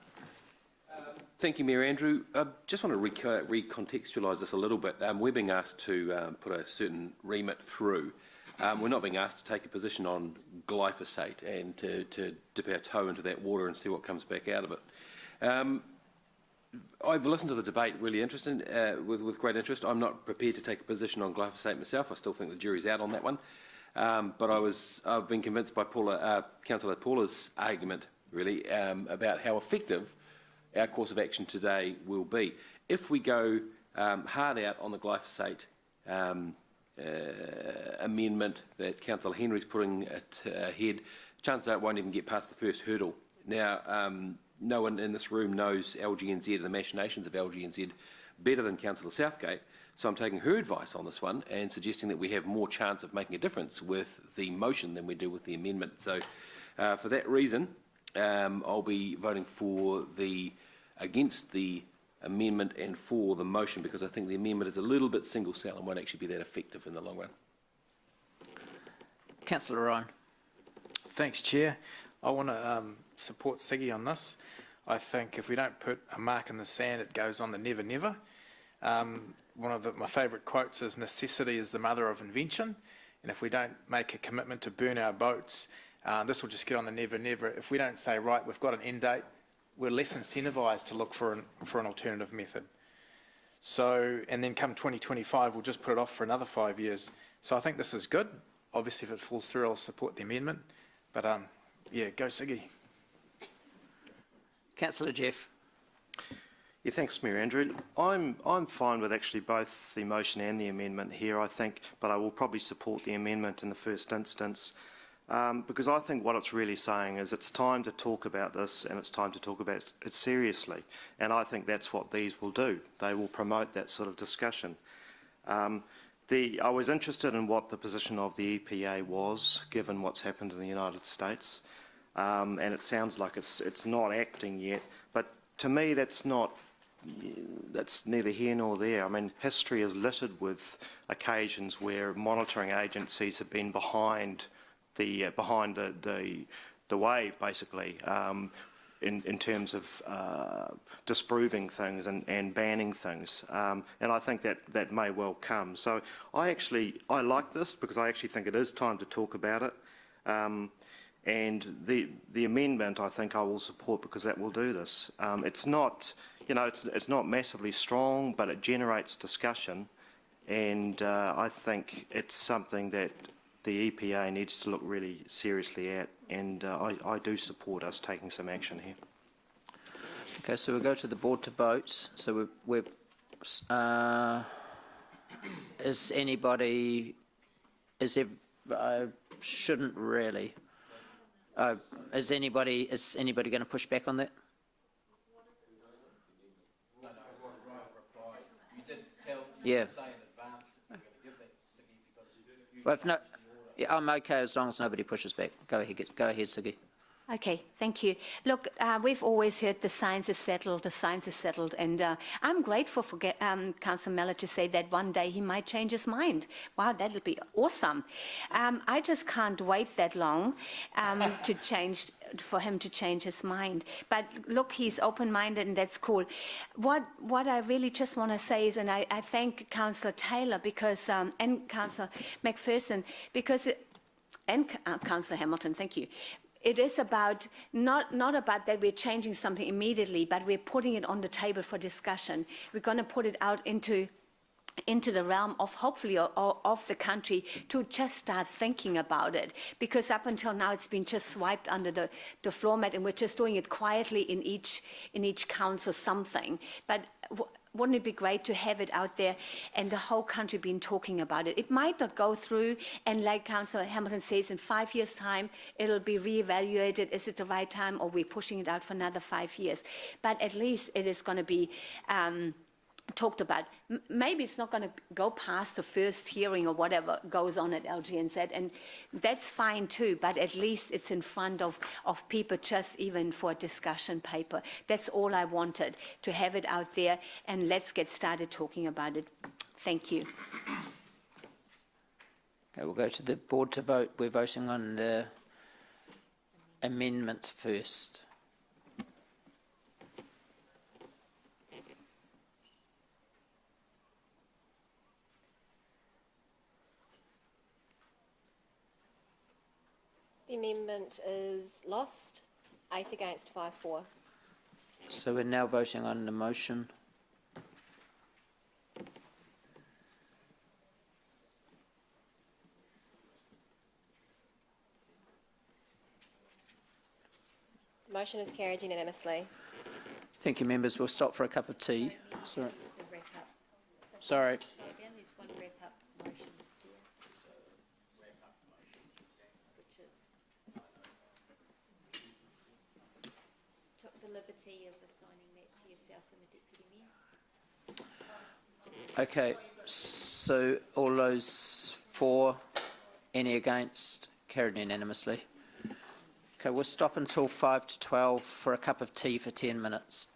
Speaker 6: Thank you, Mayor Andrew. I just want to recontextualise this a little bit. We're being asked to put a certain remit through. We're not being asked to take a position on glyphosate and to dip our toe into that water and see what comes back out of it. I've listened to the debate really interested, with great interest. I'm not prepared to take a position on glyphosate myself. I still think the jury's out on that one. But I've been convinced by Councillor Paula's argument, really, about how effective our course of action today will be. If we go hard out on the glyphosate amendment that Councillor Henry's putting ahead, chances are it won't even get past the first hurdle. Now, no one in this room knows LGNZ and the machinations of LGNZ better than Councillor Southgate, so I'm taking her advice on this one and suggesting that we have more chance of making a difference with the motion than we do with the amendment. So for that reason, I'll be voting against the amendment and for the motion, because I think the amendment is a little bit single cell and won't actually be that effective in the long run.
Speaker 4: Councillor Ryan.
Speaker 17: Thanks, Chair. I want to support Siggy on this. I think if we don't put a mark in the sand, it goes on the never, never. One of my favourite quotes is, necessity is the mother of invention. And if we don't make a commitment to burn our boats, this will just get on the never, never. If we don't say, right, we've got an end date, we're less incentivised to look for an alternative method. So, and then come 2025, we'll just put it off for another 5 years. So I think this is good. Obviously, if it falls through, I'll support the amendment. But yeah, go Siggy.
Speaker 4: Councillor Jeff.
Speaker 20: Yeah, thanks, Mayor Andrew. I'm fine with actually both the motion and the amendment here, I think, but I will probably support the amendment in the first instance, because I think what it's really saying is it's time to talk about this, and it's time to talk about it seriously, and I think that's what these will do. They will promote that sort of discussion. I was interested in what the position of the EPA was, given what's happened in the United States, and it sounds like it's not acting yet, but to me that's neither here nor there. I mean, history is littered with occasions where monitoring agencies have been behind the wave, basically, in terms of disproving things and banning things, and I think that may well come. So I like this because I actually think it is time to talk about it, and the amendment I think I will support because that will do this. It's not, it's not massively strong, but it generates discussion, and I think it's something that the EPA needs to look really seriously at, and I do support us taking some action here.
Speaker 4: Okay, so we'll go to the board to vote. So is anybody shouldn't really. Is anybody going to push back on that? Yeah. Well, if no, yeah, I'm okay as long as nobody pushes back. Go ahead, Siggy.
Speaker 8: Okay, thank you. Look, we've always heard the science is settled, and I'm grateful for Councillor Mellor to say that one day he might change his mind. Wow, that'll be awesome. I just can't wait that long for him to change his mind. But look, he's open-minded, and that's cool. What I really just want to say is, and I thank Councillor Taylor because and Councillor McPherson and Councillor Hamilton, thank you. It is about, not about that we're changing something immediately, but we're putting it on the table for discussion. We're going to put it out into the realm of hopefully of the country to just start thinking about it, because up until now it's been just swiped under the floor mat, and we're just doing it quietly in each council something. But wouldn't it be great to have it out there and the whole country been talking about it? It might not go through, and like Councillor Hamilton says, in 5 years' time, it'll be re-evaluated. Is it the right time, or we're pushing it out for another 5 years? But at least it is going to be talked about. Maybe it's not going to go past the first hearing or whatever goes on at LGNZ, and that's fine too, but at least it's in front of people, just even for a discussion paper. That's all I wanted, to have it out there, and let's get started talking about it. Thank you.
Speaker 4: Okay, we'll go to the board to vote. We're voting on the amendment first.
Speaker 18: The amendment is lost, 8 against 5-4.
Speaker 4: So we're now voting on the motion.
Speaker 18: The motion is carried unanimously.
Speaker 4: Thank you, members. We'll stop for a cup of tea. Sorry. Sorry.
Speaker 5: There's one wrap-up motion here, which is took the liberty of assigning that to yourself and the Deputy Mayor.
Speaker 4: Okay, so all those for, any against, carried unanimously. Okay, we'll stop until 5 to 12 for a cup of tea for 10 minutes.